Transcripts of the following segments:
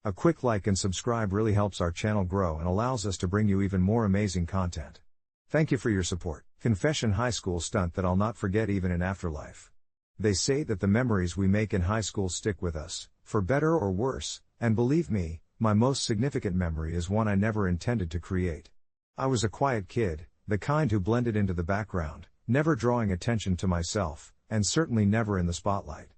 A quick like and subscribe really helps our channel grow and allows us to bring you even more amazing content. Thank you for your support. Confession: high school stunt that I'll not forget even in afterlife. They say that the memories we make in high school stick with us, for better or worse, and believe me, my most significant memory is one I never intended to create. I was a quiet kid, the kind who blended into the background, never drawing attention to myself, and certainly never in the spotlight.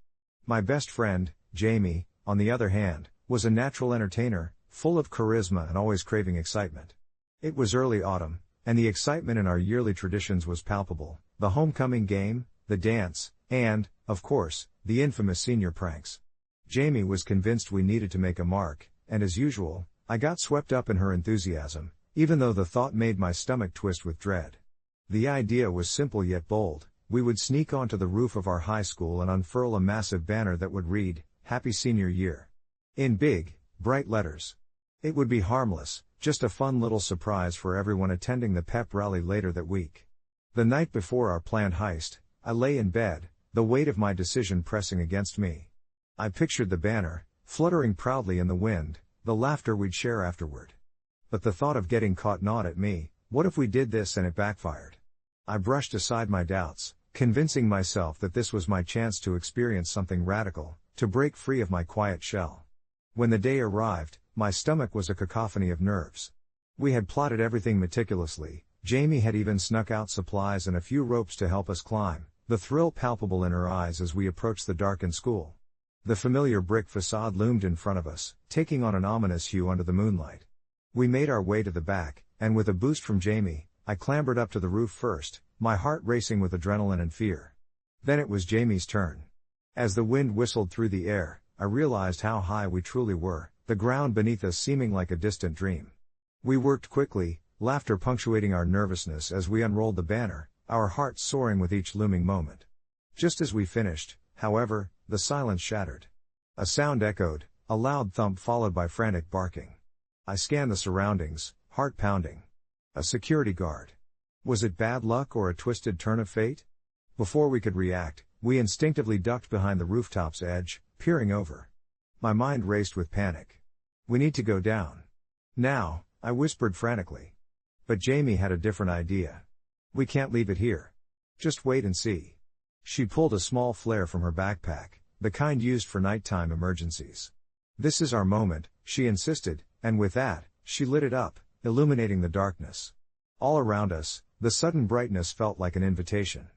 My best friend, Jamie, on the other hand, was a natural entertainer, full of charisma and always craving excitement. It was early autumn, and the excitement in our yearly traditions was palpable: the homecoming game, the dance, and, of course, the infamous senior pranks. Jamie was convinced we needed to make a mark, and as usual, I got swept up in her enthusiasm, even though the thought made my stomach twist with dread. The idea was simple yet bold: we would sneak onto the roof of our high school and unfurl a massive banner that would read, "Happy Senior Year," in big, bright letters. It would be harmless, just a fun little surprise for everyone attending the pep rally later that week. The night before our planned heist, I lay in bed, the weight of my decision pressing against me. I pictured the banner, fluttering proudly in the wind, the laughter we'd share afterward. But the thought of getting caught gnawed at me. What if we did this and it backfired? I brushed aside my doubts, convincing myself that this was my chance to experience something radical, to break free of my quiet shell. When the day arrived, my stomach was a cacophony of nerves. We had plotted everything meticulously. Jamie had even snuck out supplies and a few ropes to help us climb, the thrill palpable in her eyes as we approached the darkened school. The familiar brick facade loomed in front of us, taking on an ominous hue under the moonlight. We made our way to the back, and with a boost from Jamie, I clambered up to the roof first, my heart racing with adrenaline and fear. Then it was Jamie's turn. As the wind whistled through the air, I realized how high we truly were, the ground beneath us seeming like a distant dream. We worked quickly, laughter punctuating our nervousness as we unrolled the banner, our hearts soaring with each looming moment. Just as we finished, however, the silence shattered. A sound echoed, a loud thump followed by frantic barking. I scanned the surroundings, heart pounding. A security guard. Was it bad luck or a twisted turn of fate? Before we could react, we instinctively ducked behind the rooftop's edge, peering over. My mind raced with panic. "We need to go down. Now," I whispered frantically. But Jamie had a different idea. "We can't leave it here. Just wait and see." She pulled a small flare from her backpack, the kind used for nighttime emergencies. "This is our moment," she insisted, and with that, she lit it up, illuminating the darkness. All around us, the sudden brightness felt like an invitation.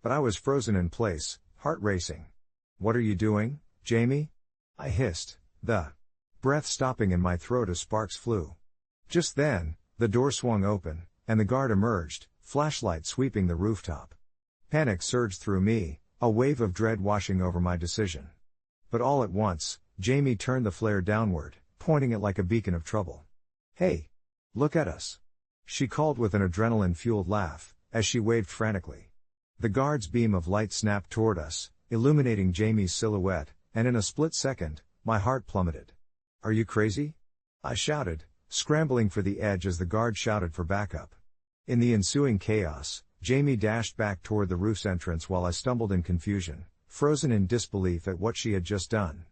But I was frozen in place, heart racing. "What are you doing, Jamie?" I hissed, the breath stopping in my throat as sparks flew. Just then, the door swung open, and the guard emerged, flashlight sweeping the rooftop. Panic surged through me, a wave of dread washing over my decision. But all at once, Jamie turned the flare downward, pointing it like a beacon of trouble. "Hey! Look at us!" she called with an adrenaline-fueled laugh, as she waved frantically. The guard's beam of light snapped toward us, illuminating Jamie's silhouette, and in a split second, my heart plummeted. "Are you crazy?" I shouted, scrambling for the edge as the guard shouted for backup. In the ensuing chaos, Jamie dashed back toward the roof's entrance while I stumbled in confusion, frozen in disbelief at what she had just done.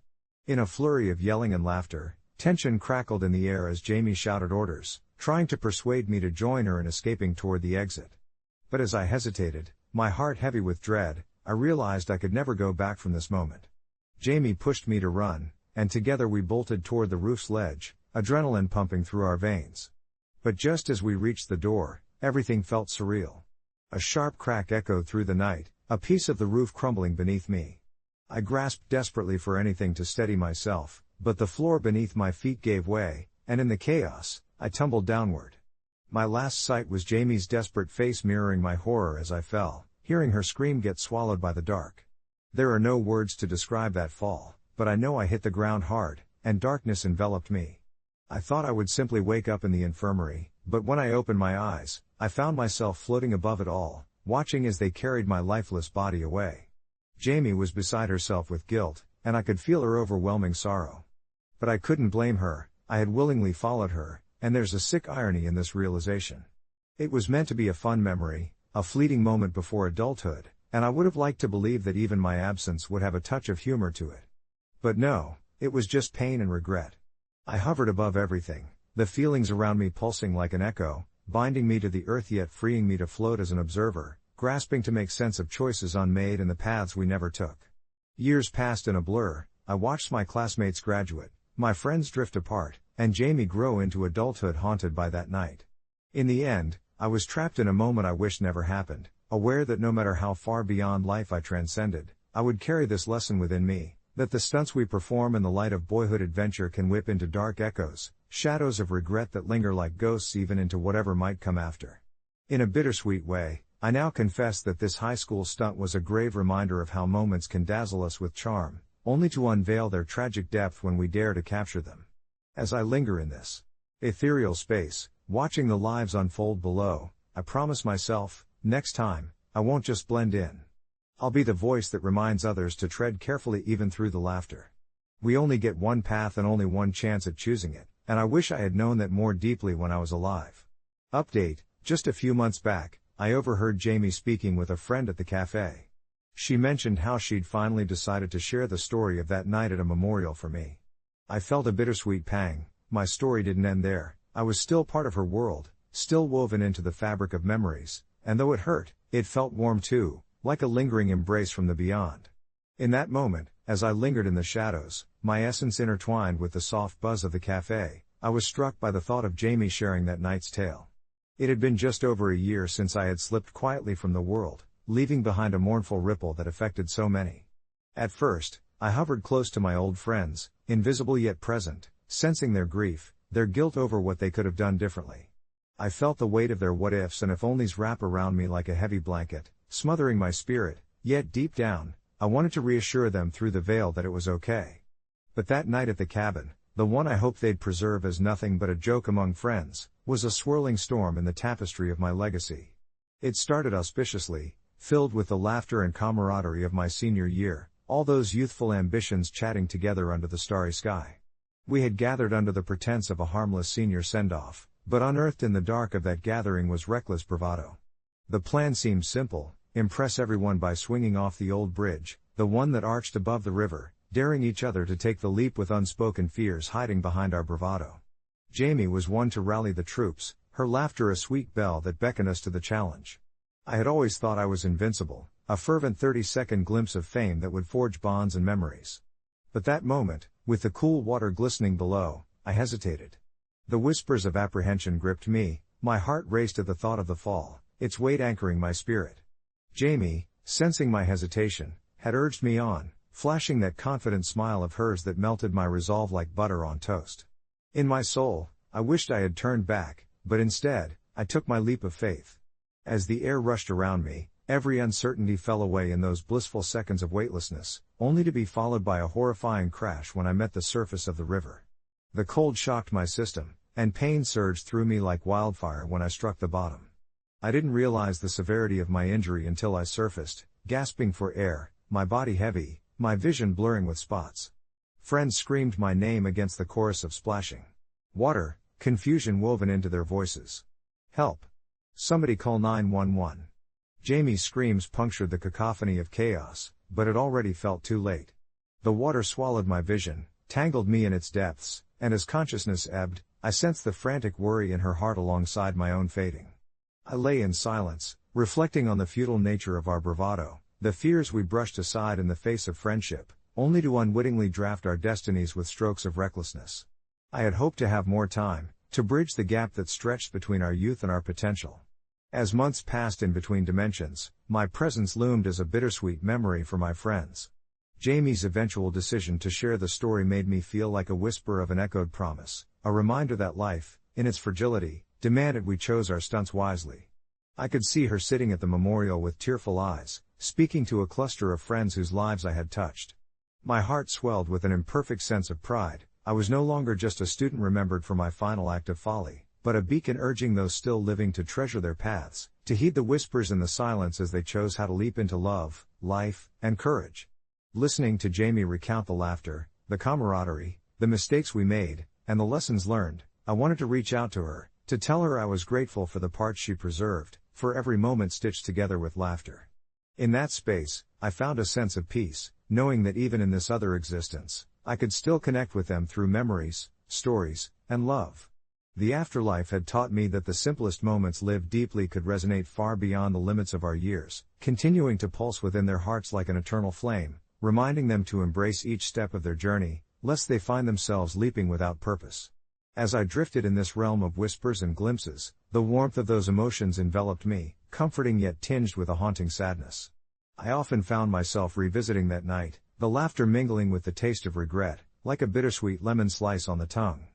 In a flurry of yelling and laughter, tension crackled in the air as Jamie shouted orders, trying to persuade me to join her in escaping toward the exit. But as I hesitated, my heart heavy with dread, I realized I could never go back from this moment. Jamie pushed me to run, and together we bolted toward the roof's ledge, adrenaline pumping through our veins. But just as we reached the door, everything felt surreal. A sharp crack echoed through the night, a piece of the roof crumbling beneath me. I grasped desperately for anything to steady myself, but the floor beneath my feet gave way, and in the chaos, I tumbled downward. My last sight was Jamie's desperate face mirroring my horror as I fell, hearing her scream get swallowed by the dark. There are no words to describe that fall, but I know I hit the ground hard, and darkness enveloped me. I thought I would simply wake up in the infirmary, but when I opened my eyes, I found myself floating above it all, watching as they carried my lifeless body away. Jamie was beside herself with guilt, and I could feel her overwhelming sorrow. But I couldn't blame her. I had willingly followed her, and there's a sick irony in this realization. It was meant to be a fun memory, a fleeting moment before adulthood, and I would have liked to believe that even my absence would have a touch of humor to it. But no, it was just pain and regret. I hovered above everything, the feelings around me pulsing like an echo, binding me to the earth yet freeing me to float as an observer, grasping to make sense of choices unmade and the paths we never took. Years passed in a blur. I watched my classmates graduate, my friends drift apart, and Jamie grow into adulthood haunted by that night. In the end, I was trapped in a moment I wished never happened, aware that no matter how far beyond life I transcended, I would carry this lesson within me, that the stunts we perform in the light of boyhood adventure can whip into dark echoes, shadows of regret that linger like ghosts even into whatever might come after. In a bittersweet way, I now confess that this high school stunt was a grave reminder of how moments can dazzle us with charm, only to unveil their tragic depth when we dare to capture them. As I linger in this ethereal space, watching the lives unfold below, I promise myself, next time, I won't just blend in. I'll be the voice that reminds others to tread carefully even through the laughter. We only get one path and only one chance at choosing it, and I wish I had known that more deeply when I was alive. Update: just a few months back, I overheard Jamie speaking with a friend at the cafe. She mentioned how she'd finally decided to share the story of that night at a memorial for me. I felt a bittersweet pang. My story didn't end there. I was still part of her world, still woven into the fabric of memories, and though it hurt, it felt warm too, like a lingering embrace from the beyond. In that moment, as I lingered in the shadows, my essence intertwined with the soft buzz of the cafe, I was struck by the thought of Jamie sharing that night's tale. It had been just over a year since I had slipped quietly from the world, leaving behind a mournful ripple that affected so many. At first, I hovered close to my old friends, invisible yet present, sensing their grief, their guilt over what they could have done differently. I felt the weight of their what-ifs and if-onlys wrap around me like a heavy blanket, smothering my spirit, yet deep down, I wanted to reassure them through the veil that it was okay. But that night at the cabin, the one I hoped they'd preserve as nothing but a joke among friends, was a swirling storm in the tapestry of my legacy. It started auspiciously, filled with the laughter and camaraderie of my senior year, all those youthful ambitions chatting together under the starry sky. We had gathered under the pretense of a harmless senior send-off, but unearthed in the dark of that gathering was reckless bravado. The plan seemed simple: impress everyone by swinging off the old bridge, the one that arched above the river, daring each other to take the leap with unspoken fears hiding behind our bravado. Jamie was one to rally the troops, her laughter a sweet bell that beckoned us to the challenge. I had always thought I was invincible, a fervent 30-second glimpse of fame that would forge bonds and memories. But that moment, with the cool water glistening below, I hesitated. The whispers of apprehension gripped me, my heart raced at the thought of the fall, its weight anchoring my spirit. Jamie, sensing my hesitation, had urged me on, flashing that confident smile of hers that melted my resolve like butter on toast. In my soul, I wished I had turned back, but instead, I took my leap of faith. As the air rushed around me, every uncertainty fell away in those blissful seconds of weightlessness, only to be followed by a horrifying crash when I met the surface of the river. The cold shocked my system, and pain surged through me like wildfire when I struck the bottom. I didn't realize the severity of my injury until I surfaced, gasping for air, my body heavy, my vision blurring with spots. Friends screamed my name against the chorus of splashing water, confusion woven into their voices. "Help! Somebody call 911. Jamie's screams punctured the cacophony of chaos, but it already felt too late. The water swallowed my vision, tangled me in its depths, and as consciousness ebbed, I sensed the frantic worry in her heart alongside my own fading. I lay in silence, reflecting on the futile nature of our bravado, the fears we brushed aside in the face of friendship, only to unwittingly draft our destinies with strokes of recklessness. I had hoped to have more time, to bridge the gap that stretched between our youth and our potential. As months passed in between dimensions, my presence loomed as a bittersweet memory for my friends. Jamie's eventual decision to share the story made me feel like a whisper of an echoed promise, a reminder that life, in its fragility, demanded we chose our stunts wisely. I could see her sitting at the memorial with tearful eyes, speaking to a cluster of friends whose lives I had touched. My heart swelled with an imperfect sense of pride. I was no longer just a student remembered for my final act of folly, but a beacon urging those still living to treasure their paths, to heed the whispers in the silence as they chose how to leap into love, life, and courage. Listening to Jamie recount the laughter, the camaraderie, the mistakes we made, and the lessons learned, I wanted to reach out to her, to tell her I was grateful for the parts she preserved, for every moment stitched together with laughter. In that space, I found a sense of peace, knowing that even in this other existence, I could still connect with them through memories, stories, and love. The afterlife had taught me that the simplest moments lived deeply could resonate far beyond the limits of our years, continuing to pulse within their hearts like an eternal flame, reminding them to embrace each step of their journey, lest they find themselves leaping without purpose. As I drifted in this realm of whispers and glimpses, the warmth of those emotions enveloped me, comforting yet tinged with a haunting sadness. I often found myself revisiting that night, the laughter mingling with the taste of regret, like a bittersweet lemon slice on the tongue.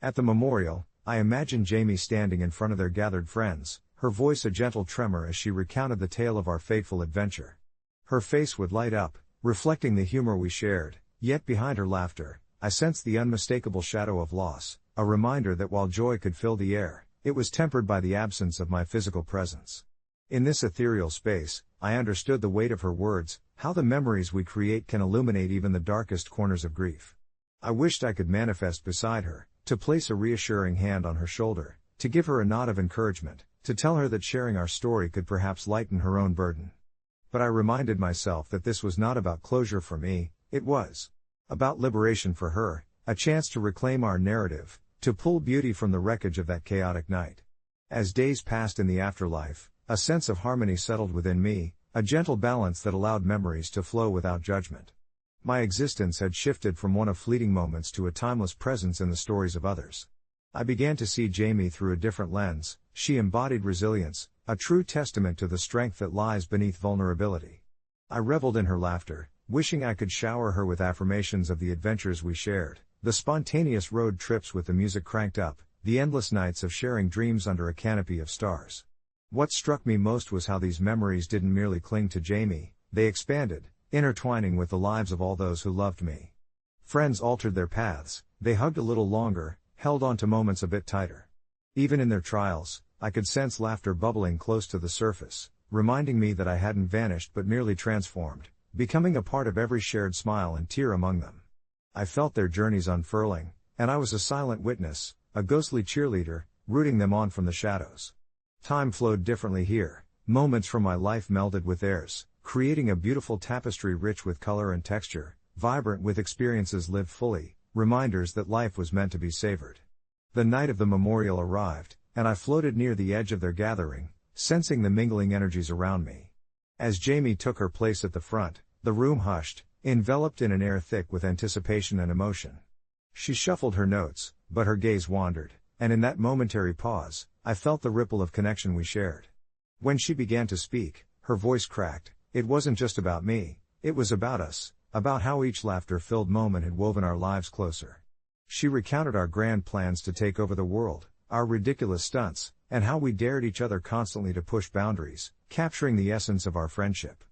At the memorial, I imagined Jamie standing in front of their gathered friends, her voice a gentle tremor as she recounted the tale of our fateful adventure. Her face would light up, reflecting the humor we shared, yet behind her laughter, I sensed the unmistakable shadow of loss, a reminder that while joy could fill the air, it was tempered by the absence of my physical presence. In this ethereal space, I understood the weight of her words, how the memories we create can illuminate even the darkest corners of grief. I wished I could manifest beside her, to place a reassuring hand on her shoulder, to give her a nod of encouragement, to tell her that sharing our story could perhaps lighten her own burden. But I reminded myself that this was not about closure for me, it was about liberation for her, a chance to reclaim our narrative, to pull beauty from the wreckage of that chaotic night. As days passed in the afterlife, a sense of harmony settled within me, a gentle balance that allowed memories to flow without judgment. My existence had shifted from one of fleeting moments to a timeless presence in the stories of others. I began to see Jamie through a different lens. She embodied resilience, a true testament to the strength that lies beneath vulnerability. I reveled in her laughter, wishing I could shower her with affirmations of the adventures we shared, the spontaneous road trips with the music cranked up, the endless nights of sharing dreams under a canopy of stars. What struck me most was how these memories didn't merely cling to Jamie, they expanded, intertwining with the lives of all those who loved me. Friends altered their paths, they hugged a little longer, held on to moments a bit tighter. Even in their trials, I could sense laughter bubbling close to the surface, reminding me that I hadn't vanished but merely transformed, becoming a part of every shared smile and tear among them. I felt their journeys unfurling, and I was a silent witness, a ghostly cheerleader, rooting them on from the shadows. Time flowed differently here, moments from my life melded with theirs, creating a beautiful tapestry rich with color and texture, vibrant with experiences lived fully, reminders that life was meant to be savored. The night of the memorial arrived, and I floated near the edge of their gathering, sensing the mingling energies around me. As Jamie took her place at the front, the room hushed, enveloped in an air thick with anticipation and emotion. She shuffled her notes, but her gaze wandered, and in that momentary pause, I felt the ripple of connection we shared. When she began to speak, her voice cracked. It wasn't just about me, it was about us, about how each laughter-filled moment had woven our lives closer. She recounted our grand plans to take over the world, our ridiculous stunts, and how we dared each other constantly to push boundaries, capturing the essence of our friendship.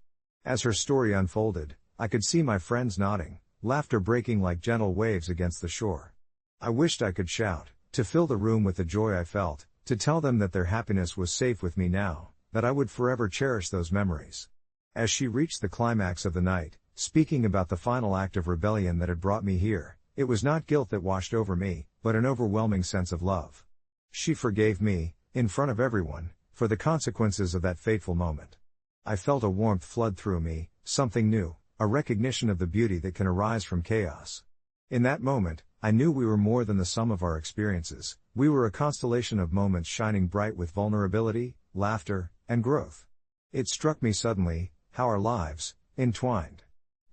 As her story unfolded, I could see my friends nodding, laughter breaking like gentle waves against the shore. I wished I could shout, to fill the room with the joy I felt, to tell them that their happiness was safe with me now, that I would forever cherish those memories. As she reached the climax of the night, speaking about the final act of rebellion that had brought me here, it was not guilt that washed over me, but an overwhelming sense of love. She forgave me, in front of everyone, for the consequences of that fateful moment. I felt a warmth flood through me, something new, a recognition of the beauty that can arise from chaos. In that moment, I knew we were more than the sum of our experiences, we were a constellation of moments shining bright with vulnerability, laughter, and growth. It struck me suddenly, how our lives, entwined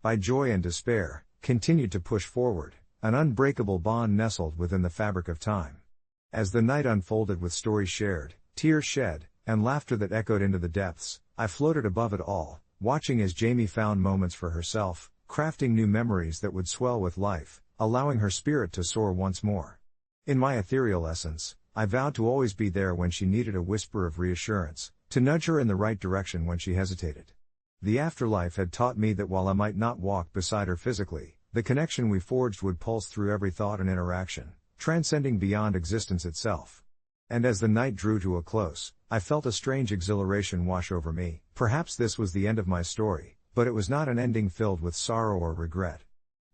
by joy and despair, continued to push forward, an unbreakable bond nestled within the fabric of time. As the night unfolded with stories shared, tears shed, and laughter that echoed into the depths, I floated above it all, watching as Jamie found moments for herself, crafting new memories that would swell with life, allowing her spirit to soar once more. In my ethereal essence, I vowed to always be there when she needed a whisper of reassurance, to nudge her in the right direction when she hesitated. The afterlife had taught me that while I might not walk beside her physically, the connection we forged would pulse through every thought and interaction, transcending beyond existence itself. And as the night drew to a close, I felt a strange exhilaration wash over me. Perhaps this was the end of my story, but it was not an ending filled with sorrow or regret.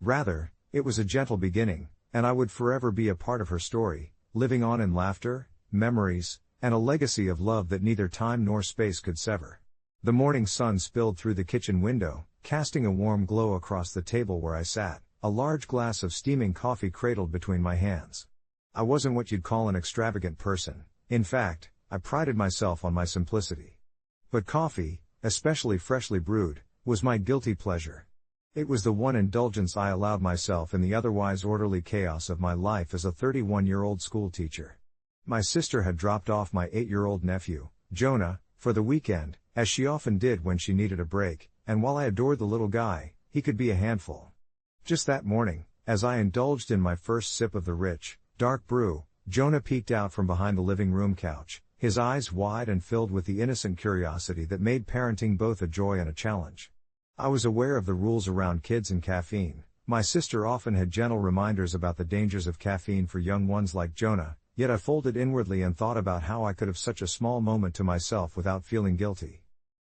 Rather, it was a gentle beginning, and I would forever be a part of her story, living on in laughter, memories, and a legacy of love that neither time nor space could sever. The morning sun spilled through the kitchen window, casting a warm glow across the table where I sat, a large glass of steaming coffee cradled between my hands. I wasn't what you'd call an extravagant person. In fact, I prided myself on my simplicity. But coffee, especially freshly brewed, was my guilty pleasure. It was the one indulgence I allowed myself in the otherwise orderly chaos of my life as a 31-year-old school teacher. My sister had dropped off my 8-year-old nephew, Jonah, for the weekend, as she often did when she needed a break, and while I adored the little guy, he could be a handful. Just that morning, as I indulged in my first sip of the rich, dark brew, Jonah peeked out from behind the living room couch, his eyes wide and filled with the innocent curiosity that made parenting both a joy and a challenge. I was aware of the rules around kids and caffeine. My sister often had gentle reminders about the dangers of caffeine for young ones like Jonah, yet I folded inwardly and thought about how I could have such a small moment to myself without feeling guilty.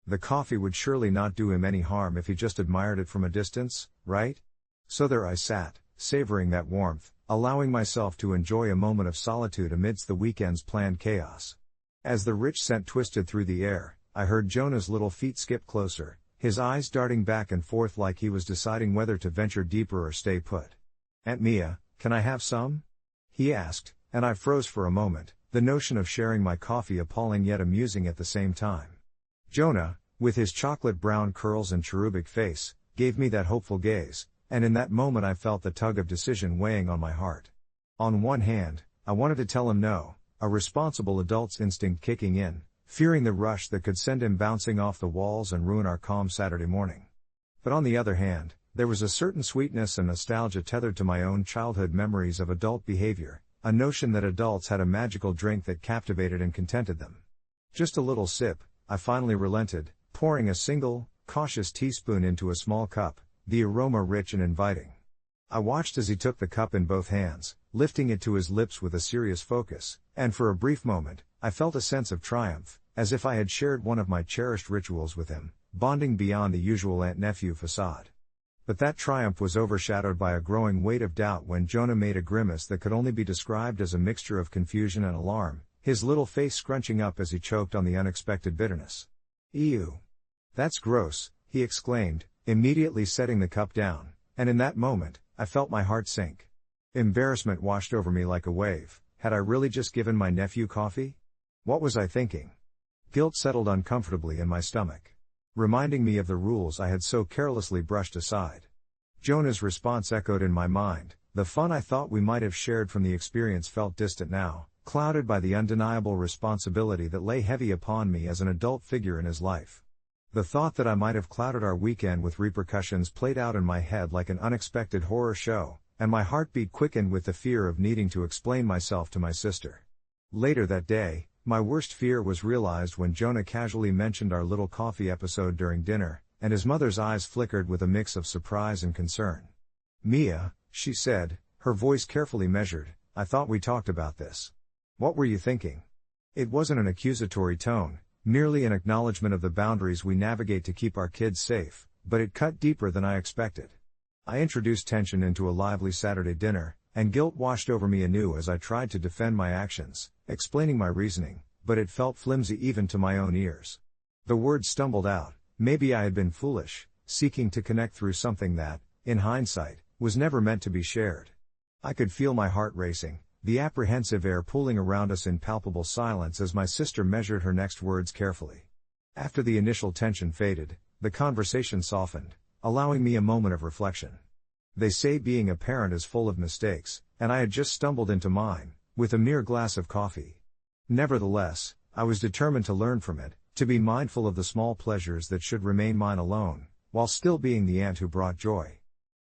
The coffee would surely not do him any harm if he just admired it from a distance, right? So there I sat, savoring that warmth, allowing myself to enjoy a moment of solitude amidst the weekend's planned chaos. As the rich scent twisted through the air, I heard Jonah's little feet skip closer, his eyes darting back and forth like he was deciding whether to venture deeper or stay put. "Aunt Mia, can I have some?" he asked, and I froze for a moment, the notion of sharing my coffee appalling yet amusing at the same time. Jonah, with his chocolate brown curls and cherubic face, gave me that hopeful gaze, and in that moment I felt the tug of decision weighing on my heart. On one hand, I wanted to tell him no, a responsible adult's instinct kicking in, fearing the rush that could send him bouncing off the walls and ruin our calm Saturday morning. But on the other hand, there was a certain sweetness and nostalgia tethered to my own childhood memories of adult behavior, a notion that adults had a magical drink that captivated and contented them. Just a little sip, I finally relented, pouring a single, cautious teaspoon into a small cup, the aroma rich and inviting. I watched as he took the cup in both hands, lifting it to his lips with a serious focus, and for a brief moment, I felt a sense of triumph, as if I had shared one of my cherished rituals with him, bonding beyond the usual aunt-nephew facade. But that triumph was overshadowed by a growing weight of doubt when Jonah made a grimace that could only be described as a mixture of confusion and alarm, his little face scrunching up as he choked on the unexpected bitterness. "Ew. That's gross," he exclaimed, immediately setting the cup down, and in that moment, I felt my heart sink. Embarrassment washed over me like a wave. Had I really just given my nephew coffee? What was I thinking? Guilt settled uncomfortably in my stomach, reminding me of the rules I had so carelessly brushed aside. Jonah's response echoed in my mind. The fun I thought we might have shared from the experience felt distant now, clouded by the undeniable responsibility that lay heavy upon me as an adult figure in his life. The thought that I might have clouded our weekend with repercussions played out in my head like an unexpected horror show, and my heartbeat quickened with the fear of needing to explain myself to my sister. Later that day, my worst fear was realized when Jonah casually mentioned our little coffee episode during dinner, and his mother's eyes flickered with a mix of surprise and concern. "Mia," she said, her voice carefully measured, "I thought we talked about this. What were you thinking?" It wasn't an accusatory tone, merely an acknowledgement of the boundaries we navigate to keep our kids safe, but it cut deeper than I expected. I introduced tension into a lively Saturday dinner, and guilt washed over me anew as I tried to defend my actions, explaining my reasoning, but it felt flimsy even to my own ears. The words stumbled out. Maybe I had been foolish, seeking to connect through something that, in hindsight, was never meant to be shared. I could feel my heart racing, the apprehensive air pooling around us in palpable silence as my sister measured her next words carefully. After the initial tension faded, the conversation softened, allowing me a moment of reflection. They say being a parent is full of mistakes, and I had just stumbled into mine, with a mere glass of coffee. Nevertheless, I was determined to learn from it, to be mindful of the small pleasures that should remain mine alone, while still being the aunt who brought joy.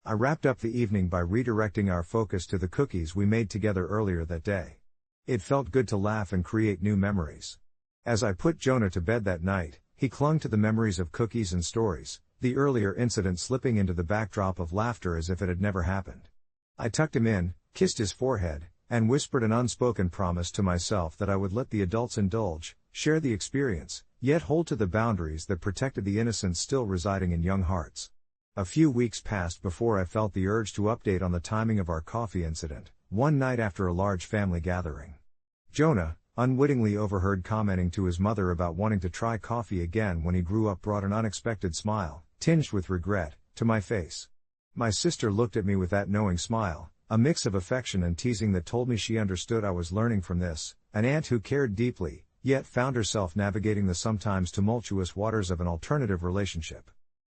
I wrapped up the evening by redirecting our focus to the cookies we made together earlier that day. It felt good to laugh and create new memories. As I put Jonah to bed that night, he clung to the memories of cookies and stories, the earlier incident slipping into the backdrop of laughter as if it had never happened. I tucked him in, kissed his forehead, and whispered an unspoken promise to myself that I would let the adults indulge, share the experience, yet hold to the boundaries that protected the innocence still residing in young hearts. A few weeks passed before I felt the urge to update on the timing of our coffee incident, one night after a large family gathering. Jonah, unwittingly overheard commenting to his mother about wanting to try coffee again when he grew up, brought an unexpected smile, tinged with regret, to my face. My sister looked at me with that knowing smile, a mix of affection and teasing that told me she understood I was learning from this, an aunt who cared deeply, yet found herself navigating the sometimes tumultuous waters of an alternative relationship.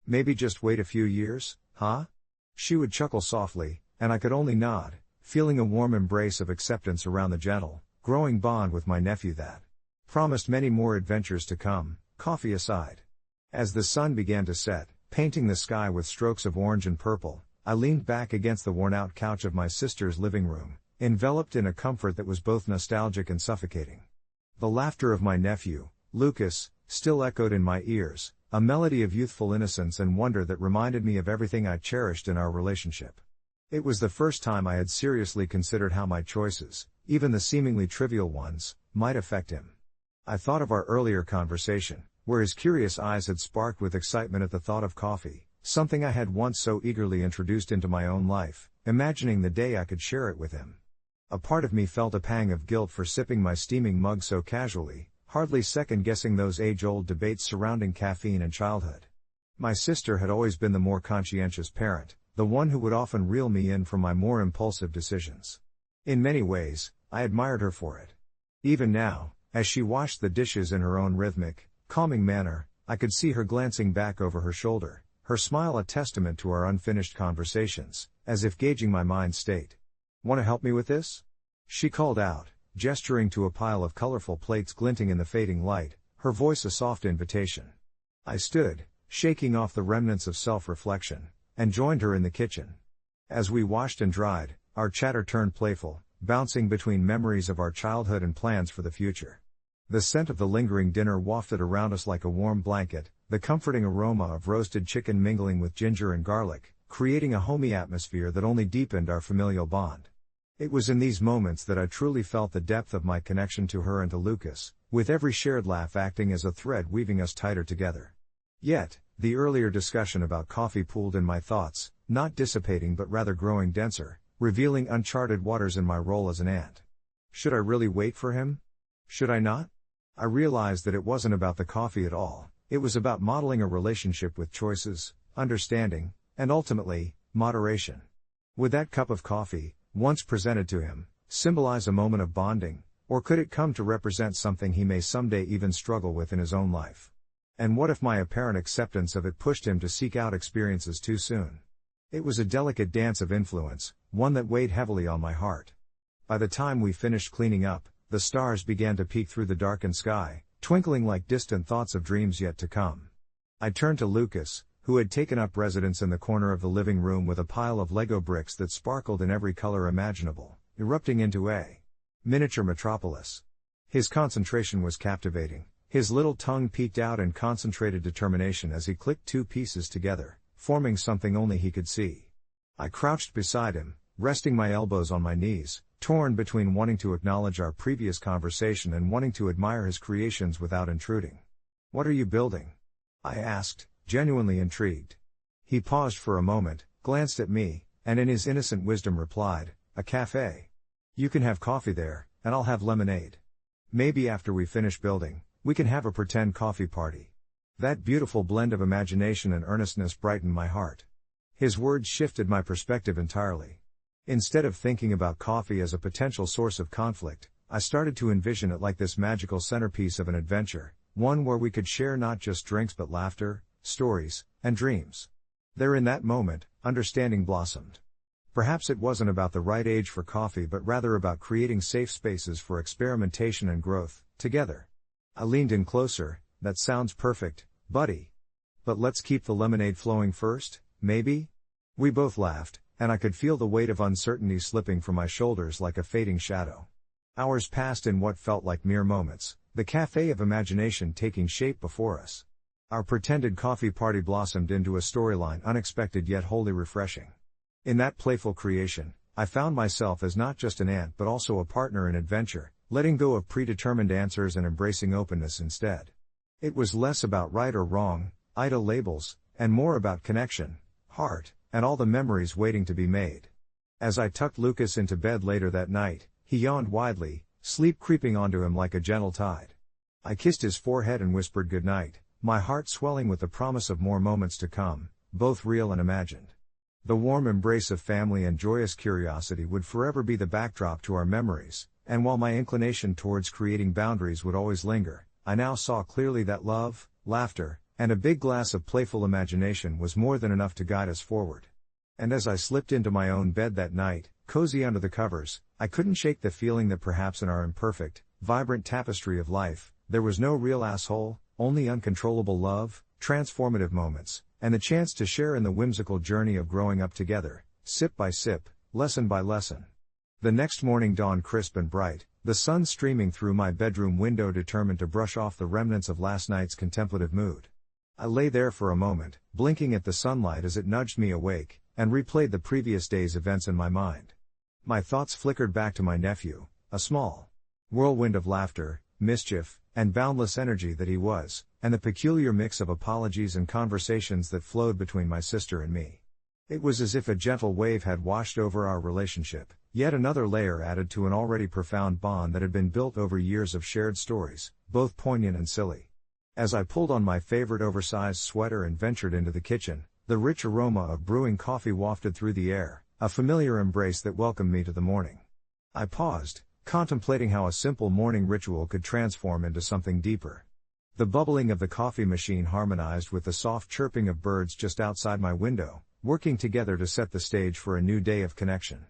Maybe just wait a few years, huh? She would chuckle softly, and I could only nod, feeling a warm embrace of acceptance around the gentle, growing bond with my nephew that promised many more adventures to come, coffee aside. As the sun began to set, painting the sky with strokes of orange and purple, I leaned back against the worn-out couch of my sister's living room, enveloped in a comfort that was both nostalgic and suffocating. The laughter of my nephew, Lucas, still echoed in my ears, a melody of youthful innocence and wonder that reminded me of everything I cherished in our relationship. It was the first time I had seriously considered how my choices, even the seemingly trivial ones, might affect him. I thought of our earlier conversation, where his curious eyes had sparked with excitement at the thought of coffee, something I had once so eagerly introduced into my own life, imagining the day I could share it with him. A part of me felt a pang of guilt for sipping my steaming mug so casually, hardly second-guessing those age-old debates surrounding caffeine and childhood. My sister had always been the more conscientious parent, the one who would often reel me in from my more impulsive decisions. In many ways, I admired her for it. Even now, as she washed the dishes in her own rhythmic, calming manner, I could see her glancing back over her shoulder, her smile a testament to our unfinished conversations, as if gauging my mind state. "Want to help me with this?" she called out, gesturing to a pile of colorful plates glinting in the fading light, her voice a soft invitation. I stood, shaking off the remnants of self-reflection, and joined her in the kitchen. As we washed and dried, our chatter turned playful, bouncing between memories of our childhood and plans for the future. The scent of the lingering dinner wafted around us like a warm blanket, the comforting aroma of roasted chicken mingling with ginger and garlic, creating a homey atmosphere that only deepened our familial bond. It was in these moments that I truly felt the depth of my connection to her and to Lucas, with every shared laugh acting as a thread weaving us tighter together. Yet, the earlier discussion about coffee pooled in my thoughts, not dissipating but rather growing denser, revealing uncharted waters in my role as an aunt. Should I really wait for him? Should I not? I realized that it wasn't about the coffee at all, it was about modeling a relationship with choices, understanding, and ultimately, moderation. Would that cup of coffee, once presented to him, symbolize a moment of bonding, or could it come to represent something he may someday even struggle with in his own life? And what if my apparent acceptance of it pushed him to seek out experiences too soon? It was a delicate dance of influence, one that weighed heavily on my heart. By the time we finished cleaning up, the stars began to peek through the darkened sky, twinkling like distant thoughts of dreams yet to come. I turned to Lucas, who had taken up residence in the corner of the living room with a pile of Lego bricks that sparkled in every color imaginable, erupting into a miniature metropolis. His concentration was captivating, his little tongue peeked out in concentrated determination as he clicked two pieces together, forming something only he could see. I crouched beside him, resting my elbows on my knees, torn between wanting to acknowledge our previous conversation and wanting to admire his creations without intruding. "What are you building?" I asked, genuinely intrigued. He paused for a moment, glanced at me, and in his innocent wisdom replied, "A cafe. You can have coffee there, and I'll have lemonade. Maybe after we finish building, we can have a pretend coffee party." That beautiful blend of imagination and earnestness brightened my heart. His words shifted my perspective entirely. Instead of thinking about coffee as a potential source of conflict, I started to envision it like this magical centerpiece of an adventure, one where we could share not just drinks but laughter, stories, and dreams. There in that moment, understanding blossomed. Perhaps it wasn't about the right age for coffee but rather about creating safe spaces for experimentation and growth, together. I leaned in closer. "That sounds perfect, buddy. But let's keep the lemonade flowing first, maybe?" We both laughed, and I could feel the weight of uncertainty slipping from my shoulders like a fading shadow. Hours passed in what felt like mere moments, the cafe of imagination taking shape before us. Our pretended coffee party blossomed into a storyline unexpected yet wholly refreshing. In that playful creation, I found myself as not just an aunt but also a partner in adventure, letting go of predetermined answers and embracing openness instead. It was less about right or wrong, AITA labels, and more about connection, heart, and all the memories waiting to be made. As I tucked Lucas into bed later that night, he yawned widely, sleep creeping onto him like a gentle tide. I kissed his forehead and whispered goodnight, my heart swelling with the promise of more moments to come, both real and imagined. The warm embrace of family and joyous curiosity would forever be the backdrop to our memories, and while my inclination towards creating boundaries would always linger, I now saw clearly that love, laughter, and a big glass of playful imagination was more than enough to guide us forward. And as I slipped into my own bed that night, cozy under the covers, I couldn't shake the feeling that perhaps in our imperfect, vibrant tapestry of life, there was no real asshole, only uncontrollable love, transformative moments, and the chance to share in the whimsical journey of growing up together, sip by sip, lesson by lesson. The next morning dawned crisp and bright, the sun streaming through my bedroom window, determined to brush off the remnants of last night's contemplative mood. I lay there for a moment, blinking at the sunlight as it nudged me awake, and replayed the previous day's events in my mind. My thoughts flickered back to my nephew, a small whirlwind of laughter, mischief, and boundless energy that he was, and the peculiar mix of apologies and conversations that flowed between my sister and me. It was as if a gentle wave had washed over our relationship, yet another layer added to an already profound bond that had been built over years of shared stories, both poignant and silly. As I pulled on my favorite oversized sweater and ventured into the kitchen, the rich aroma of brewing coffee wafted through the air, a familiar embrace that welcomed me to the morning. I paused, contemplating how a simple morning ritual could transform into something deeper. The bubbling of the coffee machine harmonized with the soft chirping of birds just outside my window, working together to set the stage for a new day of connection.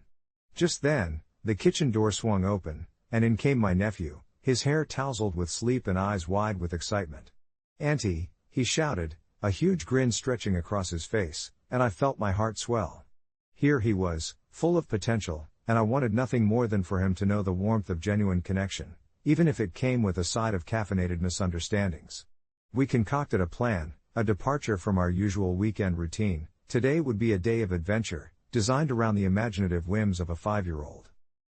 Just then, the kitchen door swung open, and in came my nephew, his hair tousled with sleep and eyes wide with excitement. "Auntie," he shouted, a huge grin stretching across his face, and I felt my heart swell. Here he was, full of potential, and I wanted nothing more than for him to know the warmth of genuine connection, even if it came with a side of caffeinated misunderstandings. We concocted a plan, a departure from our usual weekend routine. Today would be a day of adventure, designed around the imaginative whims of a 5-year-old.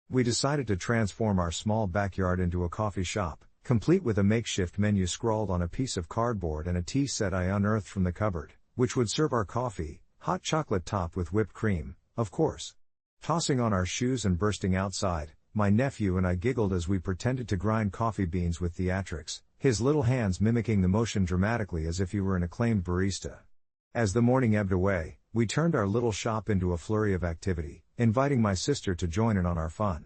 We decided to transform our small backyard into a coffee shop, complete with a makeshift menu scrawled on a piece of cardboard and a tea set I unearthed from the cupboard, which would serve our coffee, hot chocolate topped with whipped cream, of course. Tossing on our shoes and bursting outside, my nephew and I giggled as we pretended to grind coffee beans with theatrics, his little hands mimicking the motion dramatically as if he were an acclaimed barista. As the morning ebbed away, we turned our little shop into a flurry of activity, inviting my sister to join in on our fun.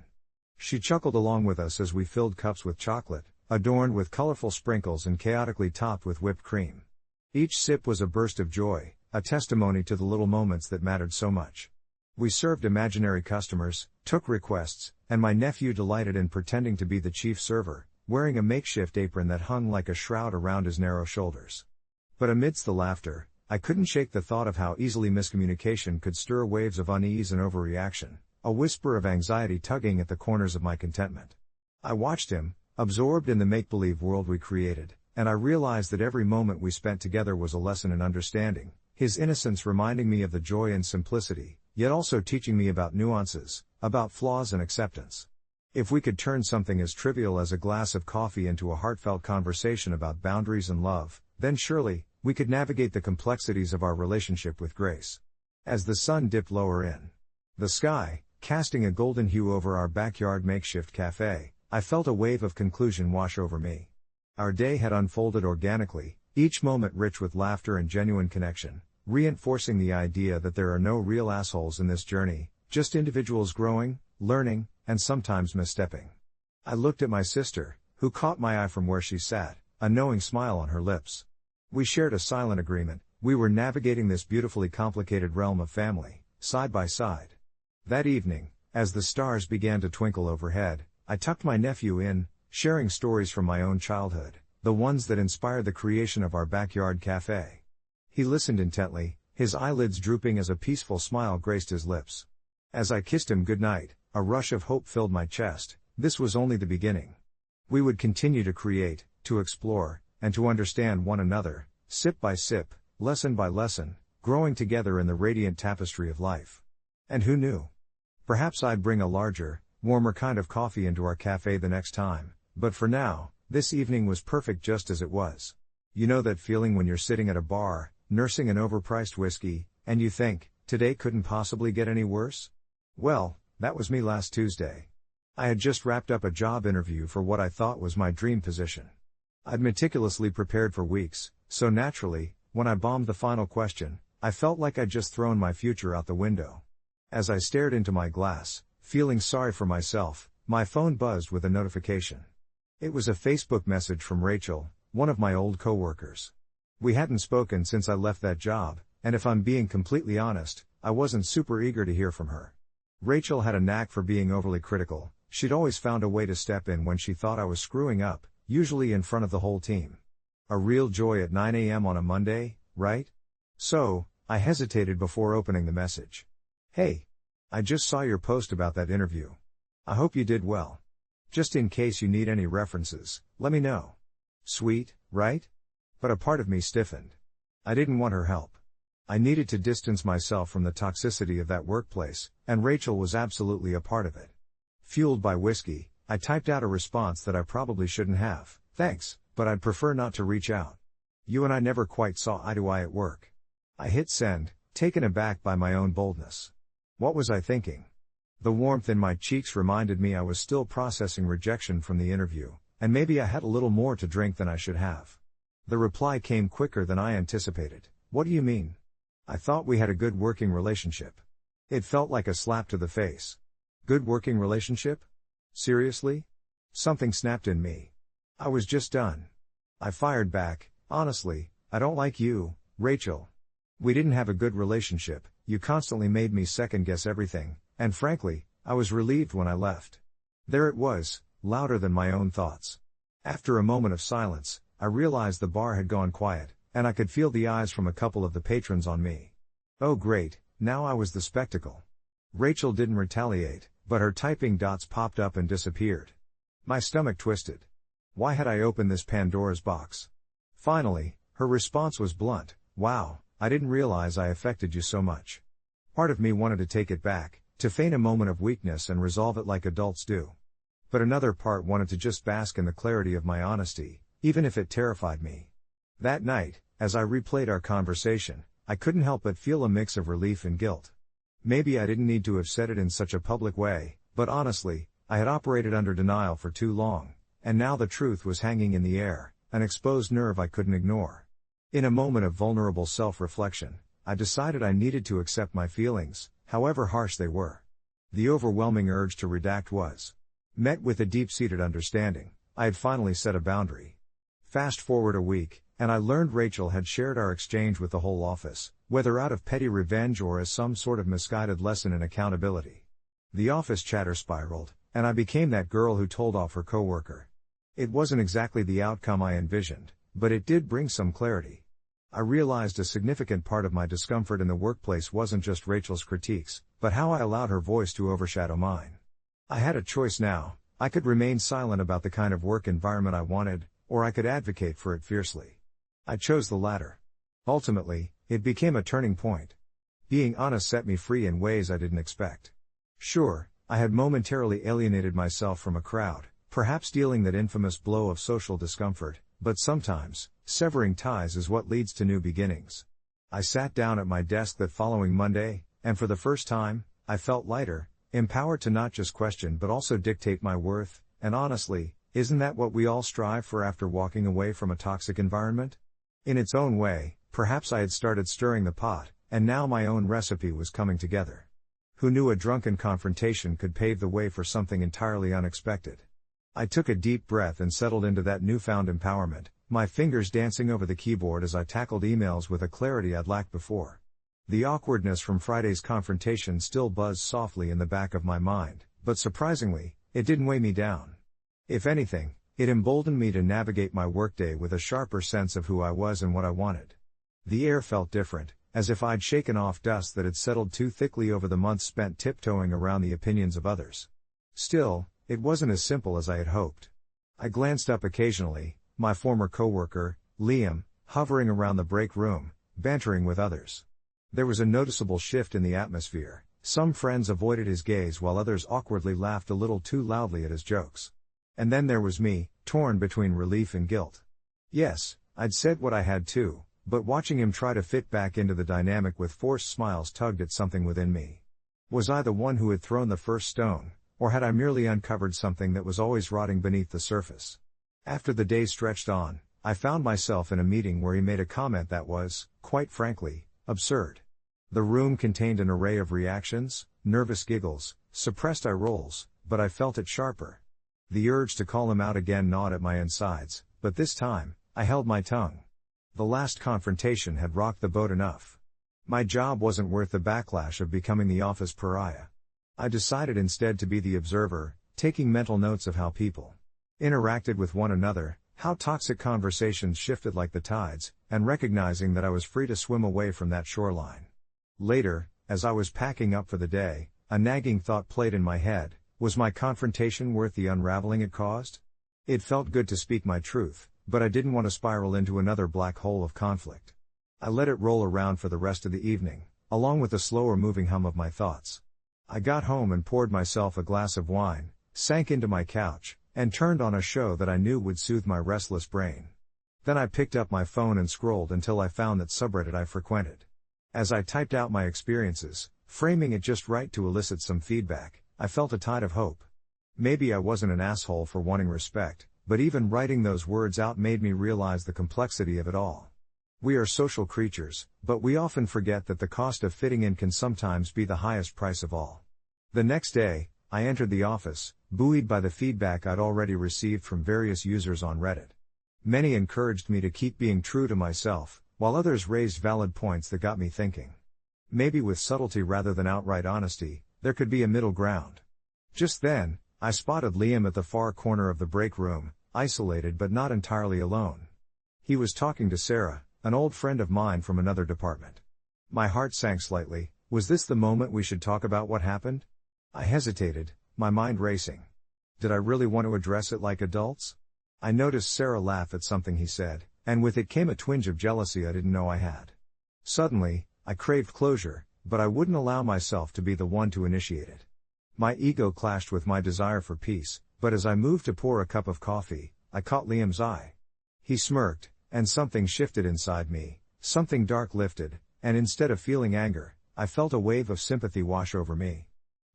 She chuckled along with us as we filled cups with chocolate, adorned with colorful sprinkles and chaotically topped with whipped cream. Each sip was a burst of joy, a testimony to the little moments that mattered so much. We served imaginary customers, took requests, and my nephew delighted in pretending to be the chief server, wearing a makeshift apron that hung like a shroud around his narrow shoulders. But amidst the laughter, I couldn't shake the thought of how easily miscommunication could stir waves of unease and overreaction, a whisper of anxiety tugging at the corners of my contentment. I watched him, absorbed in the make-believe world we created, and I realized that every moment we spent together was a lesson in understanding, his innocence reminding me of the joy and simplicity, yet also teaching me about nuances, about flaws and acceptance. If we could turn something as trivial as a glass of coffee into a heartfelt conversation about boundaries and love, then surely, we could navigate the complexities of our relationship with grace. As the sun dipped lower in the sky, casting a golden hue over our backyard makeshift cafe, I felt a wave of conclusion wash over me. Our day had unfolded organically, each moment rich with laughter and genuine connection, reinforcing the idea that there are no real assholes in this journey, just individuals growing, learning, and sometimes misstepping. I looked at my sister, who caught my eye from where she sat, a knowing smile on her lips. We shared a silent agreement: we were navigating this beautifully complicated realm of family, side by side. That evening, as the stars began to twinkle overhead, I tucked my nephew in, sharing stories from my own childhood, the ones that inspired the creation of our backyard cafe. He listened intently, his eyelids drooping as a peaceful smile graced his lips. As I kissed him goodnight, a rush of hope filled my chest. This was only the beginning. We would continue to create, to explore, and to understand one another, sip by sip, lesson by lesson, growing together in the radiant tapestry of life. And who knew? Perhaps I'd bring a larger, warmer kind of coffee into our cafe the next time, but for now, this evening was perfect just as it was. You know that feeling when you're sitting at a bar, nursing an overpriced whiskey, and you think, today couldn't possibly get any worse? Well, that was me last Tuesday. I had just wrapped up a job interview for what I thought was my dream position. I'd meticulously prepared for weeks, so naturally, when I bombed the final question, I felt like I'd just thrown my future out the window. As I stared into my glass, feeling sorry for myself, my phone buzzed with a notification. It was a Facebook message from Rachel, one of my old coworkers. We hadn't spoken since I left that job, and if I'm being completely honest, I wasn't super eager to hear from her. Rachel had a knack for being overly critical. She'd always found a way to step in when she thought I was screwing up, usually in front of the whole team. A real joy at 9 a.m. on a Monday, right? So, I hesitated before opening the message. Hey. I just saw your post about that interview. I hope you did well. Just in case you need any references, let me know. Sweet, right? But a part of me stiffened. I didn't want her help. I needed to distance myself from the toxicity of that workplace, and Rachel was absolutely a part of it. Fueled by whiskey, I typed out a response that I probably shouldn't have. Thanks, but I'd prefer not to reach out. You and I never quite saw eye to eye at work. I hit send, taken aback by my own boldness. What was I thinking? The warmth in my cheeks reminded me I was still processing rejection from the interview, and maybe I had a little more to drink than I should have. The reply came quicker than I anticipated. What do you mean? I thought we had a good working relationship. It felt like a slap to the face. Good working relationship? Seriously? Something snapped in me. I was just done. I fired back, honestly, I don't like you, Rachel. We didn't have a good relationship, you constantly made me second guess everything, and frankly, I was relieved when I left. There it was, louder than my own thoughts. After a moment of silence, I realized the bar had gone quiet, and I could feel the eyes from a couple of the patrons on me. Oh great, now I was the spectacle. Rachel didn't retaliate, but her typing dots popped up and disappeared. My stomach twisted. Why had I opened this Pandora's box? Finally, her response was blunt. Wow, I didn't realize I affected you so much. Part of me wanted to take it back, to feign a moment of weakness and resolve it like adults do. But another part wanted to just bask in the clarity of my honesty, even if it terrified me. That night, as I replayed our conversation, I couldn't help but feel a mix of relief and guilt. Maybe I didn't need to have said it in such a public way, but honestly, I had operated under denial for too long, and now the truth was hanging in the air, an exposed nerve I couldn't ignore. In a moment of vulnerable self-reflection, I decided I needed to accept my feelings, however harsh they were. The overwhelming urge to redact was met with a deep-seated understanding. I had finally set a boundary. Fast forward a week, and I learned Rachel had shared our exchange with the whole office, whether out of petty revenge or as some sort of misguided lesson in accountability. The office chatter spiraled, and I became that girl who told off her coworker. It wasn't exactly the outcome I envisioned, but it did bring some clarity. I realized a significant part of my discomfort in the workplace wasn't just Rachel's critiques, but how I allowed her voice to overshadow mine. I had a choice now. I could remain silent about the kind of work environment I wanted, or I could advocate for it fiercely. I chose the latter. Ultimately, it became a turning point. Being honest set me free in ways I didn't expect. Sure, I had momentarily alienated myself from a crowd, perhaps dealing that infamous blow of social discomfort, but sometimes, severing ties is what leads to new beginnings. I sat down at my desk that following Monday, and for the first time, I felt lighter, empowered to not just question but also dictate my worth, and honestly, isn't that what we all strive for after walking away from a toxic environment? In its own way, perhaps I had started stirring the pot, and now my own recipe was coming together. Who knew a drunken confrontation could pave the way for something entirely unexpected? I took a deep breath and settled into that newfound empowerment, my fingers dancing over the keyboard as I tackled emails with a clarity I'd lacked before. The awkwardness from Friday's confrontation still buzzed softly in the back of my mind, but surprisingly, it didn't weigh me down. If anything, it emboldened me to navigate my workday with a sharper sense of who I was and what I wanted. The air felt different, as if I'd shaken off dust that had settled too thickly over the months spent tiptoeing around the opinions of others. Still, it wasn't as simple as I had hoped. I glanced up occasionally, my former coworker, Liam, hovering around the break room, bantering with others. There was a noticeable shift in the atmosphere. Some friends avoided his gaze while others awkwardly laughed a little too loudly at his jokes. And then there was me, torn between relief and guilt. Yes, I'd said what I had to, but watching him try to fit back into the dynamic with forced smiles tugged at something within me. Was I the one who had thrown the first stone, or had I merely uncovered something that was always rotting beneath the surface? After the day stretched on, I found myself in a meeting where he made a comment that was, quite frankly, absurd. The room contained an array of reactions, nervous giggles, suppressed eye rolls, but I felt it sharper. The urge to call him out again gnawed at my insides, but this time, I held my tongue. The last confrontation had rocked the boat enough. My job wasn't worth the backlash of becoming the office pariah. I decided instead to be the observer, taking mental notes of how people interacted with one another, how toxic conversations shifted like the tides, and recognizing that I was free to swim away from that shoreline. Later, as I was packing up for the day, a nagging thought played in my head: was my confrontation worth the unraveling it caused? It felt good to speak my truth, but I didn't want to spiral into another black hole of conflict. I let it roll around for the rest of the evening, along with the slower moving hum of my thoughts. I got home and poured myself a glass of wine, sank into my couch, and turned on a show that I knew would soothe my restless brain. Then I picked up my phone and scrolled until I found that subreddit I frequented. As I typed out my experiences, framing it just right to elicit some feedback, I felt a tide of hope. Maybe I wasn't an asshole for wanting respect, but even writing those words out made me realize the complexity of it all. We are social creatures, but we often forget that the cost of fitting in can sometimes be the highest price of all. The next day, I entered the office, buoyed by the feedback I'd already received from various users on Reddit. Many encouraged me to keep being true to myself, while others raised valid points that got me thinking. Maybe with subtlety rather than outright honesty, there could be a middle ground. Just then, I spotted Liam at the far corner of the break room, isolated but not entirely alone. He was talking to Sarah, an old friend of mine from another department. My heart sank slightly. Was this the moment we should talk about what happened? I hesitated, my mind racing. Did I really want to address it like adults? I noticed Sarah laugh at something he said, and with it came a twinge of jealousy I didn't know I had. Suddenly, I craved closure, but I wouldn't allow myself to be the one to initiate it. My ego clashed with my desire for peace, but as I moved to pour a cup of coffee, I caught Liam's eye. He smirked, and something shifted inside me, something dark lifted, and instead of feeling anger, I felt a wave of sympathy wash over me.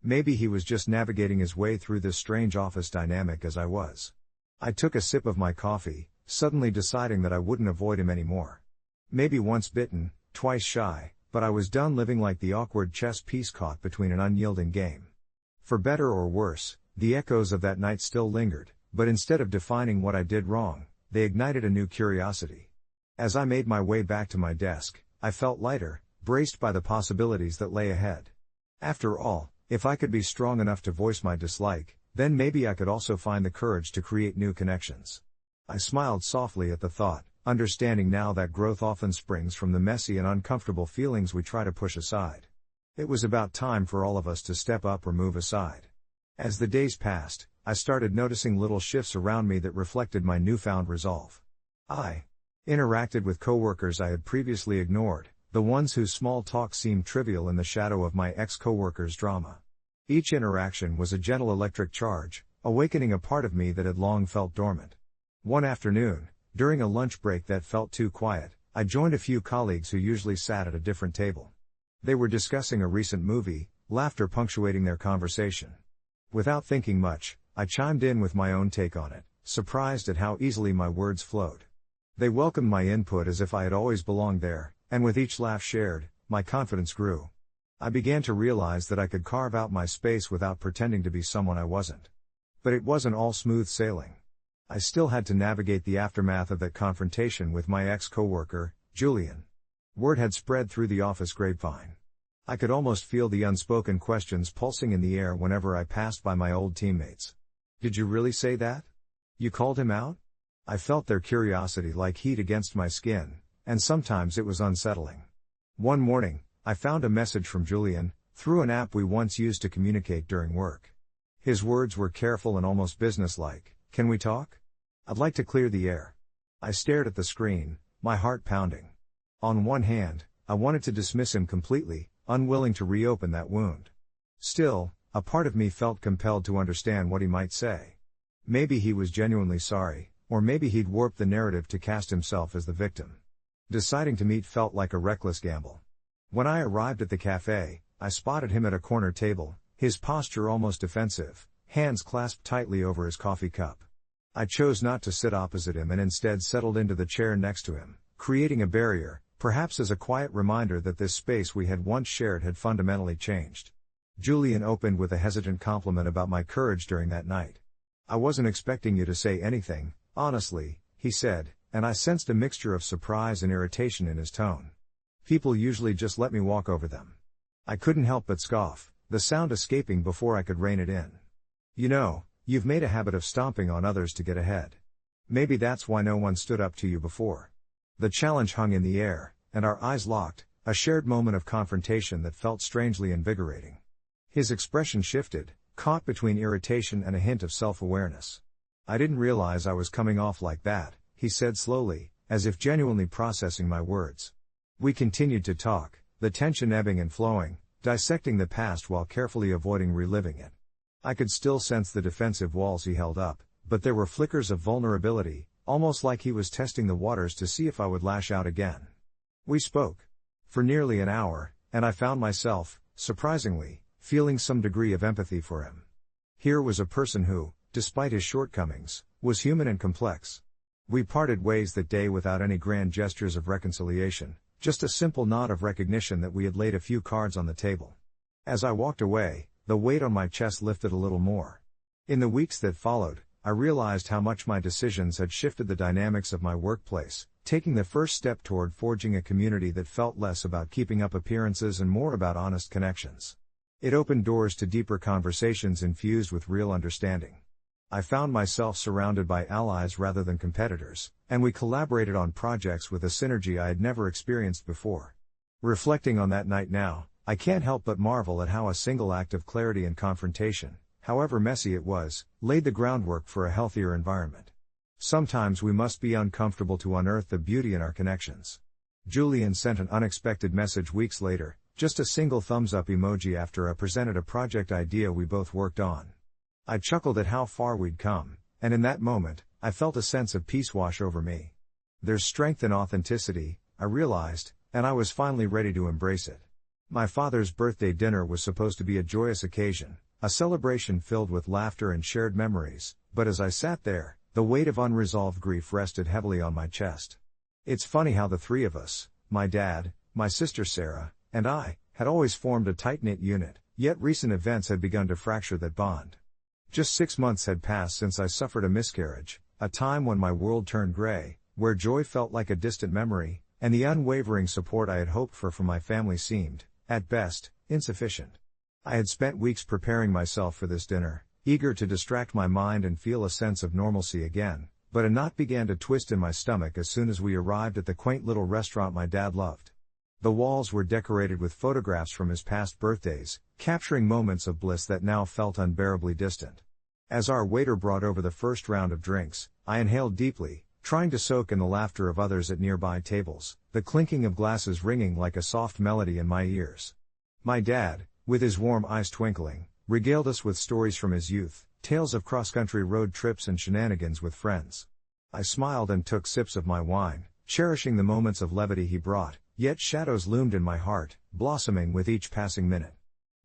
Maybe he was just navigating his way through this strange office dynamic as I was. I took a sip of my coffee, suddenly deciding that I wouldn't avoid him anymore. Maybe once bitten, twice shy, but I was done living like the awkward chess piece caught between an unyielding game. For better or worse, the echoes of that night still lingered, but instead of defining what I did wrong, they ignited a new curiosity. As I made my way back to my desk, I felt lighter, braced by the possibilities that lay ahead. After all, if I could be strong enough to voice my dislike, then maybe I could also find the courage to create new connections. I smiled softly at the thought, understanding now that growth often springs from the messy and uncomfortable feelings we try to push aside. It was about time for all of us to step up or move aside. As the days passed, I started noticing little shifts around me that reflected my newfound resolve. I interacted with coworkers I had previously ignored, the ones whose small talk seemed trivial in the shadow of my ex-coworkers' drama. Each interaction was a gentle electric charge, awakening a part of me that had long felt dormant. One afternoon, during a lunch break that felt too quiet, I joined a few colleagues who usually sat at a different table. They were discussing a recent movie, laughter punctuating their conversation. Without thinking much, I chimed in with my own take on it, surprised at how easily my words flowed. They welcomed my input as if I had always belonged there, and with each laugh shared, my confidence grew. I began to realize that I could carve out my space without pretending to be someone I wasn't. But it wasn't all smooth sailing. I still had to navigate the aftermath of that confrontation with my ex-coworker, Julian. Word had spread through the office grapevine. I could almost feel the unspoken questions pulsing in the air whenever I passed by my old teammates. Did you really say that? You called him out? I felt their curiosity like heat against my skin, and sometimes it was unsettling. One morning, I found a message from Julian, through an app we once used to communicate during work. His words were careful and almost businesslike. Can we talk? I'd like to clear the air. I stared at the screen, my heart pounding. On one hand, I wanted to dismiss him completely, unwilling to reopen that wound. Still, a part of me felt compelled to understand what he might say. Maybe he was genuinely sorry, or maybe he'd warped the narrative to cast himself as the victim. Deciding to meet felt like a reckless gamble. When I arrived at the cafe, I spotted him at a corner table, his posture almost defensive, hands clasped tightly over his coffee cup. I chose not to sit opposite him and instead settled into the chair next to him, creating a barrier, perhaps as a quiet reminder that this space we had once shared had fundamentally changed. Julian opened with a hesitant compliment about my courage during that night. "I wasn't expecting you to say anything, honestly," he said, and I sensed a mixture of surprise and irritation in his tone. "People usually just let me walk over them." I couldn't help but scoff, the sound escaping before I could rein it in. "You know, you've made a habit of stomping on others to get ahead. Maybe that's why no one stood up to you before." The challenge hung in the air, and our eyes locked, a shared moment of confrontation that felt strangely invigorating. His expression shifted, caught between irritation and a hint of self-awareness. "I didn't realize I was coming off like that," he said slowly, as if genuinely processing my words. We continued to talk, the tension ebbing and flowing, dissecting the past while carefully avoiding reliving it. I could still sense the defensive walls he held up, but there were flickers of vulnerability, almost like he was testing the waters to see if I would lash out again. We spoke for nearly an hour, and I found myself, surprisingly, feeling some degree of empathy for him. Here was a person who, despite his shortcomings, was human and complex. We parted ways that day without any grand gestures of reconciliation, just a simple nod of recognition that we had laid a few cards on the table. As I walked away, the weight on my chest lifted a little more. In the weeks that followed, I realized how much my decisions had shifted the dynamics of my workplace, taking the first step toward forging a community that felt less about keeping up appearances and more about honest connections. It opened doors to deeper conversations infused with real understanding. I found myself surrounded by allies rather than competitors, and we collaborated on projects with a synergy I had never experienced before. Reflecting on that night now, I can't help but marvel at how a single act of clarity and confrontation, however messy it was, laid the groundwork for a healthier environment. Sometimes we must be uncomfortable to unearth the beauty in our connections. Julian sent an unexpected message weeks later, just a single thumbs-up emoji after I presented a project idea we both worked on. I chuckled at how far we'd come, and in that moment, I felt a sense of peace wash over me. There's strength in authenticity, I realized, and I was finally ready to embrace it. My father's birthday dinner was supposed to be a joyous occasion, a celebration filled with laughter and shared memories, but as I sat there, the weight of unresolved grief rested heavily on my chest. It's funny how the three of us, my dad, my sister Sarah, and I, had always formed a tight-knit unit, yet recent events had begun to fracture that bond. Just 6 months had passed since I suffered a miscarriage, a time when my world turned gray, where joy felt like a distant memory, and the unwavering support I had hoped for from my family seemed, at best, insufficient. I had spent weeks preparing myself for this dinner, eager to distract my mind and feel a sense of normalcy again, but a knot began to twist in my stomach as soon as we arrived at the quaint little restaurant my dad loved. The walls were decorated with photographs from his past birthdays, capturing moments of bliss that now felt unbearably distant. As our waiter brought over the first round of drinks, I inhaled deeply, trying to soak in the laughter of others at nearby tables, the clinking of glasses ringing like a soft melody in my ears. My dad, with his warm eyes twinkling, regaled us with stories from his youth, tales of cross-country road trips and shenanigans with friends. I smiled and took sips of my wine, cherishing the moments of levity he brought, yet shadows loomed in my heart, blossoming with each passing minute.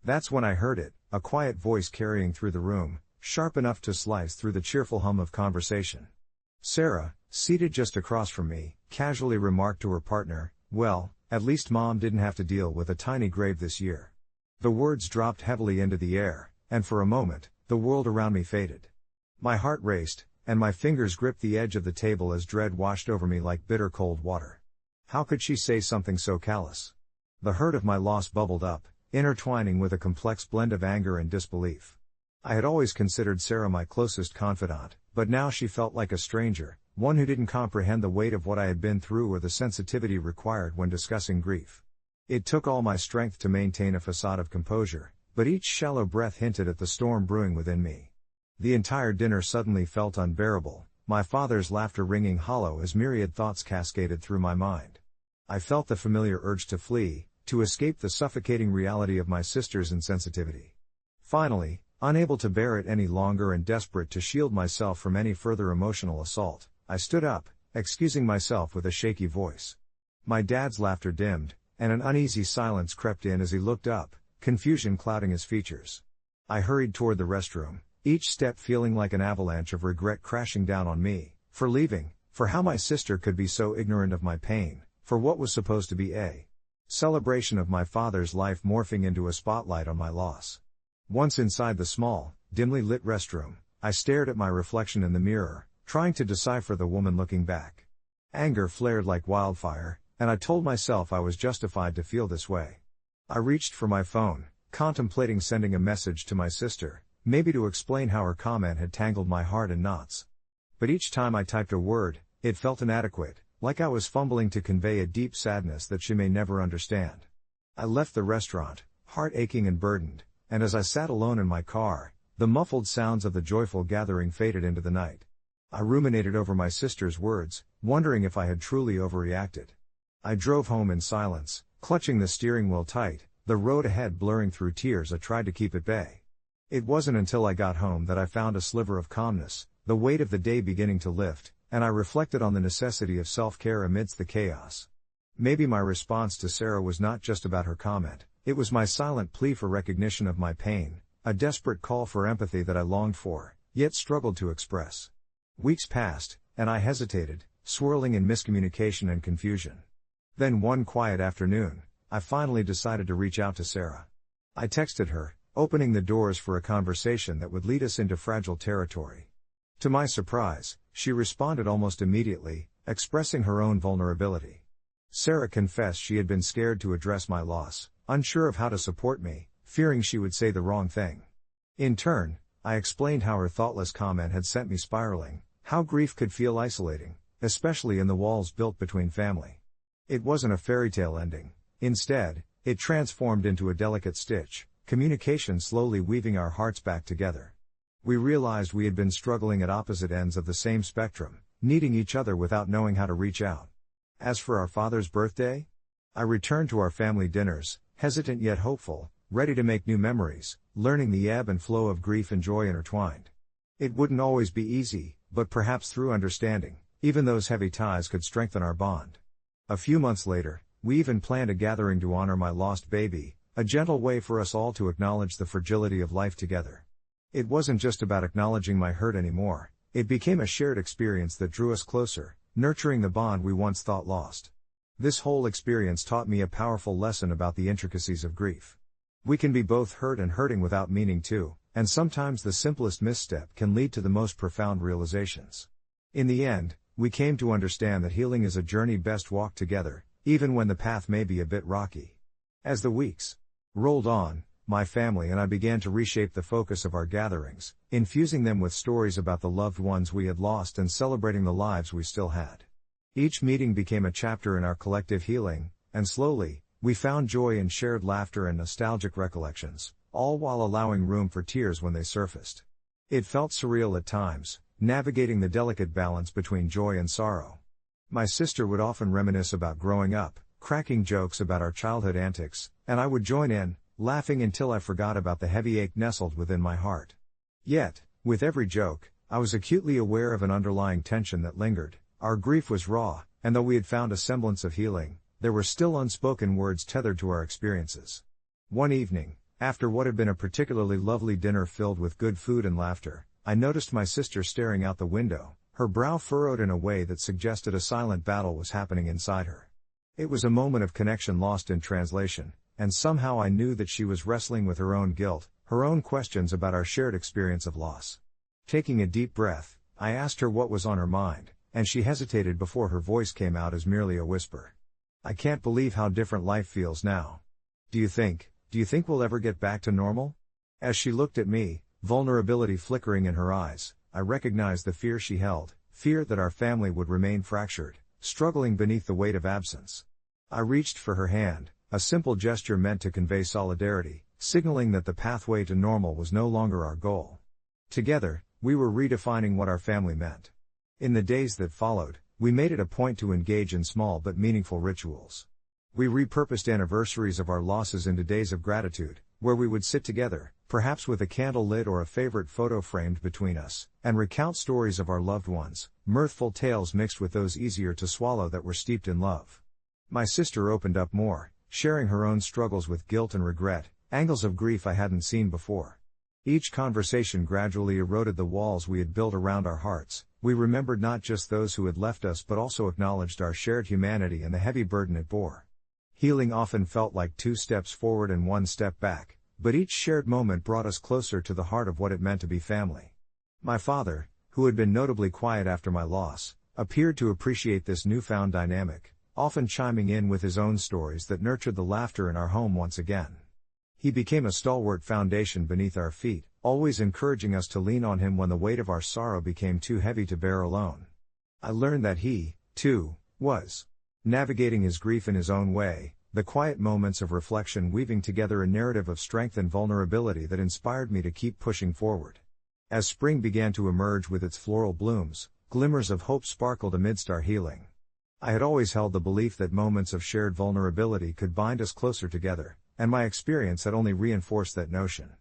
That's when I heard it, a quiet voice carrying through the room, sharp enough to slice through the cheerful hum of conversation. Sarah, seated just across from me, casually remarked to her partner, "Well, at least Mom didn't have to deal with a tiny grave this year." The words dropped heavily into the air, and for a moment, the world around me faded. My heart raced, and my fingers gripped the edge of the table as dread washed over me like bitter cold water. How could she say something so callous? The hurt of my loss bubbled up, intertwining with a complex blend of anger and disbelief. I had always considered Sarah my closest confidant, but now she felt like a stranger, one who didn't comprehend the weight of what I had been through or the sensitivity required when discussing grief. It took all my strength to maintain a facade of composure, but each shallow breath hinted at the storm brewing within me. The entire dinner suddenly felt unbearable, my father's laughter ringing hollow as myriad thoughts cascaded through my mind. I felt the familiar urge to flee, to escape the suffocating reality of my sister's insensitivity. Finally, unable to bear it any longer and desperate to shield myself from any further emotional assault, I stood up, excusing myself with a shaky voice. My dad's laughter dimmed, and an uneasy silence crept in as he looked up, confusion clouding his features. I hurried toward the restroom, each step feeling like an avalanche of regret crashing down on me, for leaving, for how my sister could be so ignorant of my pain, for what was supposed to be a celebration of my father's life morphing into a spotlight on my loss. Once inside the small, dimly lit restroom, I stared at my reflection in the mirror, trying to decipher the woman looking back. Anger flared like wildfire, and I told myself I was justified to feel this way. I reached for my phone, contemplating sending a message to my sister, maybe to explain how her comment had tangled my heart in knots. But each time I typed a word, it felt inadequate, like I was fumbling to convey a deep sadness that she may never understand. I left the restaurant, heart aching and burdened, and as I sat alone in my car, the muffled sounds of the joyful gathering faded into the night. I ruminated over my sister's words, wondering if I had truly overreacted. I drove home in silence, clutching the steering wheel tight, the road ahead blurring through tears. I tried to keep at bay. It wasn't until I got home that I found a sliver of calmness, the weight of the day beginning to lift, and I reflected on the necessity of self-care amidst the chaos. Maybe my response to Sarah was not just about her comment, it was my silent plea for recognition of my pain, a desperate call for empathy that I longed for, yet struggled to express. Weeks passed, and I hesitated, swirling in miscommunication and confusion. Then one quiet afternoon, I finally decided to reach out to Sarah. I texted her, opening the doors for a conversation that would lead us into fragile territory. To my surprise, she responded almost immediately, expressing her own vulnerability. Sarah confessed she had been scared to address my loss, unsure of how to support me, fearing she would say the wrong thing. In turn, I explained how her thoughtless comment had sent me spiraling, how grief could feel isolating, especially in the walls built between family. It wasn't a fairy tale ending. Instead, it transformed into a delicate stitch, communication slowly weaving our hearts back together. We realized we had been struggling at opposite ends of the same spectrum, needing each other without knowing how to reach out. As for our father's birthday, I returned to our family dinners, hesitant yet hopeful, ready to make new memories, learning the ebb and flow of grief and joy intertwined. It wouldn't always be easy, but perhaps through understanding, even those heavy ties could strengthen our bond. A few months later, we even planned a gathering to honor my lost baby, a gentle way for us all to acknowledge the fragility of life together. It wasn't just about acknowledging my hurt anymore, it became a shared experience that drew us closer, nurturing the bond we once thought lost. This whole experience taught me a powerful lesson about the intricacies of grief. We can be both hurt and hurting without meaning to, and sometimes the simplest misstep can lead to the most profound realizations. In the end, we came to understand that healing is a journey best walked together, even when the path may be a bit rocky. As the weeks rolled on, my family and I began to reshape the focus of our gatherings, infusing them with stories about the loved ones we had lost and celebrating the lives we still had. Each meeting became a chapter in our collective healing, and slowly, we found joy in shared laughter and nostalgic recollections, all while allowing room for tears when they surfaced. It felt surreal at times, navigating the delicate balance between joy and sorrow. My sister would often reminisce about growing up, cracking jokes about our childhood antics, and I would join in, laughing until I forgot about the heavy ache nestled within my heart. Yet, with every joke, I was acutely aware of an underlying tension that lingered. Our grief was raw, and though we had found a semblance of healing, there were still unspoken words tethered to our experiences. One evening, after what had been a particularly lovely dinner filled with good food and laughter, I noticed my sister staring out the window, her brow furrowed in a way that suggested a silent battle was happening inside her. It was a moment of connection lost in translation, and somehow I knew that she was wrestling with her own guilt, her own questions about our shared experience of loss. Taking a deep breath, I asked her what was on her mind, and she hesitated before her voice came out as merely a whisper. "I can't believe how different life feels now. Do you think we'll ever get back to normal?" As she looked at me, vulnerability flickering in her eyes, I recognized the fear she held, fear that our family would remain fractured, struggling beneath the weight of absence. I reached for her hand, a simple gesture meant to convey solidarity, signaling that the pathway to normal was no longer our goal. Together, we were redefining what our family meant. In the days that followed, we made it a point to engage in small but meaningful rituals. We repurposed anniversaries of our losses into days of gratitude, where we would sit together, perhaps with a candle lit or a favorite photo framed between us, and recount stories of our loved ones, mirthful tales mixed with those easier to swallow that were steeped in love. My sister opened up more, sharing her own struggles with guilt and regret, angles of grief I hadn't seen before. Each conversation gradually eroded the walls we had built around our hearts. We remembered not just those who had left us but also acknowledged our shared humanity and the heavy burden it bore. Healing often felt like 2 steps forward and 1 step back, but each shared moment brought us closer to the heart of what it meant to be family. My father, who had been notably quiet after my loss, appeared to appreciate this newfound dynamic, often chiming in with his own stories that nurtured the laughter in our home once again. He became a stalwart foundation beneath our feet, always encouraging us to lean on him when the weight of our sorrow became too heavy to bear alone. I learned that he, too, was navigating his grief in his own way, the quiet moments of reflection weaving together a narrative of strength and vulnerability that inspired me to keep pushing forward. As spring began to emerge with its floral blooms, glimmers of hope sparkled amidst our healing. I had always held the belief that moments of shared vulnerability could bind us closer together, and my experience had only reinforced that notion.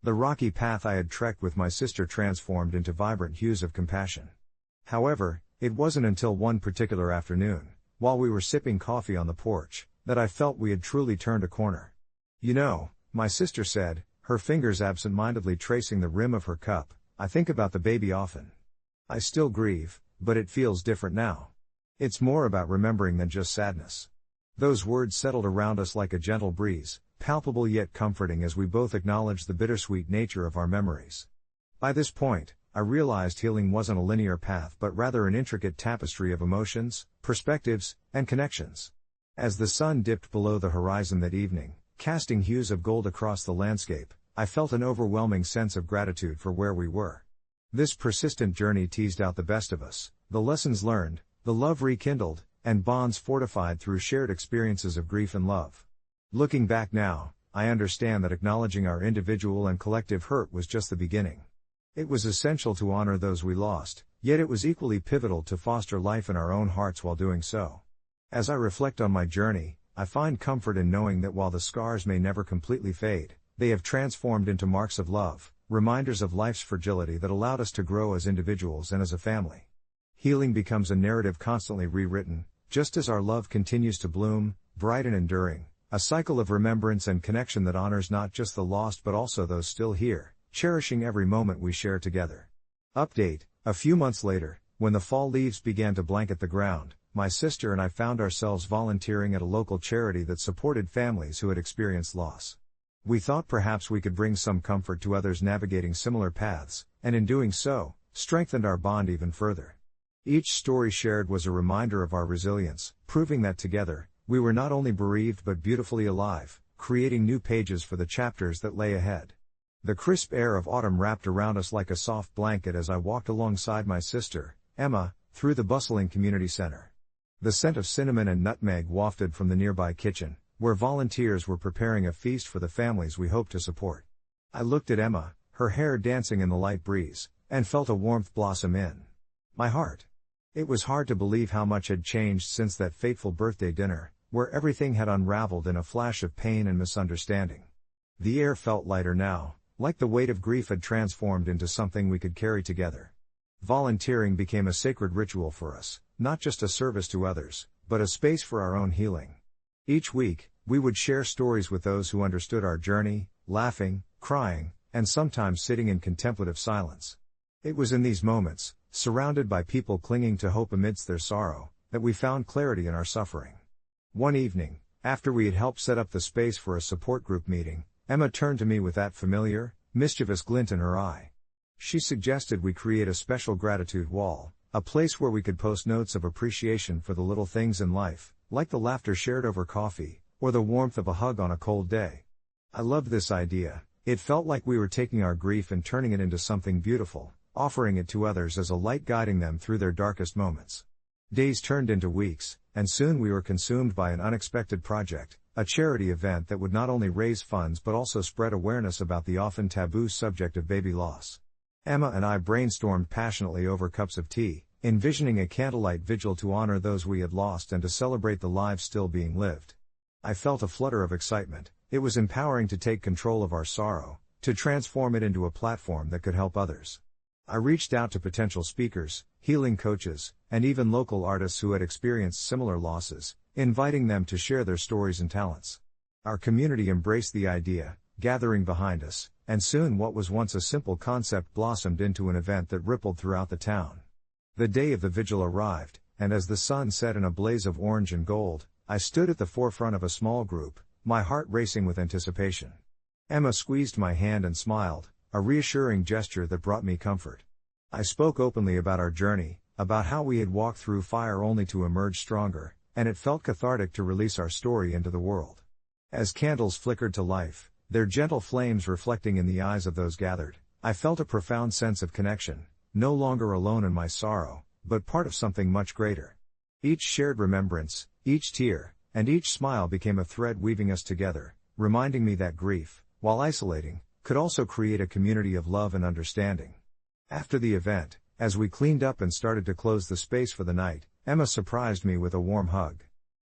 The rocky path I had trekked with my sister transformed into vibrant hues of compassion. However, it wasn't until one particular afternoon, while we were sipping coffee on the porch, that I felt we had truly turned a corner. "You know," my sister said, her fingers absent-mindedly tracing the rim of her cup, "I think about the baby often. I still grieve, but it feels different now. It's more about remembering than just sadness." Those words settled around us like a gentle breeze, palpable yet comforting as we both acknowledged the bittersweet nature of our memories. By this point, I realized healing wasn't a linear path but rather an intricate tapestry of emotions, perspectives, and connections. As the sun dipped below the horizon that evening, casting hues of gold across the landscape, I felt an overwhelming sense of gratitude for where we were. This persistent journey teased out the best of us, the lessons learned, the love rekindled, and bonds fortified through shared experiences of grief and love. Looking back now, I understand that acknowledging our individual and collective hurt was just the beginning. It was essential to honor those we lost, yet it was equally pivotal to foster life in our own hearts while doing so. As I reflect on my journey, I find comfort in knowing that while the scars may never completely fade, they have transformed into marks of love, reminders of life's fragility that allowed us to grow as individuals and as a family. Healing becomes a narrative constantly rewritten, just as our love continues to bloom, bright and enduring, a cycle of remembrance and connection that honors not just the lost but also those still here, cherishing every moment we share together. Update: a few months later, when the fall leaves began to blanket the ground, my sister and I found ourselves volunteering at a local charity that supported families who had experienced loss. We thought perhaps we could bring some comfort to others navigating similar paths, and in doing so, strengthened our bond even further. Each story shared was a reminder of our resilience, proving that together, we were not only bereaved but beautifully alive, creating new pages for the chapters that lay ahead. The crisp air of autumn wrapped around us like a soft blanket as I walked alongside my sister, Emma, through the bustling community center. The scent of cinnamon and nutmeg wafted from the nearby kitchen, where volunteers were preparing a feast for the families we hoped to support. I looked at Emma, her hair dancing in the light breeze, and felt a warmth blossom in my heart. It was hard to believe how much had changed since that fateful birthday dinner, where everything had unraveled in a flash of pain and misunderstanding. The air felt lighter now, like the weight of grief had transformed into something we could carry together. Volunteering became a sacred ritual for us, not just a service to others, but a space for our own healing. Each week, we would share stories with those who understood our journey, laughing, crying, and sometimes sitting in contemplative silence. It was in these moments, surrounded by people clinging to hope amidst their sorrow, that we found clarity in our suffering. One evening, after we had helped set up the space for a support group meeting, Emma turned to me with that familiar, mischievous glint in her eye. She suggested we create a special gratitude wall, a place where we could post notes of appreciation for the little things in life, like the laughter shared over coffee, or the warmth of a hug on a cold day. I loved this idea. It felt like we were taking our grief and turning it into something beautiful, offering it to others as a light guiding them through their darkest moments. Days turned into weeks, and soon we were consumed by an unexpected project, a charity event that would not only raise funds but also spread awareness about the often taboo subject of baby loss. Emma and I brainstormed passionately over cups of tea, envisioning a candlelight vigil to honor those we had lost and to celebrate the lives still being lived. I felt a flutter of excitement. It was empowering to take control of our sorrow, to transform it into a platform that could help others. I reached out to potential speakers, healing coaches, and even local artists who had experienced similar losses, inviting them to share their stories and talents. Our community embraced the idea, gathering behind us, and soon what was once a simple concept blossomed into an event that rippled throughout the town. The day of the vigil arrived, and as the sun set in a blaze of orange and gold, I stood at the forefront of a small group, my heart racing with anticipation. Emma squeezed my hand and smiled, a reassuring gesture that brought me comfort. I spoke openly about our journey, about how we had walked through fire only to emerge stronger, and it felt cathartic to release our story into the world. As candles flickered to life, their gentle flames reflecting in the eyes of those gathered, I felt a profound sense of connection, no longer alone in my sorrow, but part of something much greater. Each shared remembrance, each tear, and each smile became a thread weaving us together, reminding me that grief, while isolating, could also create a community of love and understanding. After the event, as we cleaned up and started to close the space for the night, Emma surprised me with a warm hug.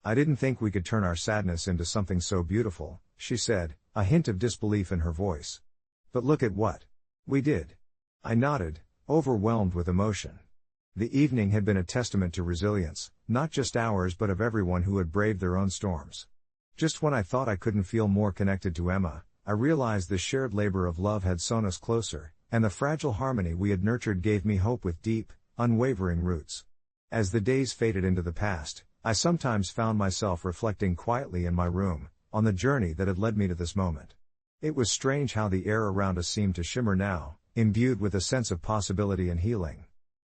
"I didn't think we could turn our sadness into something so beautiful," she said, a hint of disbelief in her voice. "But look at what we did." I nodded, overwhelmed with emotion. The evening had been a testament to resilience, not just ours but of everyone who had braved their own storms. Just when I thought I couldn't feel more connected to Emma, I realized the shared labor of love had sewn us closer, and the fragile harmony we had nurtured gave me hope with deep, unwavering roots. As the days faded into the past, I sometimes found myself reflecting quietly in my room, on the journey that had led me to this moment. It was strange how the air around us seemed to shimmer now, imbued with a sense of possibility and healing.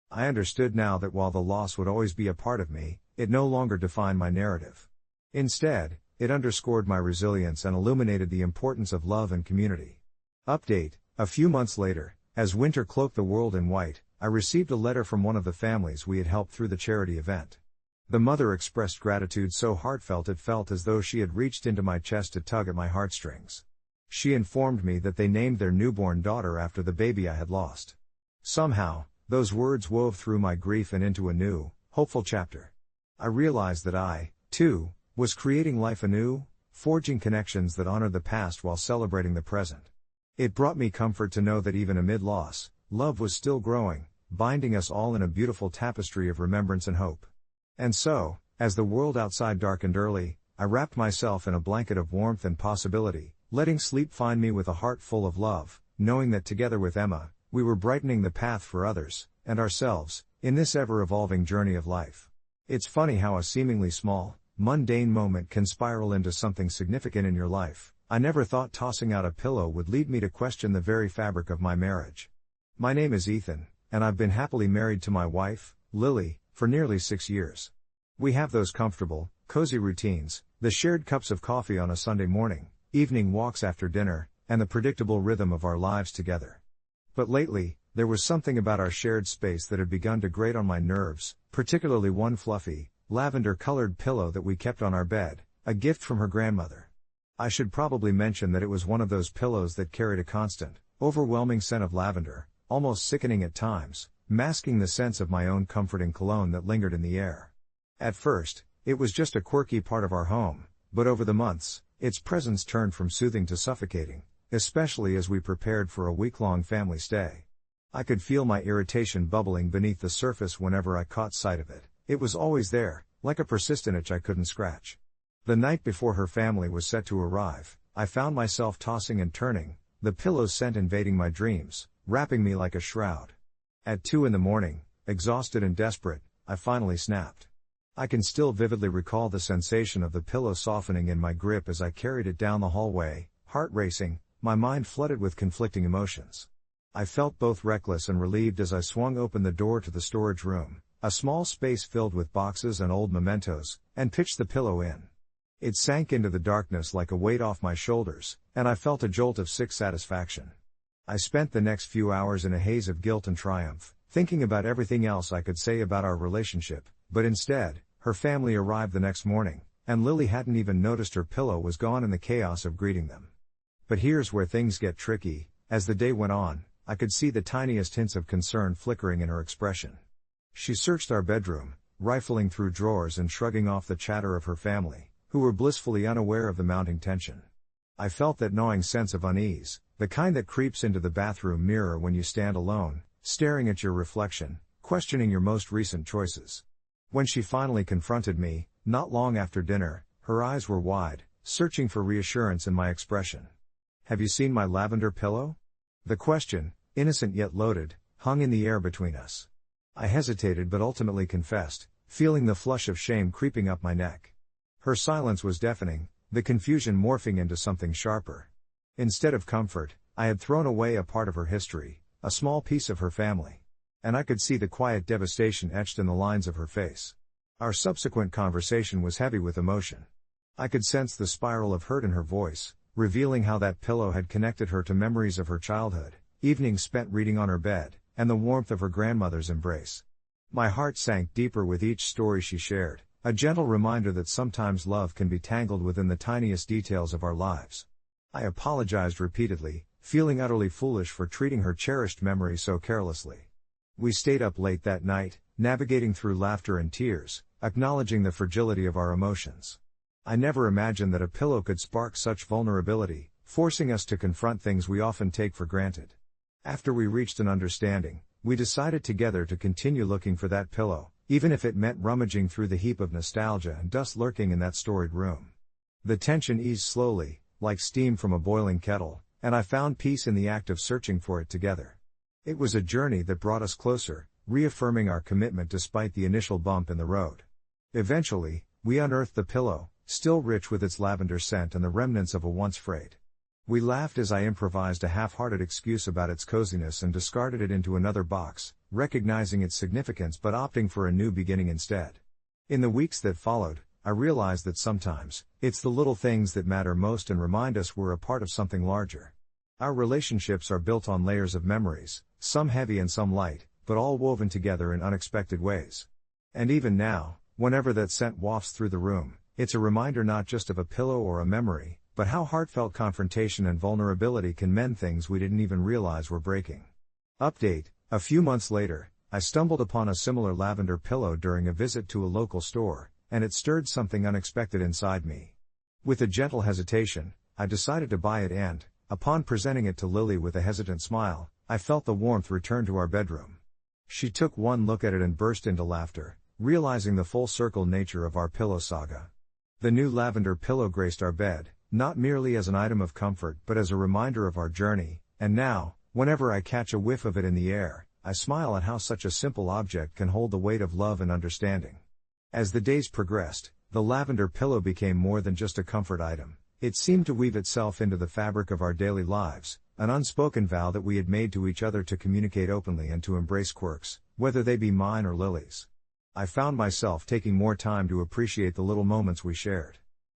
I understood now that while the loss would always be a part of me, it no longer defined my narrative. Instead, it underscored my resilience and illuminated the importance of love and community. Update: a few months later, as winter cloaked the world in white, I received a letter from one of the families we had helped through the charity event. The mother expressed gratitude so heartfelt it felt as though she had reached into my chest to tug at my heartstrings. She informed me that they named their newborn daughter after the baby I had lost. Somehow, those words wove through my grief and into a new, hopeful chapter. I realized that I, too, was creating life anew, forging connections that honored the past while celebrating the present. It brought me comfort to know that even amid loss, love was still growing, binding us all in a beautiful tapestry of remembrance and hope. And so, as the world outside darkened early, I wrapped myself in a blanket of warmth and possibility, letting sleep find me with a heart full of love, knowing that together with Emma, we were brightening the path for others, and ourselves, in this ever-evolving journey of life. It's funny how a seemingly small, mundane moment can spiral into something significant in your life. I never thought tossing out a pillow would lead me to question the very fabric of my marriage. My name is Ethan, and I've been happily married to my wife, Lily, for nearly 6 years. We have those comfortable, cozy routines, the shared cups of coffee on a Sunday morning, evening walks after dinner, and the predictable rhythm of our lives together. But lately, there was something about our shared space that had begun to grate on my nerves, particularly one fluffy, lavender-colored pillow that we kept on our bed, a gift from her grandmother. I should probably mention that it was one of those pillows that carried a constant, overwhelming scent of lavender, almost sickening at times, masking the sense of my own comforting cologne that lingered in the air. At first, it was just a quirky part of our home, but over the months, its presence turned from soothing to suffocating, especially as we prepared for a week-long family stay. I could feel my irritation bubbling beneath the surface whenever I caught sight of it. It was always there, like a persistent itch I couldn't scratch. The night before her family was set to arrive, I found myself tossing and turning, the pillow's scent invading my dreams, wrapping me like a shroud. At 2 a.m, exhausted and desperate, I finally snapped. I can still vividly recall the sensation of the pillow softening in my grip as I carried it down the hallway, heart racing, my mind flooded with conflicting emotions. I felt both reckless and relieved as I swung open the door to the storage room, a small space filled with boxes and old mementos, and pitched the pillow in. It sank into the darkness like a weight off my shoulders, and I felt a jolt of sick satisfaction. I spent the next few hours in a haze of guilt and triumph, thinking about everything else I could say about our relationship, but instead, her family arrived the next morning, and Lily hadn't even noticed her pillow was gone in the chaos of greeting them. But here's where things get tricky. As the day went on, I could see the tiniest hints of concern flickering in her expression. She searched our bedroom, rifling through drawers and shrugging off the chatter of her family, who were blissfully unaware of the mounting tension. I felt that gnawing sense of unease, the kind that creeps into the bathroom mirror when you stand alone, staring at your reflection, questioning your most recent choices. When she finally confronted me, not long after dinner, her eyes were wide, searching for reassurance in my expression. "Have you seen my lavender pillow?" The question, innocent yet loaded, hung in the air between us. I hesitated but ultimately confessed, feeling the flush of shame creeping up my neck. Her silence was deafening, the confusion morphing into something sharper. Instead of comfort, I had thrown away a part of her history, a small piece of her family. And I could see the quiet devastation etched in the lines of her face. Our subsequent conversation was heavy with emotion. I could sense the spiral of hurt in her voice, revealing how that pillow had connected her to memories of her childhood, evenings spent reading on her bed, and the warmth of her grandmother's embrace. My heart sank deeper with each story she shared, a gentle reminder that sometimes love can be tangled within the tiniest details of our lives. I apologized repeatedly, feeling utterly foolish for treating her cherished memory so carelessly. We stayed up late that night, navigating through laughter and tears, acknowledging the fragility of our emotions. I never imagined that a pillow could spark such vulnerability, forcing us to confront things we often take for granted. After we reached an understanding, we decided together to continue looking for that pillow, even if it meant rummaging through the heap of nostalgia and dust lurking in that storied room. The tension eased slowly, like steam from a boiling kettle, and I found peace in the act of searching for it together. It was a journey that brought us closer, reaffirming our commitment despite the initial bump in the road. Eventually, we unearthed the pillow, still rich with its lavender scent and the remnants of a once frayed. We laughed as I improvised a half-hearted excuse about its coziness and discarded it into another box, recognizing its significance but opting for a new beginning instead. In the weeks that followed, I realized that sometimes, it's the little things that matter most and remind us we're a part of something larger. Our relationships are built on layers of memories, some heavy and some light, but all woven together in unexpected ways. And even now, whenever that scent wafts through the room, it's a reminder not just of a pillow or a memory, but how heartfelt confrontation and vulnerability can mend things we didn't even realize were breaking. Update: a few months later, I stumbled upon a similar lavender pillow during a visit to a local store, and it stirred something unexpected inside me. With a gentle hesitation, I decided to buy it and, upon presenting it to Lily with a hesitant smile, I felt the warmth return to our bedroom. She took one look at it and burst into laughter, realizing the full circle nature of our pillow saga. The new lavender pillow graced our bed, not merely as an item of comfort but as a reminder of our journey, and now, whenever I catch a whiff of it in the air, I smile at how such a simple object can hold the weight of love and understanding. As the days progressed, the lavender pillow became more than just a comfort item. It seemed to weave itself into the fabric of our daily lives, an unspoken vow that we had made to each other to communicate openly and to embrace quirks, whether they be mine or Lily's. I found myself taking more time to appreciate the little moments we shared.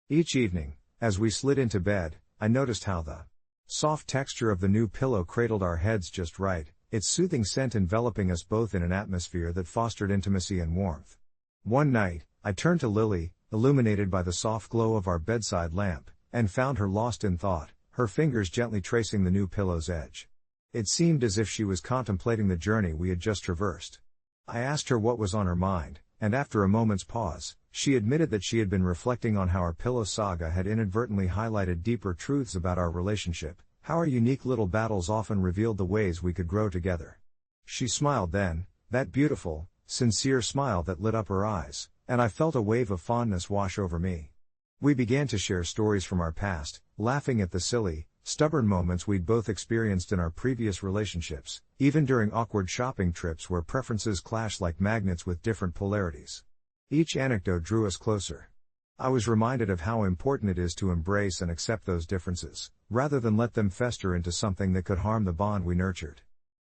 Each evening, as we slid into bed, I noticed how the soft texture of the new pillow cradled our heads just right, its soothing scent enveloping us both in an atmosphere that fostered intimacy and warmth. One night, I turned to Lily, illuminated by the soft glow of our bedside lamp, and found her lost in thought, her fingers gently tracing the new pillow's edge. It seemed as if she was contemplating the journey we had just traversed. I asked her what was on her mind, and after a moment's pause, she admitted that she had been reflecting on how our pillow saga had inadvertently highlighted deeper truths about our relationship, how our unique little battles often revealed the ways we could grow together. She smiled then, that beautiful, sincere smile that lit up her eyes, and I felt a wave of fondness wash over me. We began to share stories from our past, laughing at the silly, stubborn moments we'd both experienced in our previous relationships, even during awkward shopping trips where preferences clashed like magnets with different polarities. Each anecdote drew us closer. I was reminded of how important it is to embrace and accept those differences, rather than let them fester into something that could harm the bond we nurtured.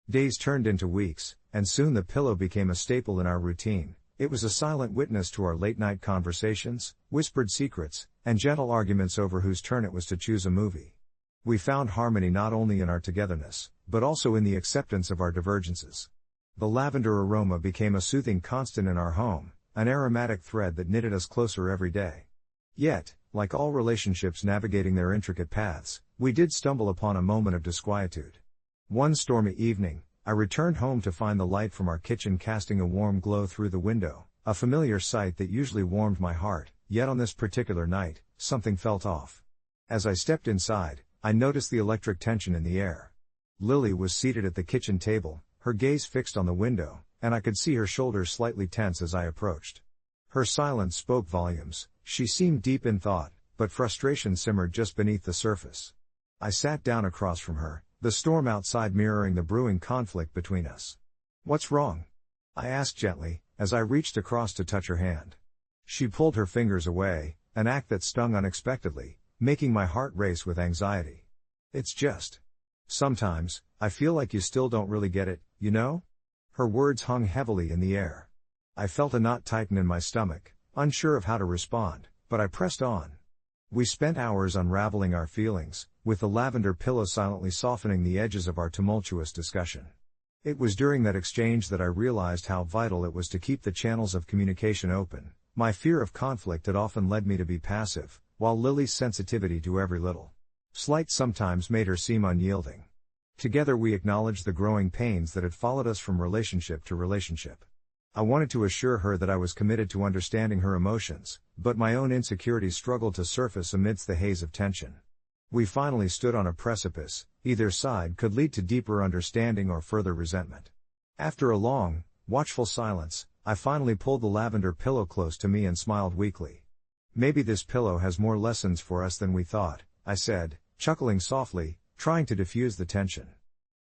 Days turned into weeks, and soon the pillow became a staple in our routine. It was a silent witness to our late-night conversations, whispered secrets, and gentle arguments over whose turn it was to choose a movie. We found harmony not only in our togetherness, but also in the acceptance of our divergences. The lavender aroma became a soothing constant in our home, an aromatic thread that knitted us closer every day. Yet, like all relationships navigating their intricate paths, we did stumble upon a moment of disquietude. One stormy evening, I returned home to find the light from our kitchen casting a warm glow through the window, a familiar sight that usually warmed my heart, yet on this particular night, something felt off. As I stepped inside, I noticed the electric tension in the air. Lily was seated at the kitchen table, her gaze fixed on the window, and I could see her shoulders slightly tense as I approached. Her silence spoke volumes. She seemed deep in thought, but frustration simmered just beneath the surface. I sat down across from her, the storm outside mirroring the brewing conflict between us. "What's wrong?" I asked gently, as I reached across to touch her hand. She pulled her fingers away, an act that stung unexpectedly, making my heart race with anxiety. "It's just. Sometimes, I feel like you still don't really get it, you know?" Her words hung heavily in the air. I felt a knot tighten in my stomach, unsure of how to respond, but I pressed on. We spent hours unraveling our feelings, with the lavender pillow silently softening the edges of our tumultuous discussion. It was during that exchange that I realized how vital it was to keep the channels of communication open. My fear of conflict had often led me to be passive, while Lily's sensitivity to every little slight sometimes made her seem unyielding. Together we acknowledged the growing pains that had followed us from relationship to relationship. I wanted to assure her that I was committed to understanding her emotions, but my own insecurities struggled to surface amidst the haze of tension. We finally stood on a precipice. Either side could lead to deeper understanding or further resentment. After a long, watchful silence, I finally pulled the lavender pillow close to me and smiled weakly. "Maybe this pillow has more lessons for us than we thought," I said, chuckling softly, trying to diffuse the tension.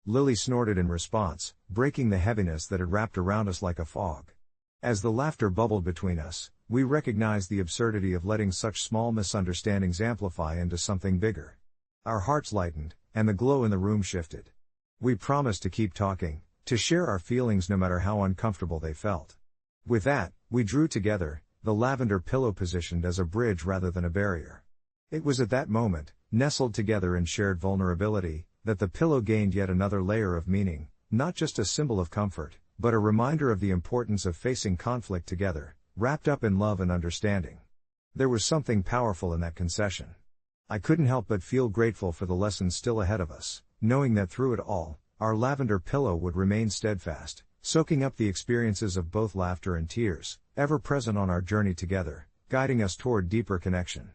Lily snorted in response, breaking the heaviness that had wrapped around us like a fog. As the laughter bubbled between us, we recognized the absurdity of letting such small misunderstandings amplify into something bigger. Our hearts lightened, and the glow in the room shifted. We promised to keep talking, to share our feelings no matter how uncomfortable they felt. With that, we drew together, the lavender pillow positioned as a bridge rather than a barrier. It was at that moment, nestled together in shared vulnerability, that the pillow gained yet another layer of meaning, not just a symbol of comfort, but a reminder of the importance of facing conflict together, wrapped up in love and understanding. There was something powerful in that concession. I couldn't help but feel grateful for the lessons still ahead of us, knowing that through it all, our lavender pillow would remain steadfast, soaking up the experiences of both laughter and tears, ever present on our journey together, guiding us toward deeper connection.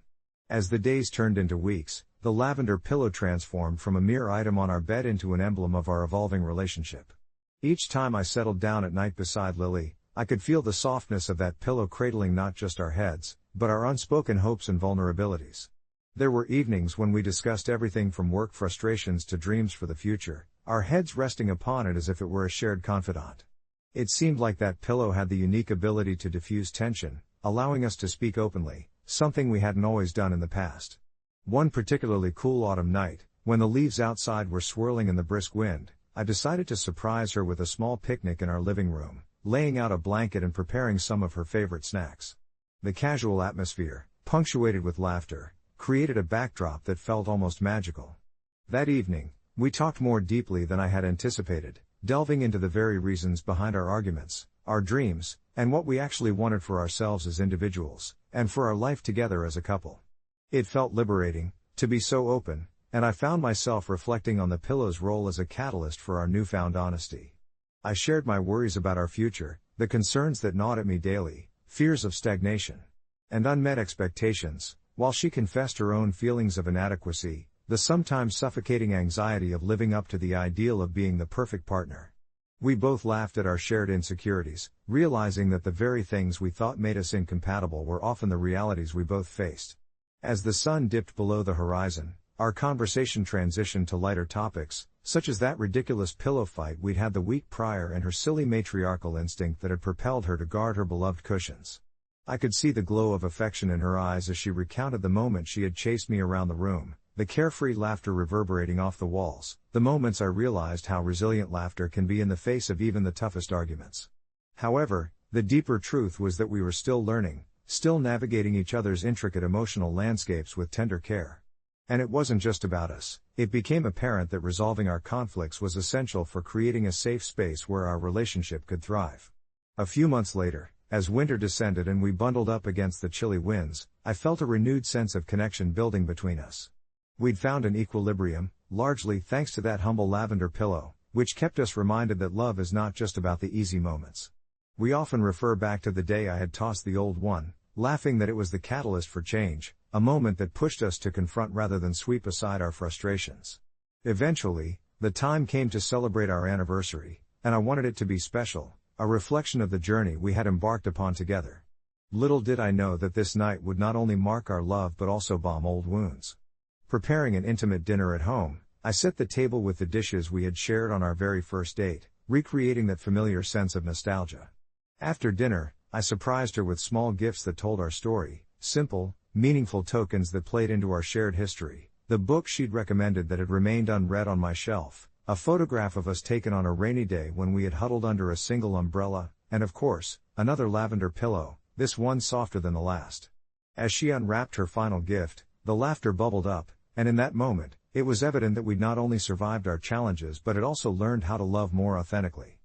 As the days turned into weeks, the lavender pillow transformed from a mere item on our bed into an emblem of our evolving relationship. Each time I settled down at night beside Lily, I could feel the softness of that pillow cradling not just our heads, but our unspoken hopes and vulnerabilities. There were evenings when we discussed everything from work frustrations to dreams for the future, our heads resting upon it as if it were a shared confidant. It seemed like that pillow had the unique ability to diffuse tension, allowing us to speak openly, something we hadn't always done in the past. One particularly cool autumn night, when the leaves outside were swirling in the brisk wind, I decided to surprise her with a small picnic in our living room, laying out a blanket and preparing some of her favorite snacks. The casual atmosphere, punctuated with laughter, created a backdrop that felt almost magical. That evening, we talked more deeply than I had anticipated, delving into the very reasons behind our arguments, our dreams, and what we actually wanted for ourselves as individuals, and for our life together as a couple. It felt liberating, to be so open, and I found myself reflecting on the pillow's role as a catalyst for our newfound honesty. I shared my worries about our future, the concerns that gnawed at me daily, fears of stagnation, and unmet expectations, while she confessed her own feelings of inadequacy, the sometimes suffocating anxiety of living up to the ideal of being the perfect partner. We both laughed at our shared insecurities, realizing that the very things we thought made us incompatible were often the realities we both faced. As the sun dipped below the horizon, our conversation transitioned to lighter topics, such as that ridiculous pillow fight we'd had the week prior and her silly matriarchal instinct that had propelled her to guard her beloved cushions. I could see the glow of affection in her eyes as she recounted the moment she had chased me around the room, the carefree laughter reverberating off the walls, the moments I realized how resilient laughter can be in the face of even the toughest arguments. However, the deeper truth was that we were still learning, still navigating each other's intricate emotional landscapes with tender care. And it wasn't just about us. It became apparent that resolving our conflicts was essential for creating a safe space where our relationship could thrive. A few months later, as winter descended and we bundled up against the chilly winds, I felt a renewed sense of connection building between us. We'd found an equilibrium, largely thanks to that humble lavender pillow, which kept us reminded that love is not just about the easy moments. We often refer back to the day I had tossed the old one, laughing that it was the catalyst for change, a moment that pushed us to confront rather than sweep aside our frustrations. Eventually, the time came to celebrate our anniversary, and I wanted it to be special, a reflection of the journey we had embarked upon together. Little did I know that this night would not only mark our love but also balm old wounds. Preparing an intimate dinner at home, I set the table with the dishes we had shared on our very first date, recreating that familiar sense of nostalgia. After dinner, I surprised her with small gifts that told our story, simple, meaningful tokens that played into our shared history, the book she'd recommended that had remained unread on my shelf, a photograph of us taken on a rainy day when we had huddled under a single umbrella, and of course, another lavender pillow, this one softer than the last. As she unwrapped her final gift, the laughter bubbled up, and in that moment, it was evident that we'd not only survived our challenges but had also learned how to love more authentically.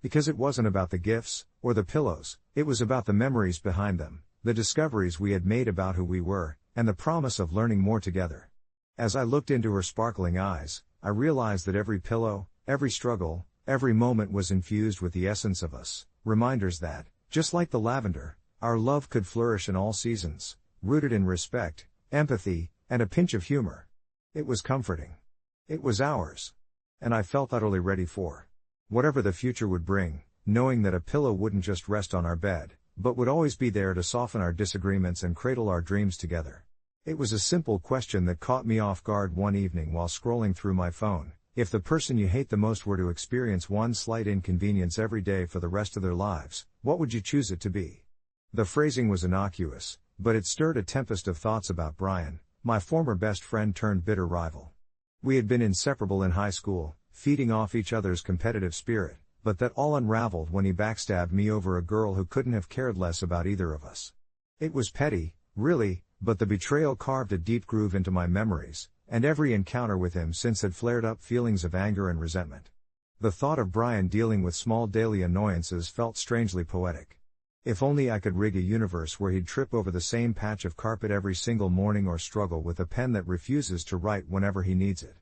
Because it wasn't about the gifts, or the pillows, it was about the memories behind them, the discoveries we had made about who we were, and the promise of learning more together. As I looked into her sparkling eyes, I realized that every pillow, every struggle, every moment was infused with the essence of us, reminders that, just like the lavender, our love could flourish in all seasons, rooted in respect, empathy, and a pinch of humor. It was comforting. It was ours. And I felt utterly ready for whatever the future would bring, knowing that a pillow wouldn't just rest on our bed, but would always be there to soften our disagreements and cradle our dreams together. It was a simple question that caught me off guard one evening while scrolling through my phone. If the person you hate the most were to experience one slight inconvenience every day for the rest of their lives, what would you choose it to be? The phrasing was innocuous, but it stirred a tempest of thoughts about Brian, my former best friend turned bitter rival. We had been inseparable in high school, feeding off each other's competitive spirit, but that all unraveled when he backstabbed me over a girl who couldn't have cared less about either of us. It was petty, really, but the betrayal carved a deep groove into my memories, and every encounter with him since had flared up feelings of anger and resentment. The thought of Brian dealing with small daily annoyances felt strangely poetic. If only I could rig a universe where he'd trip over the same patch of carpet every single morning or struggle with a pen that refuses to write whenever he needs it.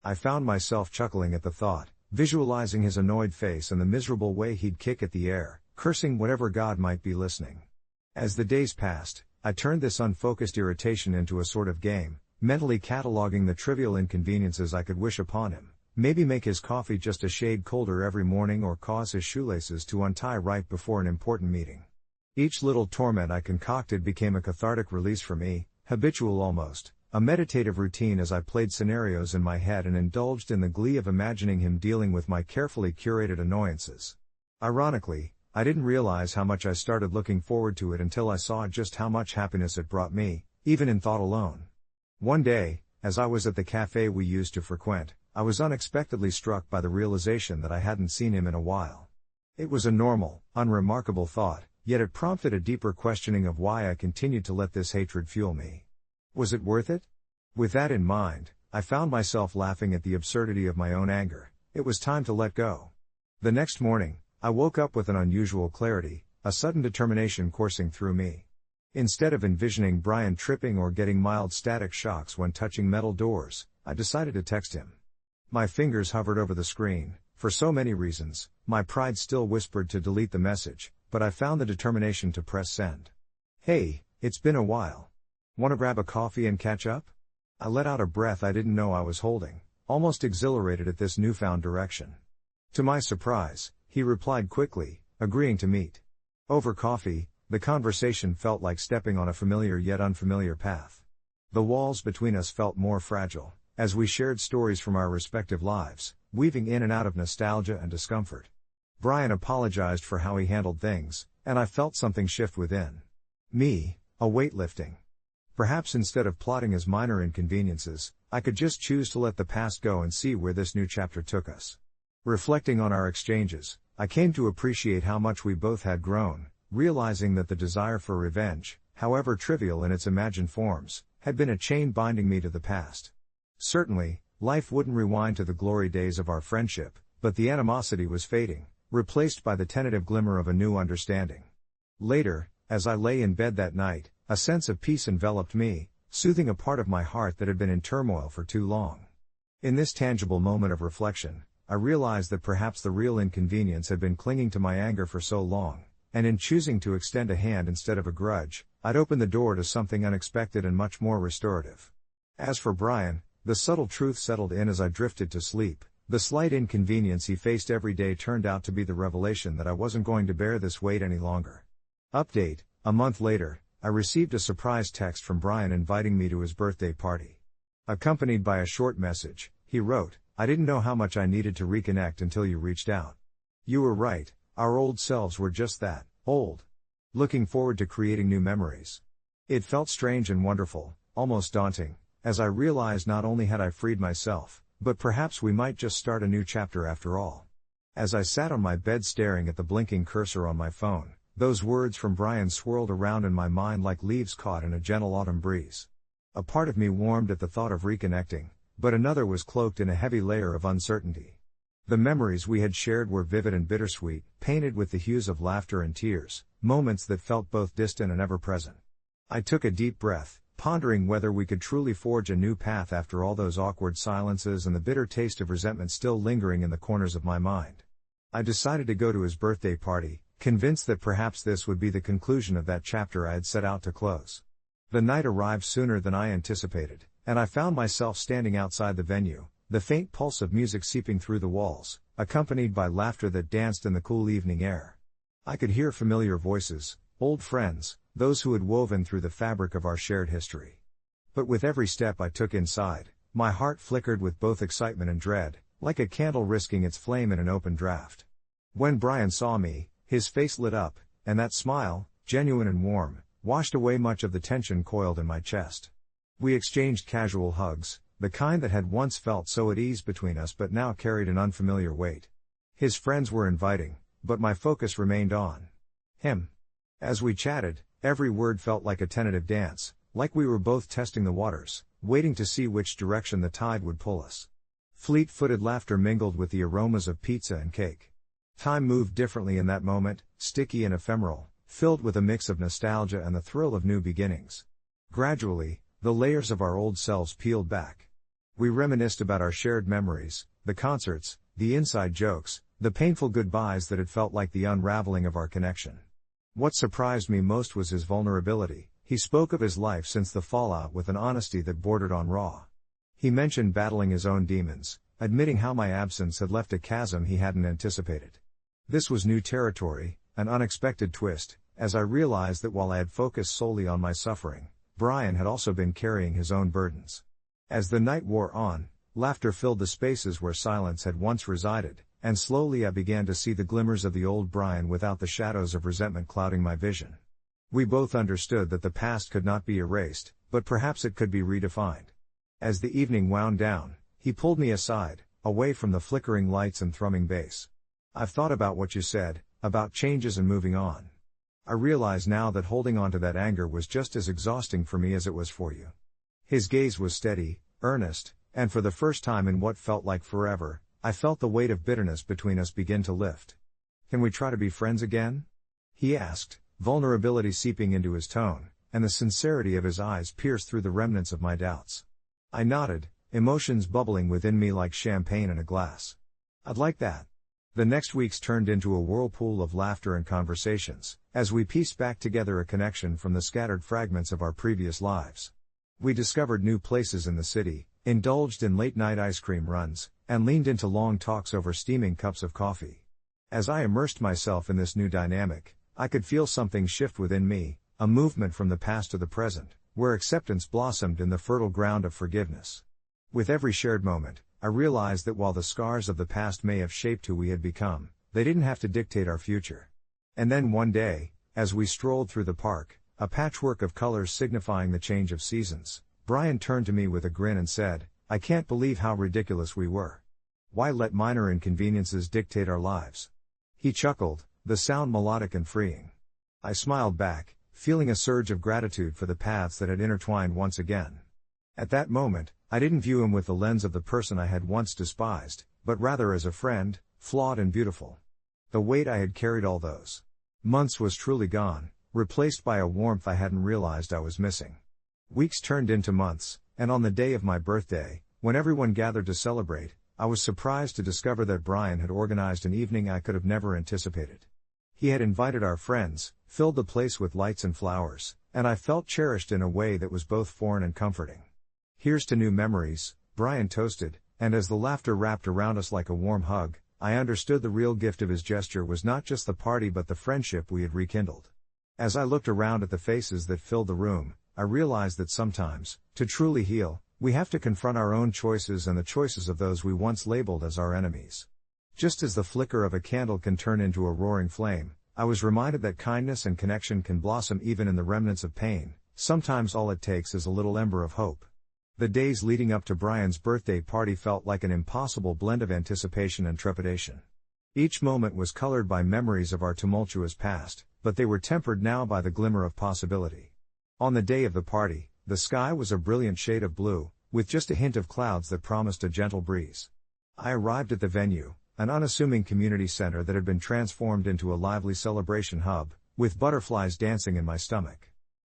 I found myself chuckling at the thought, visualizing his annoyed face and the miserable way he'd kick at the air, cursing whatever god might be listening. As the days passed, I turned this unfocused irritation into a sort of game, mentally cataloging the trivial inconveniences I could wish upon him. Maybe make his coffee just a shade colder every morning or cause his shoelaces to untie right before an important meeting. Each little torment I concocted became a cathartic release for me, habitual almost, a meditative routine as I played scenarios in my head and indulged in the glee of imagining him dealing with my carefully curated annoyances. Ironically, I didn't realize how much I started looking forward to it until I saw just how much happiness it brought me, even in thought alone. One day, as I was at the cafe we used to frequent, I was unexpectedly struck by the realization that I hadn't seen him in a while. It was a normal, unremarkable thought, yet it prompted a deeper questioning of why I continued to let this hatred fuel me. Was it worth it? With that in mind, I found myself laughing at the absurdity of my own anger. It was time to let go. The next morning, I woke up with an unusual clarity, a sudden determination coursing through me. Instead of envisioning Brian tripping or getting mild static shocks when touching metal doors, I decided to text him. My fingers hovered over the screen. For so many reasons, my pride still whispered to delete the message, but I found the determination to press send. Hey, it's been a while. Wanna grab a coffee and catch up? I let out a breath I didn't know I was holding, almost exhilarated at this newfound direction. To my surprise, he replied quickly, agreeing to meet. Over coffee, the conversation felt like stepping on a familiar yet unfamiliar path. The walls between us felt more fragile, as we shared stories from our respective lives, weaving in and out of nostalgia and discomfort. Brian apologized for how he handled things, and I felt something shift within me, a weight lifting. Perhaps instead of plotting as minor inconveniences, I could just choose to let the past go and see where this new chapter took us. Reflecting on our exchanges, I came to appreciate how much we both had grown, realizing that the desire for revenge, however trivial in its imagined forms, had been a chain binding me to the past. Certainly, life wouldn't rewind to the glory days of our friendship, but the animosity was fading, replaced by the tentative glimmer of a new understanding. Later, as I lay in bed that night, a sense of peace enveloped me, soothing a part of my heart that had been in turmoil for too long. In this tangible moment of reflection, I realized that perhaps the real inconvenience had been clinging to my anger for so long, and in choosing to extend a hand instead of a grudge, I'd opened the door to something unexpected and much more restorative. As for Brian, the subtle truth settled in as I drifted to sleep. The slight inconvenience he faced every day turned out to be the revelation that I wasn't going to bear this weight any longer. Update: a month later, I received a surprise text from Brian inviting me to his birthday party. Accompanied by a short message, He wrote, "I didn't know how much I needed to reconnect until you reached out. You were right, our old selves were just that, old. Looking forward to creating new memories." It felt strange and wonderful, almost daunting, as I realized not only had I freed myself, but perhaps we might just start a new chapter after all. As I sat on my bed staring at the blinking cursor on my phone, those words from Brian swirled around in my mind like leaves caught in a gentle autumn breeze. A part of me warmed at the thought of reconnecting, but another was cloaked in a heavy layer of uncertainty. The memories we had shared were vivid and bittersweet, painted with the hues of laughter and tears, moments that felt both distant and ever-present. I took a deep breath, pondering whether we could truly forge a new path after all those awkward silences and the bitter taste of resentment still lingering in the corners of my mind. I decided to go to his birthday party, convinced that perhaps this would be the conclusion of that chapter I had set out to close. The night arrived sooner than I anticipated, and I found myself standing outside the venue, the faint pulse of music seeping through the walls, accompanied by laughter that danced in the cool evening air. I could hear familiar voices, old friends, those who had woven through the fabric of our shared history. But with every step I took inside, my heart flickered with both excitement and dread, like a candle risking its flame in an open draft. When Brian saw me, his face lit up, and that smile, genuine and warm, washed away much of the tension coiled in my chest. We exchanged casual hugs, the kind that had once felt so at ease between us but now carried an unfamiliar weight. His friends were inviting, but my focus remained on him. As we chatted, every word felt like a tentative dance, like we were both testing the waters, waiting to see which direction the tide would pull us. Fleet-footed laughter mingled with the aromas of pizza and cake. Time moved differently in that moment, sticky and ephemeral, filled with a mix of nostalgia and the thrill of new beginnings. Gradually, the layers of our old selves peeled back. We reminisced about our shared memories, the concerts, the inside jokes, the painful goodbyes that had felt like the unraveling of our connection. What surprised me most was his vulnerability. He spoke of his life since the fallout with an honesty that bordered on raw. He mentioned battling his own demons, admitting how my absence had left a chasm he hadn't anticipated. This was new territory, an unexpected twist, as I realized that while I had focused solely on my suffering, Brian had also been carrying his own burdens. As the night wore on, laughter filled the spaces where silence had once resided, and slowly I began to see the glimmers of the old Brian without the shadows of resentment clouding my vision. We both understood that the past could not be erased, but perhaps it could be redefined. As the evening wound down, he pulled me aside, away from the flickering lights and thrumming bass. "I've thought about what you said, about changes and moving on. I realize now that holding on to that anger was just as exhausting for me as it was for you." His gaze was steady, earnest, and for the first time in what felt like forever, I felt the weight of bitterness between us begin to lift. "Can we try to be friends again?" he asked, vulnerability seeping into his tone, and the sincerity of his eyes pierced through the remnants of my doubts. I nodded, emotions bubbling within me like champagne in a glass. "I'd like that." The next weeks turned into a whirlpool of laughter and conversations, as we pieced back together a connection from the scattered fragments of our previous lives. We discovered new places in the city, indulged in late-night ice cream runs, and leaned into long talks over steaming cups of coffee. As I immersed myself in this new dynamic, I could feel something shift within me, a movement from the past to the present, where acceptance blossomed in the fertile ground of forgiveness. With every shared moment, I realized that while the scars of the past may have shaped who we had become, they didn't have to dictate our future. And then one day, as we strolled through the park, a patchwork of colors signifying the change of seasons, Brian turned to me with a grin and said, "I can't believe how ridiculous we were. Why let minor inconveniences dictate our lives?" He chuckled, the sound melodic and freeing. I smiled back, feeling a surge of gratitude for the paths that had intertwined once again. At that moment, I didn't view him with the lens of the person I had once despised, but rather as a friend, flawed and beautiful. The weight I had carried all those months was truly gone, replaced by a warmth I hadn't realized I was missing. Weeks turned into months, and on the day of my birthday, when everyone gathered to celebrate, I was surprised to discover that Brian had organized an evening I could have never anticipated. He had invited our friends, filled the place with lights and flowers, and I felt cherished in a way that was both foreign and comforting. "Here's to new memories," Brian toasted, and as the laughter wrapped around us like a warm hug, I understood the real gift of his gesture was not just the party but the friendship we had rekindled. As I looked around at the faces that filled the room, I realized that sometimes, to truly heal, we have to confront our own choices and the choices of those we once labeled as our enemies. Just as the flicker of a candle can turn into a roaring flame, I was reminded that kindness and connection can blossom even in the remnants of pain. Sometimes all it takes is a little ember of hope. The days leading up to Brian's birthday party felt like an impossible blend of anticipation and trepidation. Each moment was colored by memories of our tumultuous past, but they were tempered now by the glimmer of possibility. On the day of the party, the sky was a brilliant shade of blue, with just a hint of clouds that promised a gentle breeze. I arrived at the venue, an unassuming community center that had been transformed into a lively celebration hub, with butterflies dancing in my stomach.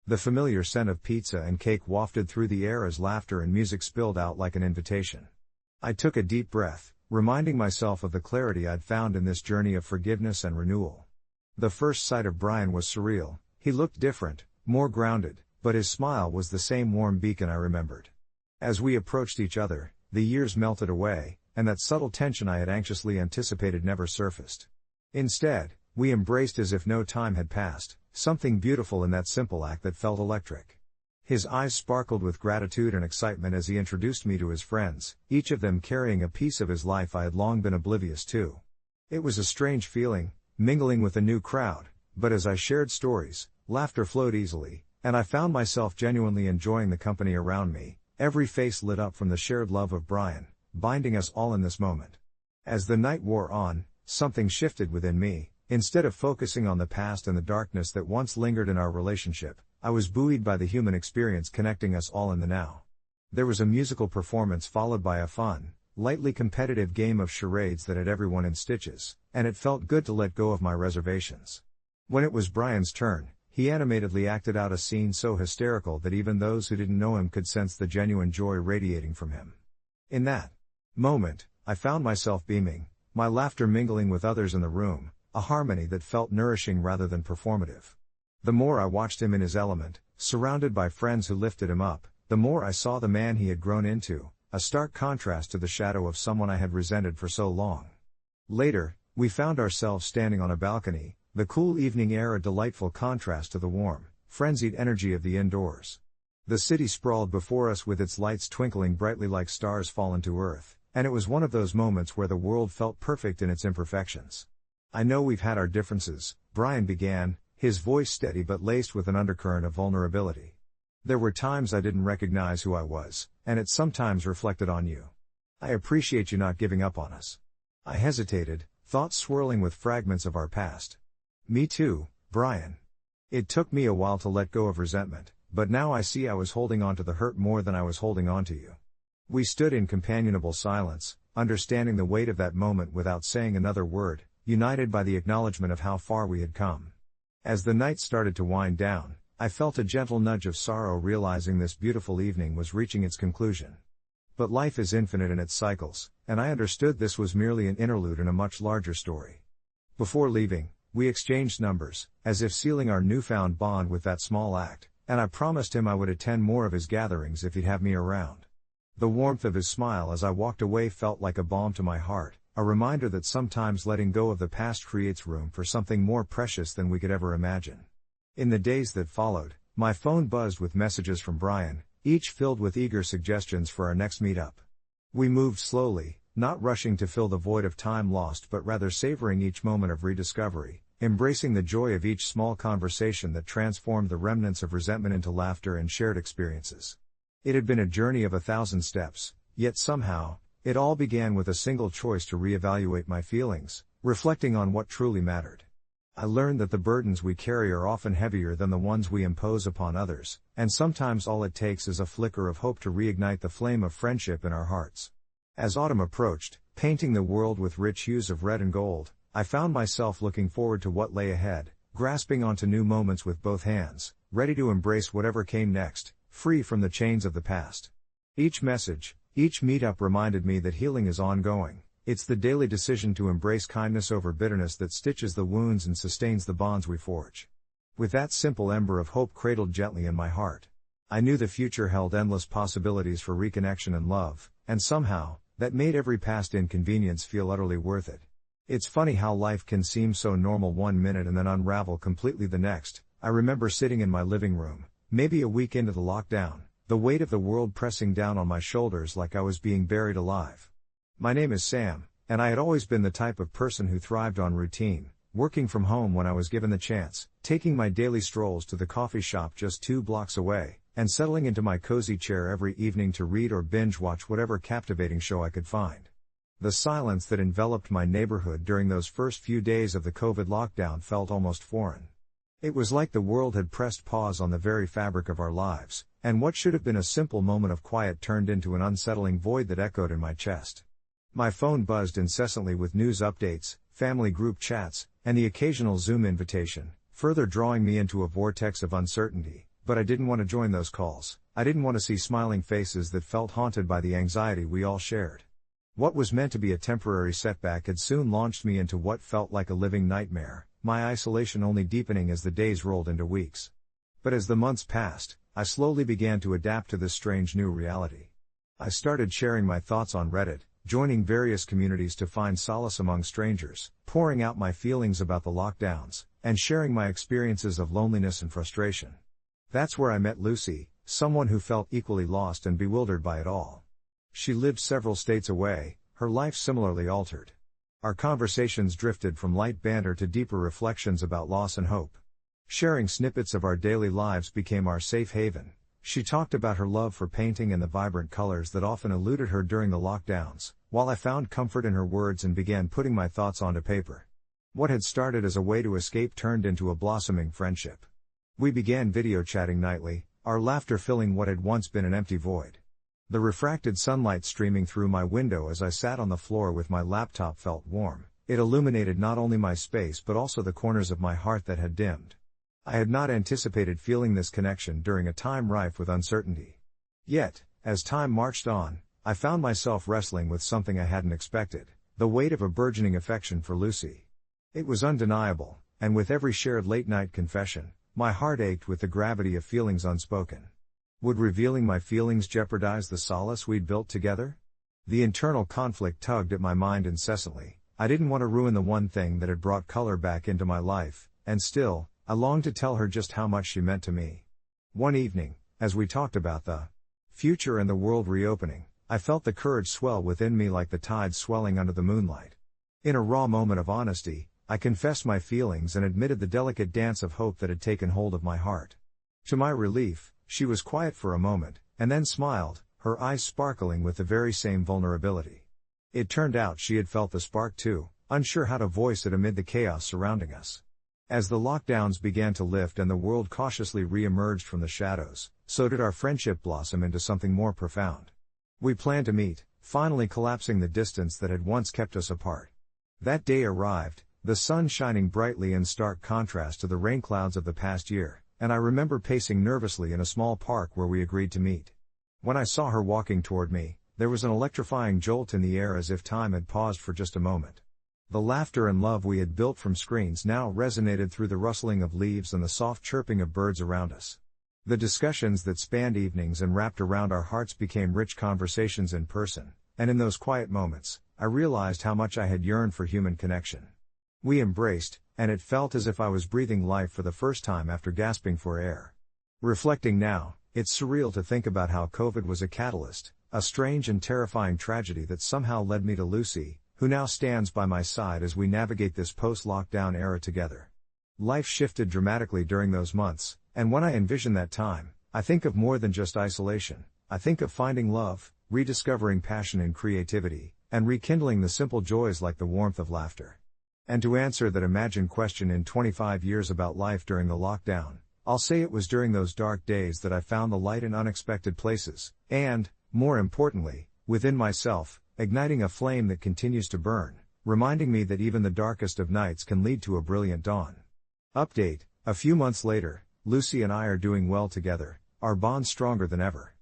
The familiar scent of pizza and cake wafted through the air as laughter and music spilled out like an invitation. I took a deep breath, reminding myself of the clarity I'd found in this journey of forgiveness and renewal. The first sight of Brian was surreal. He looked different, more grounded, but his smile was the same warm beacon I remembered. As we approached each other, the years melted away, and that subtle tension I had anxiously anticipated never surfaced. Instead, we embraced as if no time had passed, something beautiful in that simple act that felt electric. His eyes sparkled with gratitude and excitement as he introduced me to his friends, each of them carrying a piece of his life I had long been oblivious to. It was a strange feeling, mingling with a new crowd, but as I shared stories, laughter flowed easily, and I found myself genuinely enjoying the company around me, every face lit up from the shared love of Brian, binding us all in this moment. As the night wore on, something shifted within me. Instead of focusing on the past and the darkness that once lingered in our relationship, I was buoyed by the human experience connecting us all in the now. There was a musical performance followed by a fun, lightly competitive game of charades that had everyone in stitches, and it felt good to let go of my reservations. When it was Brian's turn, he animatedly acted out a scene so hysterical that even those who didn't know him could sense the genuine joy radiating from him. In that moment, I found myself beaming, my laughter mingling with others in the room, a harmony that felt nourishing rather than performative. The more I watched him in his element, surrounded by friends who lifted him up, the more I saw the man he had grown into, a stark contrast to the shadow of someone I had resented for so long. Later, we found ourselves standing on a balcony, the cool evening air a delightful contrast to the warm, frenzied energy of the indoors. The city sprawled before us with its lights twinkling brightly like stars fallen to earth, and it was one of those moments where the world felt perfect in its imperfections. I know we've had our differences, Brian began, his voice steady but laced with an undercurrent of vulnerability. There were times I didn't recognize who I was, and it sometimes reflected on you. I appreciate you not giving up on us. I hesitated, thoughts swirling with fragments of our past. Me too, Brian. It took me a while to let go of resentment, but now I see I was holding on to the hurt more than I was holding on to you. We stood in companionable silence, understanding the weight of that moment without saying another word, united by the acknowledgement of how far we had come. As the night started to wind down, I felt a gentle nudge of sorrow, realizing this beautiful evening was reaching its conclusion. But life is infinite in its cycles, and I understood this was merely an interlude in a much larger story. Before leaving, we exchanged numbers, as if sealing our newfound bond with that small act, and I promised him I would attend more of his gatherings if he'd have me around. The warmth of his smile as I walked away felt like a balm to my heart, a reminder that sometimes letting go of the past creates room for something more precious than we could ever imagine. In the days that followed, my phone buzzed with messages from Brian, each filled with eager suggestions for our next meetup. We moved slowly, not rushing to fill the void of time lost but rather savoring each moment of rediscovery, embracing the joy of each small conversation that transformed the remnants of resentment into laughter and shared experiences. It had been a journey of 1,000 steps, yet somehow, it all began with a single choice to reevaluate my feelings, reflecting on what truly mattered. I learned that the burdens we carry are often heavier than the ones we impose upon others, and sometimes all it takes is a flicker of hope to reignite the flame of friendship in our hearts. As autumn approached, painting the world with rich hues of red and gold, I found myself looking forward to what lay ahead, grasping onto new moments with both hands, ready to embrace whatever came next, free from the chains of the past. Each message, each meetup reminded me that healing is ongoing. It's the daily decision to embrace kindness over bitterness that stitches the wounds and sustains the bonds we forge. With that simple ember of hope cradled gently in my heart, I knew the future held endless possibilities for reconnection and love, and somehow, that made every past inconvenience feel utterly worth it. It's funny how life can seem so normal one minute and then unravel completely the next. I remember sitting in my living room, maybe a week into the lockdown, the weight of the world pressing down on my shoulders like I was being buried alive. My name is Sam, and I had always been the type of person who thrived on routine, working from home when I was given the chance, taking my daily strolls to the coffee shop just 2 blocks away, and settling into my cozy chair every evening to read or binge-watch whatever captivating show I could find. The silence that enveloped my neighborhood during those first few days of the COVID lockdown felt almost foreign. It was like the world had pressed pause on the very fabric of our lives, and what should have been a simple moment of quiet turned into an unsettling void that echoed in my chest. My phone buzzed incessantly with news updates, family group chats, and the occasional Zoom invitation, further drawing me into a vortex of uncertainty, but I didn't want to join those calls. I didn't want to see smiling faces that felt haunted by the anxiety we all shared. What was meant to be a temporary setback had soon launched me into what felt like a living nightmare, my isolation only deepening as the days rolled into weeks. But as the months passed, I slowly began to adapt to this strange new reality. I started sharing my thoughts on Reddit, joining various communities to find solace among strangers, pouring out my feelings about the lockdowns, and sharing my experiences of loneliness and frustration. That's where I met Lucy, someone who felt equally lost and bewildered by it all. She lived several states away, her life similarly altered. Our conversations drifted from light banter to deeper reflections about loss and hope. Sharing snippets of our daily lives became our safe haven. She talked about her love for painting and the vibrant colors that often eluded her during the lockdowns, while I found comfort in her words and began putting my thoughts onto paper. What had started as a way to escape turned into a blossoming friendship. We began video chatting nightly, our laughter filling what had once been an empty void. The refracted sunlight streaming through my window as I sat on the floor with my laptop felt warm. It illuminated not only my space but also the corners of my heart that had dimmed. I had not anticipated feeling this connection during a time rife with uncertainty. Yet, as time marched on, I found myself wrestling with something I hadn't expected, the weight of a burgeoning affection for Lucy. It was undeniable, and with every shared late-night confession, my heart ached with the gravity of feelings unspoken. Would revealing my feelings jeopardize the solace we'd built together? The internal conflict tugged at my mind incessantly. I didn't want to ruin the one thing that had brought color back into my life, and still, I longed to tell her just how much she meant to me. One evening, as we talked about the future and the world reopening, I felt the courage swell within me like the tides swelling under the moonlight. In a raw moment of honesty, I confessed my feelings and admitted the delicate dance of hope that had taken hold of my heart. To my relief, she was quiet for a moment, and then smiled, her eyes sparkling with the very same vulnerability. It turned out she had felt the spark too, unsure how to voice it amid the chaos surrounding us. As the lockdowns began to lift and the world cautiously re-emerged from the shadows, so did our friendship blossom into something more profound. We planned to meet, finally collapsing the distance that had once kept us apart. That day arrived, the sun shining brightly in stark contrast to the rain clouds of the past year, and I remember pacing nervously in a small park where we agreed to meet. When I saw her walking toward me, there was an electrifying jolt in the air as if time had paused for just a moment. The laughter and love we had built from screens now resonated through the rustling of leaves and the soft chirping of birds around us. The discussions that spanned evenings and wrapped around our hearts became rich conversations in person, and in those quiet moments, I realized how much I had yearned for human connection. We embraced, and it felt as if I was breathing life for the first time after gasping for air. Reflecting now, it's surreal to think about how COVID was a catalyst, a strange and terrifying tragedy that somehow led me to Lucy, who now stands by my side as we navigate this post-lockdown era together. Life shifted dramatically during those months, and when I envision that time, I think of more than just isolation. I think of finding love, rediscovering passion and creativity, and rekindling the simple joys like the warmth of laughter. And to answer that imagined question in 25 years about life during the lockdown, I'll say it was during those dark days that I found the light in unexpected places, and, more importantly, within myself, igniting a flame that continues to burn, reminding me that even the darkest of nights can lead to a brilliant dawn. Update: a few months later, Lucy and I are doing well together, our bond stronger than ever.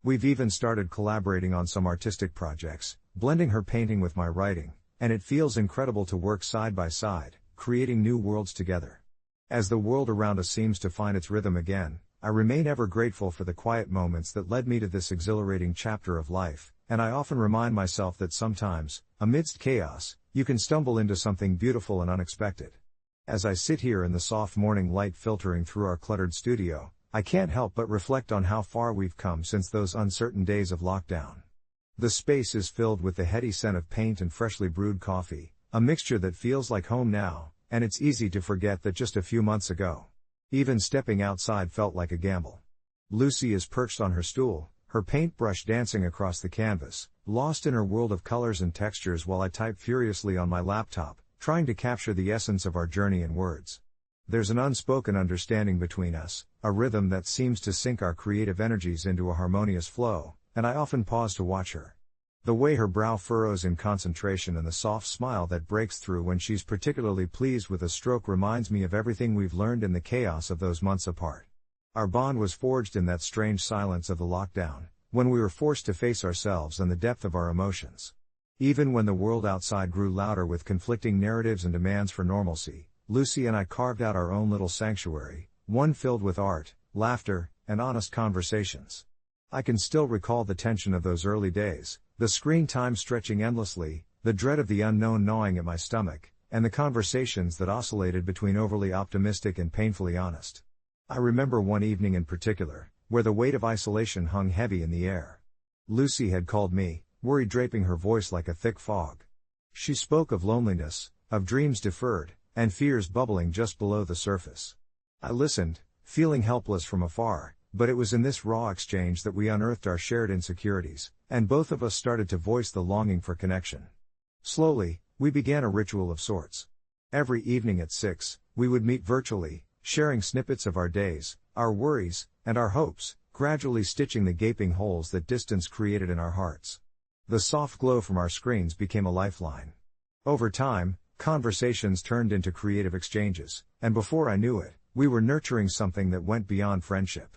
We've even started collaborating on some artistic projects, blending her painting with my writing, and it feels incredible to work side by side, creating new worlds together. As the world around us seems to find its rhythm again, I remain ever grateful for the quiet moments that led me to this exhilarating chapter of life, and I often remind myself that sometimes, amidst chaos, you can stumble into something beautiful and unexpected. As I sit here in the soft morning light filtering through our cluttered studio, I can't help but reflect on how far we've come since those uncertain days of lockdown. The space is filled with the heady scent of paint and freshly brewed coffee, a mixture that feels like home now, and it's easy to forget that just a few months ago, even stepping outside felt like a gamble. Lucy is perched on her stool, her paintbrush dancing across the canvas, lost in her world of colors and textures while I type furiously on my laptop, trying to capture the essence of our journey in words. There's an unspoken understanding between us, a rhythm that seems to sync our creative energies into a harmonious flow, and I often pause to watch her. The way her brow furrows in concentration and the soft smile that breaks through when she's particularly pleased with a stroke reminds me of everything we've learned in the chaos of those months apart. Our bond was forged in that strange silence of the lockdown, when we were forced to face ourselves and the depth of our emotions. Even when the world outside grew louder with conflicting narratives and demands for normalcy, Lucy and I carved out our own little sanctuary, one filled with art, laughter, and honest conversations. I can still recall the tension of those early days, the screen time stretching endlessly, the dread of the unknown gnawing at my stomach, and the conversations that oscillated between overly optimistic and painfully honest. I remember one evening in particular, where the weight of isolation hung heavy in the air. Lucy had called me, worry draping her voice like a thick fog. She spoke of loneliness, of dreams deferred, and fears bubbling just below the surface. I listened, feeling helpless from afar, but it was in this raw exchange that we unearthed our shared insecurities, and both of us started to voice the longing for connection. Slowly, we began a ritual of sorts. Every evening at 6, we would meet virtually, sharing snippets of our days, our worries, and our hopes, gradually stitching the gaping holes that distance created in our hearts. The soft glow from our screens became a lifeline. Over time, conversations turned into creative exchanges, and before I knew it, we were nurturing something that went beyond friendship.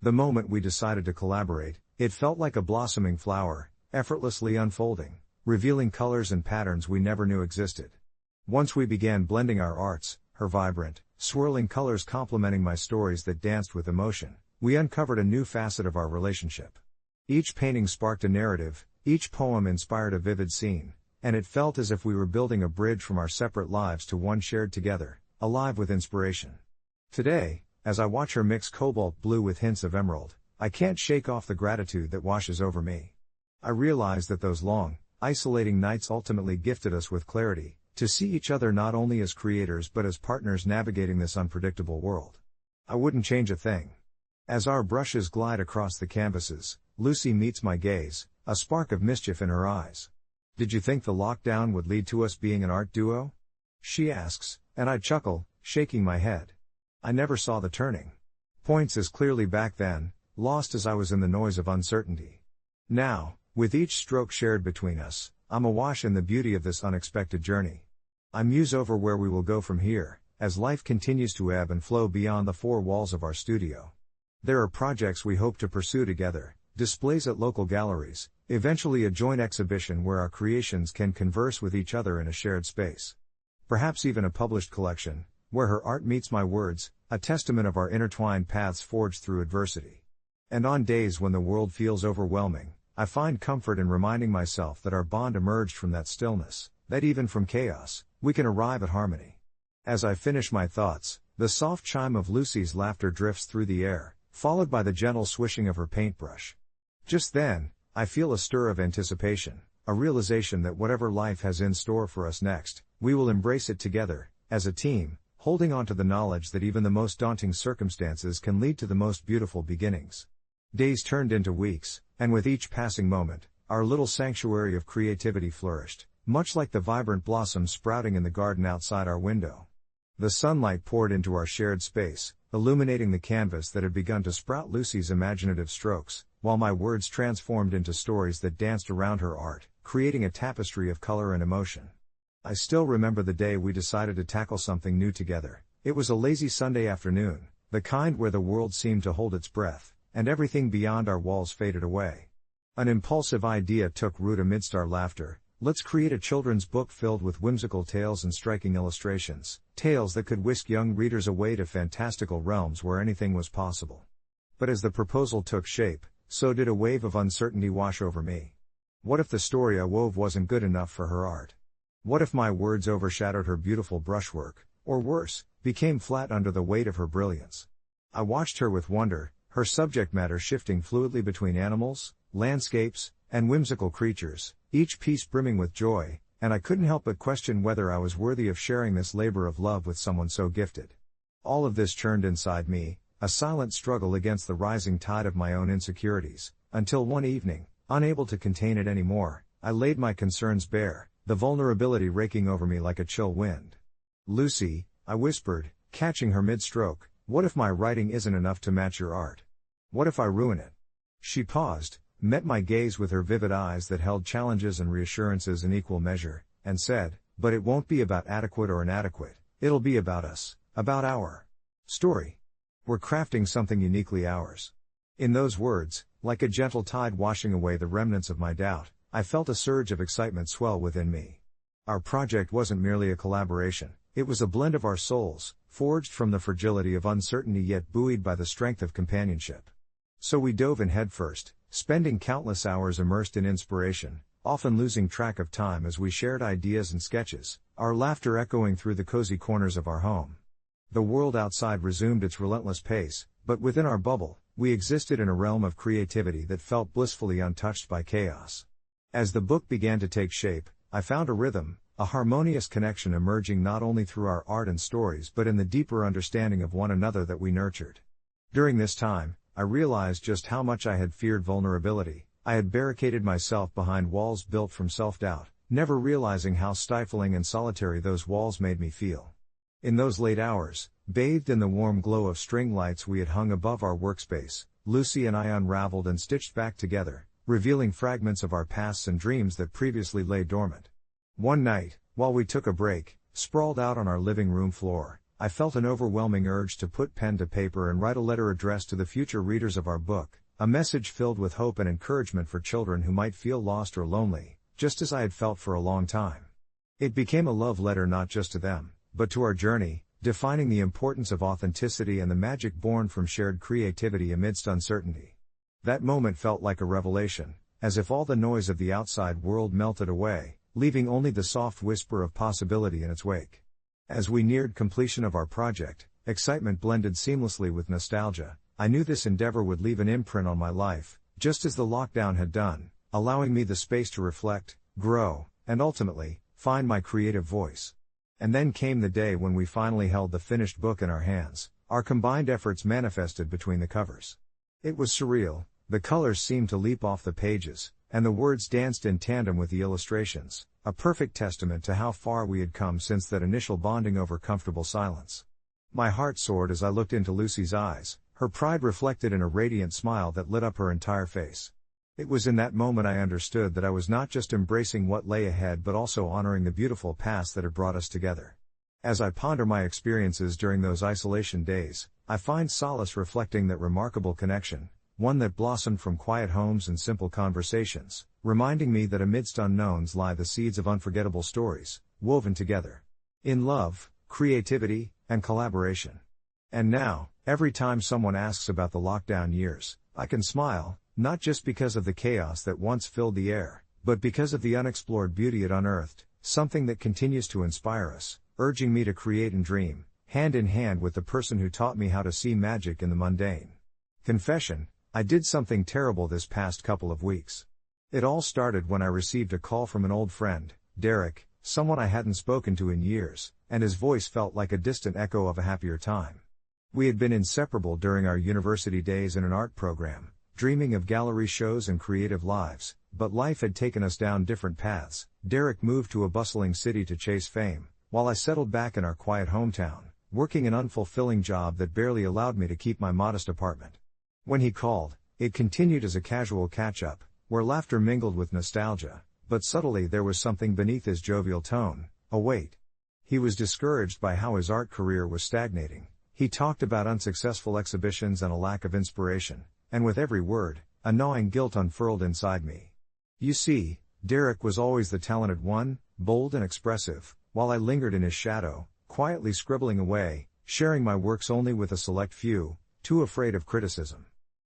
The moment we decided to collaborate, it felt like a blossoming flower, effortlessly unfolding, revealing colors and patterns we never knew existed. Once we began blending our arts, her vibrant, swirling colors complementing my stories that danced with emotion, we uncovered a new facet of our relationship. Each painting sparked a narrative, each poem inspired a vivid scene, and it felt as if we were building a bridge from our separate lives to one shared together, alive with inspiration. Today, as I watch her mix cobalt blue with hints of emerald, I can't shake off the gratitude that washes over me. I realize that those long, isolating nights ultimately gifted us with clarity, to see each other not only as creators but as partners navigating this unpredictable world. I wouldn't change a thing. As our brushes glide across the canvases, Lucy meets my gaze, a spark of mischief in her eyes. "Did you think the lockdown would lead to us being an art duo?" she asks, and I chuckle, shaking my head. I never saw the turning points as clearly back then, lost as I was in the noise of uncertainty. Now, with each stroke shared between us, I'm awash in the beauty of this unexpected journey. I muse over where we will go from here, as life continues to ebb and flow beyond the four walls of our studio. There are projects we hope to pursue together, displays at local galleries, eventually a joint exhibition where our creations can converse with each other in a shared space. Perhaps even a published collection, where her art meets my words, a testament of our intertwined paths forged through adversity. And on days when the world feels overwhelming, I find comfort in reminding myself that our bond emerged from that stillness, that even from chaos, we can arrive at harmony. As I finish my thoughts, the soft chime of Lucy's laughter drifts through the air, followed by the gentle swishing of her paintbrush. Just then, I feel a stir of anticipation, a realization that whatever life has in store for us next, we will embrace it together, as a team, holding on to the knowledge that even the most daunting circumstances can lead to the most beautiful beginnings. Days turned into weeks, and with each passing moment, our little sanctuary of creativity flourished, much like the vibrant blossoms sprouting in the garden outside our window. The sunlight poured into our shared space, illuminating the canvas that had begun to sprout Lucy's imaginative strokes, while my words transformed into stories that danced around her art, creating a tapestry of color and emotion. I still remember the day we decided to tackle something new together. It was a lazy Sunday afternoon, the kind where the world seemed to hold its breath, and everything beyond our walls faded away. An impulsive idea took root amidst our laughter. Let's create a children's book filled with whimsical tales and striking illustrations, tales that could whisk young readers away to fantastical realms where anything was possible. But as the proposal took shape, so did a wave of uncertainty wash over me. What if the story I wove wasn't good enough for her art? What if my words overshadowed her beautiful brushwork, or worse, became flat under the weight of her brilliance? I watched her with wonder, her subject matter shifting fluidly between animals, landscapes, and whimsical creatures, each piece brimming with joy, and I couldn't help but question whether I was worthy of sharing this labor of love with someone so gifted. All of this churned inside me, a silent struggle against the rising tide of my own insecurities, until one evening, unable to contain it anymore, I laid my concerns bare, the vulnerability raking over me like a chill wind. "Lucy," I whispered, catching her mid-stroke, "what if my writing isn't enough to match your art? What if I ruin it?" She paused, met my gaze with her vivid eyes that held challenges and reassurances in equal measure, and said, "But it won't be about adequate or inadequate, it'll be about us, about our story. We're crafting something uniquely ours." In those words, like a gentle tide washing away the remnants of my doubt, I felt a surge of excitement swell within me. Our project wasn't merely a collaboration, it was a blend of our souls, forged from the fragility of uncertainty yet buoyed by the strength of companionship. So we dove in headfirst, spending countless hours immersed in inspiration, often losing track of time as we shared ideas and sketches, our laughter echoing through the cozy corners of our home. The world outside resumed its relentless pace, but within our bubble, we existed in a realm of creativity that felt blissfully untouched by chaos. As the book began to take shape, I found a rhythm, a harmonious connection emerging not only through our art and stories but in the deeper understanding of one another that we nurtured. During this time, I realized just how much I had feared vulnerability. I had barricaded myself behind walls built from self-doubt, never realizing how stifling and solitary those walls made me feel. In those late hours, bathed in the warm glow of string lights we had hung above our workspace, Lucy and I unraveled and stitched back together, revealing fragments of our pasts and dreams that previously lay dormant. One night, while we took a break, sprawled out on our living room floor, I felt an overwhelming urge to put pen to paper and write a letter addressed to the future readers of our book, a message filled with hope and encouragement for children who might feel lost or lonely, just as I had felt for a long time. It became a love letter not just to them, but to our journey, defining the importance of authenticity and the magic born from shared creativity amidst uncertainty. That moment felt like a revelation, as if all the noise of the outside world melted away, leaving only the soft whisper of possibility in its wake. As we neared completion of our project, excitement blended seamlessly with nostalgia. I knew this endeavor would leave an imprint on my life, just as the lockdown had done, allowing me the space to reflect, grow, and ultimately, find my creative voice. And then came the day when we finally held the finished book in our hands, our combined efforts manifested between the covers. It was surreal, the colors seemed to leap off the pages, and the words danced in tandem with the illustrations, a perfect testament to how far we had come since that initial bonding over comfortable silence. My heart soared as I looked into Lucy's eyes, her pride reflected in a radiant smile that lit up her entire face. It was in that moment I understood that I was not just embracing what lay ahead but also honoring the beautiful past that had brought us together. As I ponder my experiences during those isolation days, I find solace reflecting that remarkable connection, one that blossomed from quiet homes and simple conversations, reminding me that amidst unknowns lie the seeds of unforgettable stories, woven together in love, creativity, and collaboration. And now, every time someone asks about the lockdown years, I can smile, not just because of the chaos that once filled the air, but because of the unexplored beauty it unearthed, something that continues to inspire us, urging me to create and dream, hand in hand with the person who taught me how to see magic in the mundane. Confession: I did something terrible this past couple of weeks. It all started when I received a call from an old friend, Derek, someone I hadn't spoken to in years, and his voice felt like a distant echo of a happier time. We had been inseparable during our university days in an art program, dreaming of gallery shows and creative lives, but life had taken us down different paths. Derek moved to a bustling city to chase fame, while I settled back in our quiet hometown, working an unfulfilling job that barely allowed me to keep my modest apartment. When he called, it continued as a casual catch-up, where laughter mingled with nostalgia, but subtly there was something beneath his jovial tone, a weight. He was discouraged by how his art career was stagnating. He talked about unsuccessful exhibitions and a lack of inspiration, and with every word, a gnawing guilt unfurled inside me. You see, Derek was always the talented one, bold and expressive, while I lingered in his shadow, quietly scribbling away, sharing my works only with a select few, too afraid of criticism.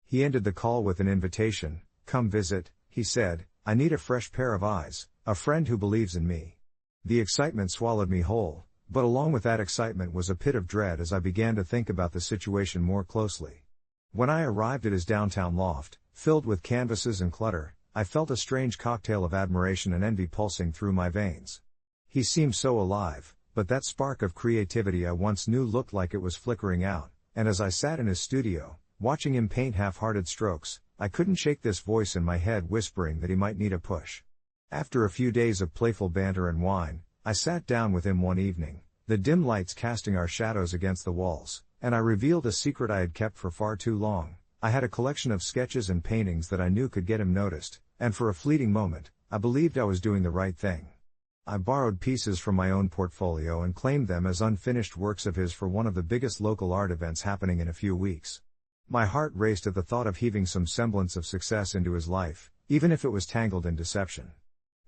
He ended the call with an invitation. "Come visit," he said, "I need a fresh pair of eyes, a friend who believes in me." The excitement swallowed me whole, But along with that excitement was a pit of dread as I began to think about the situation more closely. When I arrived at his downtown loft, filled with canvases and clutter, I felt a strange cocktail of admiration and envy pulsing through my veins. He seemed so alive, but that spark of creativity I once knew looked like it was flickering out, and as I sat in his studio, watching him paint half-hearted strokes, I couldn't shake this voice in my head whispering that he might need a push. After a few days of playful banter and wine, I sat down with him one evening, the dim lights casting our shadows against the walls, and I revealed a secret I had kept for far too long. I had a collection of sketches and paintings that I knew could get him noticed, and for a fleeting moment, I believed I was doing the right thing. I borrowed pieces from my own portfolio and claimed them as unfinished works of his for one of the biggest local art events happening in a few weeks. My heart raced at the thought of heaving some semblance of success into his life, even if it was tangled in deception.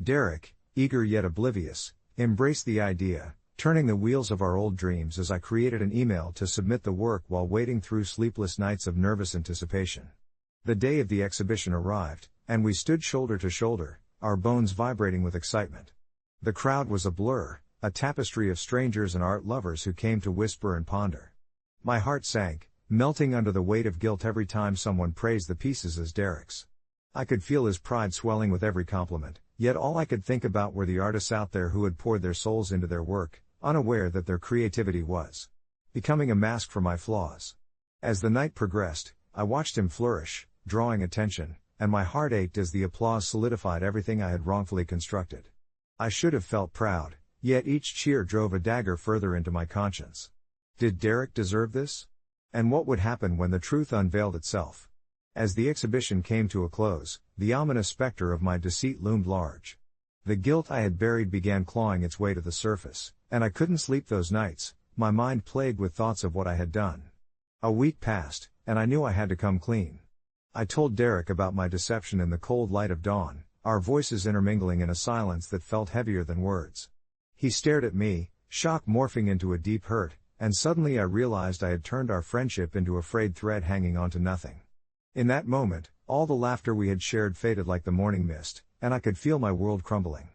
Derek, eager yet oblivious, embraced the idea, turning the wheels of our old dreams as I created an email to submit the work while waiting through sleepless nights of nervous anticipation. The day of the exhibition arrived, and we stood shoulder to shoulder, our bones vibrating with excitement. The crowd was a blur, a tapestry of strangers and art lovers who came to whisper and ponder. My heart sank, melting under the weight of guilt every time someone praised the pieces as Derek's. I could feel his pride swelling with every compliment, yet all I could think about were the artists out there who had poured their souls into their work, unaware that their creativity was becoming a mask for my flaws. As the night progressed, I watched him flourish, drawing attention, and my heart ached as the applause solidified everything I had wrongfully constructed. I should have felt proud, yet each cheer drove a dagger further into my conscience. Did Derek deserve this? And what would happen when the truth unveiled itself? As the exhibition came to a close, the ominous specter of my deceit loomed large. The guilt I had buried began clawing its way to the surface, and I couldn't sleep those nights, my mind plagued with thoughts of what I had done. A week passed, and I knew I had to come clean. I told Derek about my deception in the cold light of dawn, our voices intermingling in a silence that felt heavier than words. He stared at me, shock morphing into a deep hurt, and suddenly I realized I had turned our friendship into a frayed thread hanging onto nothing. In that moment, all the laughter we had shared faded like the morning mist, and I could feel my world crumbling.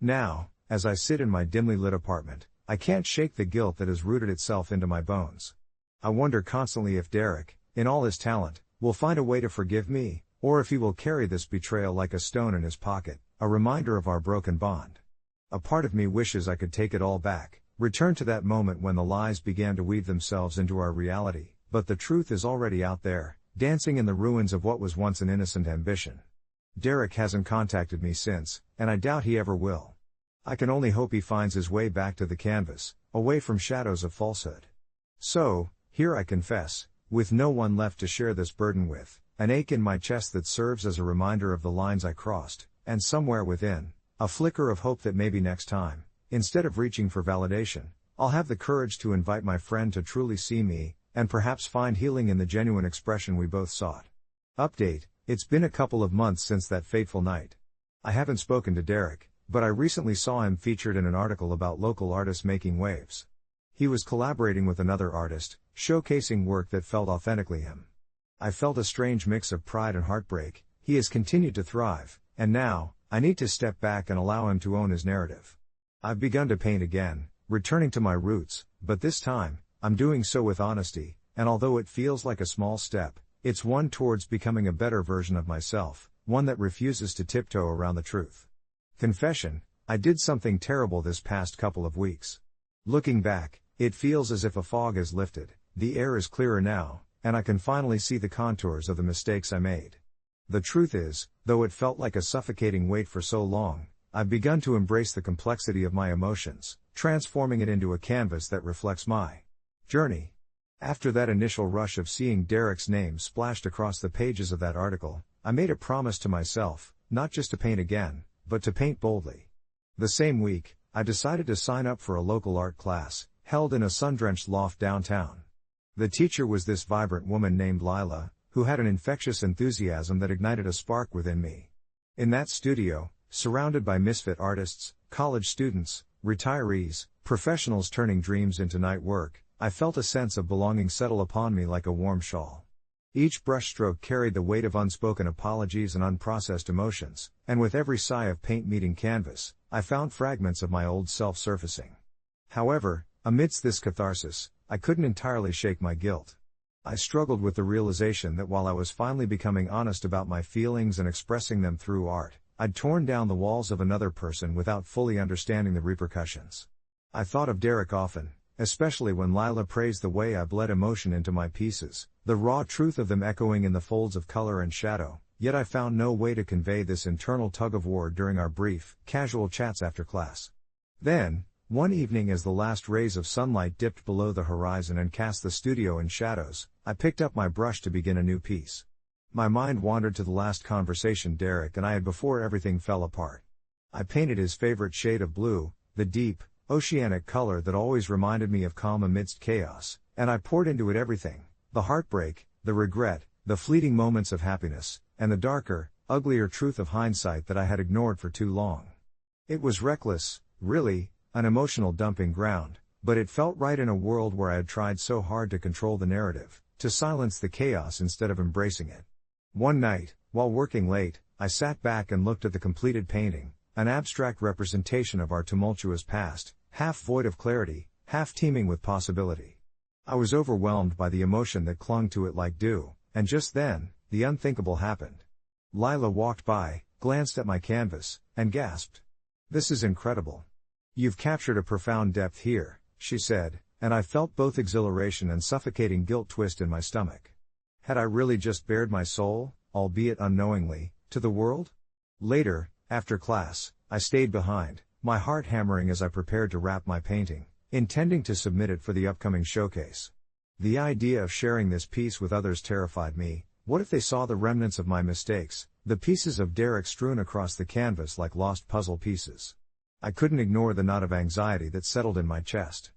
Now, as I sit in my dimly lit apartment, I can't shake the guilt that has rooted itself into my bones. I wonder constantly if Derek, in all his talent, will find a way to forgive me, or if he will carry this betrayal like a stone in his pocket, a reminder of our broken bond. A part of me wishes I could take it all back, return to that moment when the lies began to weave themselves into our reality, but the truth is already out there, dancing in the ruins of what was once an innocent ambition. Derek hasn't contacted me since, and I doubt he ever will. I can only hope he finds his way back to the canvas, away from shadows of falsehood. So, here I confess, with no one left to share this burden with, an ache in my chest that serves as a reminder of the lines I crossed, and somewhere within, a flicker of hope that maybe next time, instead of reaching for validation, I'll have the courage to invite my friend to truly see me, and perhaps find healing in the genuine expression we both sought. Update: it's been a couple of months since that fateful night. I haven't spoken to Derek, but I recently saw him featured in an article about local artists making waves. He was collaborating with another artist, showcasing work that felt authentically him. I felt a strange mix of pride and heartbreak. He has continued to thrive, and now, I need to step back and allow him to own his narrative. I've begun to paint again, returning to my roots, but this time, I'm doing so with honesty, and although it feels like a small step, it's one towards becoming a better version of myself, one that refuses to tiptoe around the truth. Confession: I did something terrible this past couple of weeks. Looking back, it feels as if a fog has lifted, the air is clearer now, and I can finally see the contours of the mistakes I made. The truth is, though it felt like a suffocating weight for so long, I've begun to embrace the complexity of my emotions, transforming it into a canvas that reflects my journey. After that initial rush of seeing Derek's name splashed across the pages of that article, I made a promise to myself, not just to paint again, but to paint boldly. The same week, I decided to sign up for a local art class, held in a sun-drenched loft downtown. The teacher was this vibrant woman named Lila, who had an infectious enthusiasm that ignited a spark within me. In that studio, surrounded by misfit artists, college students, retirees, professionals turning dreams into night work, I felt a sense of belonging settle upon me like a warm shawl. Each brushstroke carried the weight of unspoken apologies and unprocessed emotions, and with every sigh of paint meeting canvas, I found fragments of my old self surfacing. However, amidst this catharsis, I couldn't entirely shake my guilt. I struggled with the realization that while I was finally becoming honest about my feelings and expressing them through art, I'd torn down the walls of another person without fully understanding the repercussions. I thought of Derek often, especially when Lila praised the way I bled emotion into my pieces, the raw truth of them echoing in the folds of color and shadow, yet I found no way to convey this internal tug-of-war during our brief, casual chats after class. Then, one evening as the last rays of sunlight dipped below the horizon and cast the studio in shadows, I picked up my brush to begin a new piece. My mind wandered to the last conversation Derek and I had before everything fell apart. I painted his favorite shade of blue, the deep, oceanic color that always reminded me of calm amidst chaos, and I poured into it everything, the heartbreak, the regret, the fleeting moments of happiness, and the darker, uglier truth of hindsight that I had ignored for too long. It was reckless, really, an emotional dumping ground, but it felt right in a world where I had tried so hard to control the narrative, to silence the chaos instead of embracing it. One night, while working late, I sat back and looked at the completed painting, an abstract representation of our tumultuous past, half void of clarity, half teeming with possibility. I was overwhelmed by the emotion that clung to it like dew, and just then, the unthinkable happened. Lila walked by, glanced at my canvas, and gasped. "This is incredible. You've captured a profound depth here," she said, and I felt both exhilaration and suffocating guilt twist in my stomach. Had I really just bared my soul, albeit unknowingly, to the world? Later, after class, I stayed behind, my heart hammering as I prepared to wrap my painting, intending to submit it for the upcoming showcase. The idea of sharing this piece with others terrified me. What if they saw the remnants of my mistakes, the pieces of Derek strewn across the canvas like lost puzzle pieces? I couldn't ignore the knot of anxiety that settled in my chest.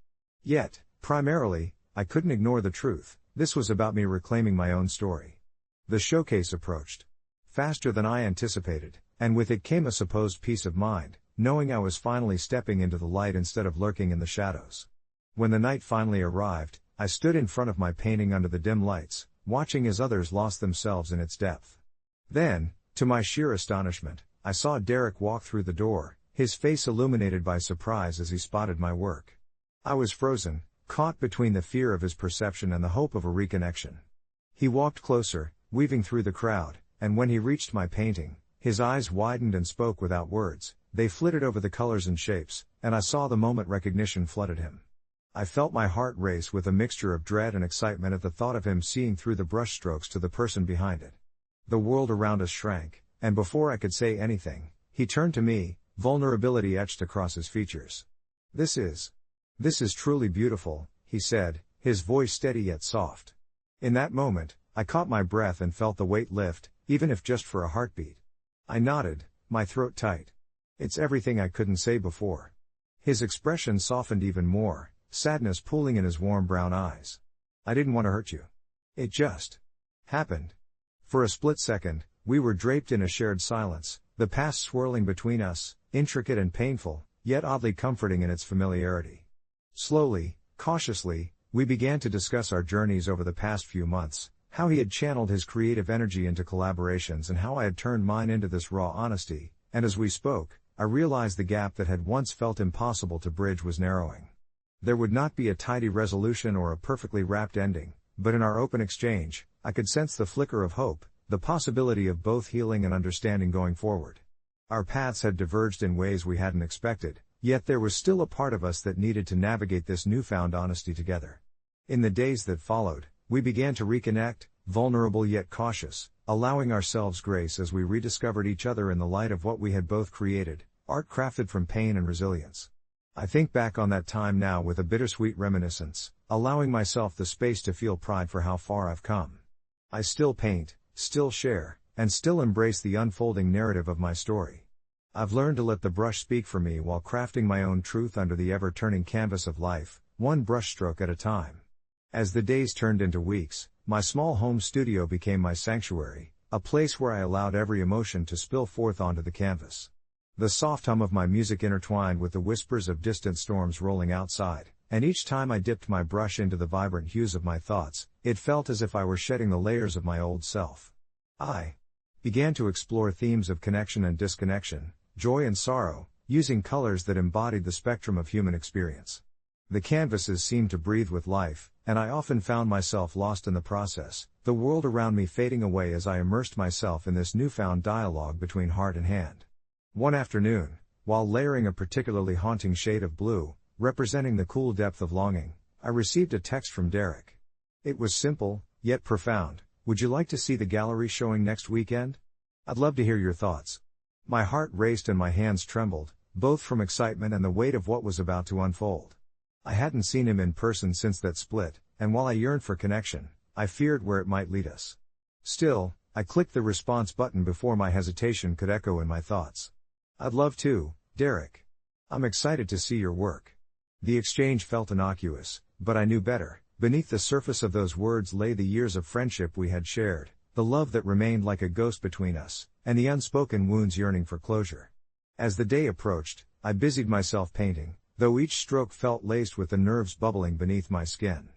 Yet, primarily, I couldn't ignore the truth. This was about me reclaiming my own story. The showcase approached. Faster than I anticipated, and with it came a supposed peace of mind, knowing I was finally stepping into the light instead of lurking in the shadows. When the night finally arrived, I stood in front of my painting under the dim lights, watching as others lost themselves in its depth. Then, to my sheer astonishment, I saw Derek walk through the door, his face illuminated by surprise as he spotted my work. I was frozen, caught between the fear of his perception and the hope of a reconnection. He walked closer, weaving through the crowd, and when he reached my painting, his eyes widened and spoke without words. They flitted over the colors and shapes, and I saw the moment recognition flooded him. I felt my heart race with a mixture of dread and excitement at the thought of him seeing through the brushstrokes to the person behind it. The world around us shrank, and before I could say anything, he turned to me, vulnerability etched across his features. This is truly beautiful," he said, his voice steady yet soft. In that moment, I caught my breath and felt the weight lift, even if just for a heartbeat. I nodded, my throat tight. "It's everything I couldn't say before." His expression softened even more, sadness pooling in his warm brown eyes. "I didn't want to hurt you. It just happened." For a split second, we were draped in a shared silence, the past swirling between us, intricate and painful, yet oddly comforting in its familiarity. Slowly, cautiously, we began to discuss our journeys over the past few months, how he had channeled his creative energy into collaborations and how I had turned mine into this raw honesty, and as we spoke, I realized the gap that had once felt impossible to bridge was narrowing. There would not be a tidy resolution or a perfectly wrapped ending, but in our open exchange, I could sense the flicker of hope, the possibility of both healing and understanding going forward. Our paths had diverged in ways we hadn't expected, yet there was still a part of us that needed to navigate this newfound honesty together. In the days that followed, we began to reconnect, vulnerable yet cautious, allowing ourselves grace as we rediscovered each other in the light of what we had both created, art crafted from pain and resilience. I think back on that time now with a bittersweet reminiscence, allowing myself the space to feel pride for how far I've come. I still paint, still share, and still embrace the unfolding narrative of my story. I've learned to let the brush speak for me while crafting my own truth under the ever-turning canvas of life, one brushstroke at a time. As the days turned into weeks, my small home studio became my sanctuary, a place where I allowed every emotion to spill forth onto the canvas. The soft hum of my music intertwined with the whispers of distant storms rolling outside, and each time I dipped my brush into the vibrant hues of my thoughts, it felt as if I were shedding the layers of my old self. I began to explore themes of connection and disconnection, joy and sorrow, using colors that embodied the spectrum of human experience. The canvases seemed to breathe with life, and I often found myself lost in the process, the world around me fading away as I immersed myself in this newfound dialogue between heart and hand. One afternoon, while layering a particularly haunting shade of blue, representing the cool depth of longing, I received a text from Derek. It was simple, yet profound. Would you like to see the gallery showing next weekend? I'd love to hear your thoughts. My heart raced and my hands trembled, both from excitement and the weight of what was about to unfold. I hadn't seen him in person since that split, and while I yearned for connection, I feared where it might lead us. Still, I clicked the response button before my hesitation could echo in my thoughts. I'd love to, Derek. I'm excited to see your work. The exchange felt innocuous, but I knew better. Beneath the surface of those words lay the years of friendship we had shared, the love that remained like a ghost between us, and the unspoken wounds yearning for closure. As the day approached, I busied myself painting, though each stroke felt laced with the nerves bubbling beneath my skin.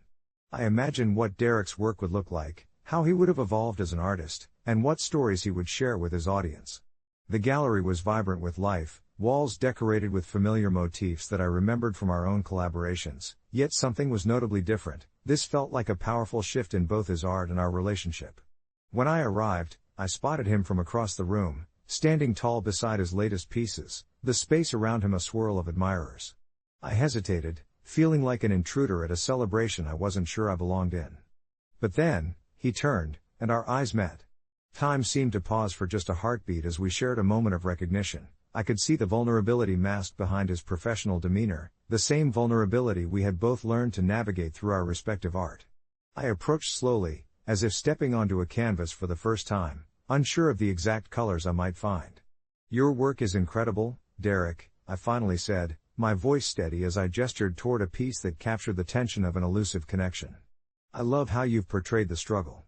I imagined what Derek's work would look like, how he would have evolved as an artist, and what stories he would share with his audience. The gallery was vibrant with life, walls decorated with familiar motifs that I remembered from our own collaborations, yet something was notably different. This felt like a powerful shift in both his art and our relationship. When I arrived, I spotted him from across the room, standing tall beside his latest pieces, the space around him a swirl of admirers. I hesitated, feeling like an intruder at a celebration I wasn't sure I belonged in. But then, he turned, and our eyes met. Time seemed to pause for just a heartbeat as we shared a moment of recognition. I could see the vulnerability masked behind his professional demeanor, the same vulnerability we had both learned to navigate through our respective art. I approached slowly, as if stepping onto a canvas for the first time, unsure of the exact colors I might find. Your work is incredible, Derek, I finally said, my voice steady as I gestured toward a piece that captured the tension of an elusive connection. I love how you've portrayed the struggle.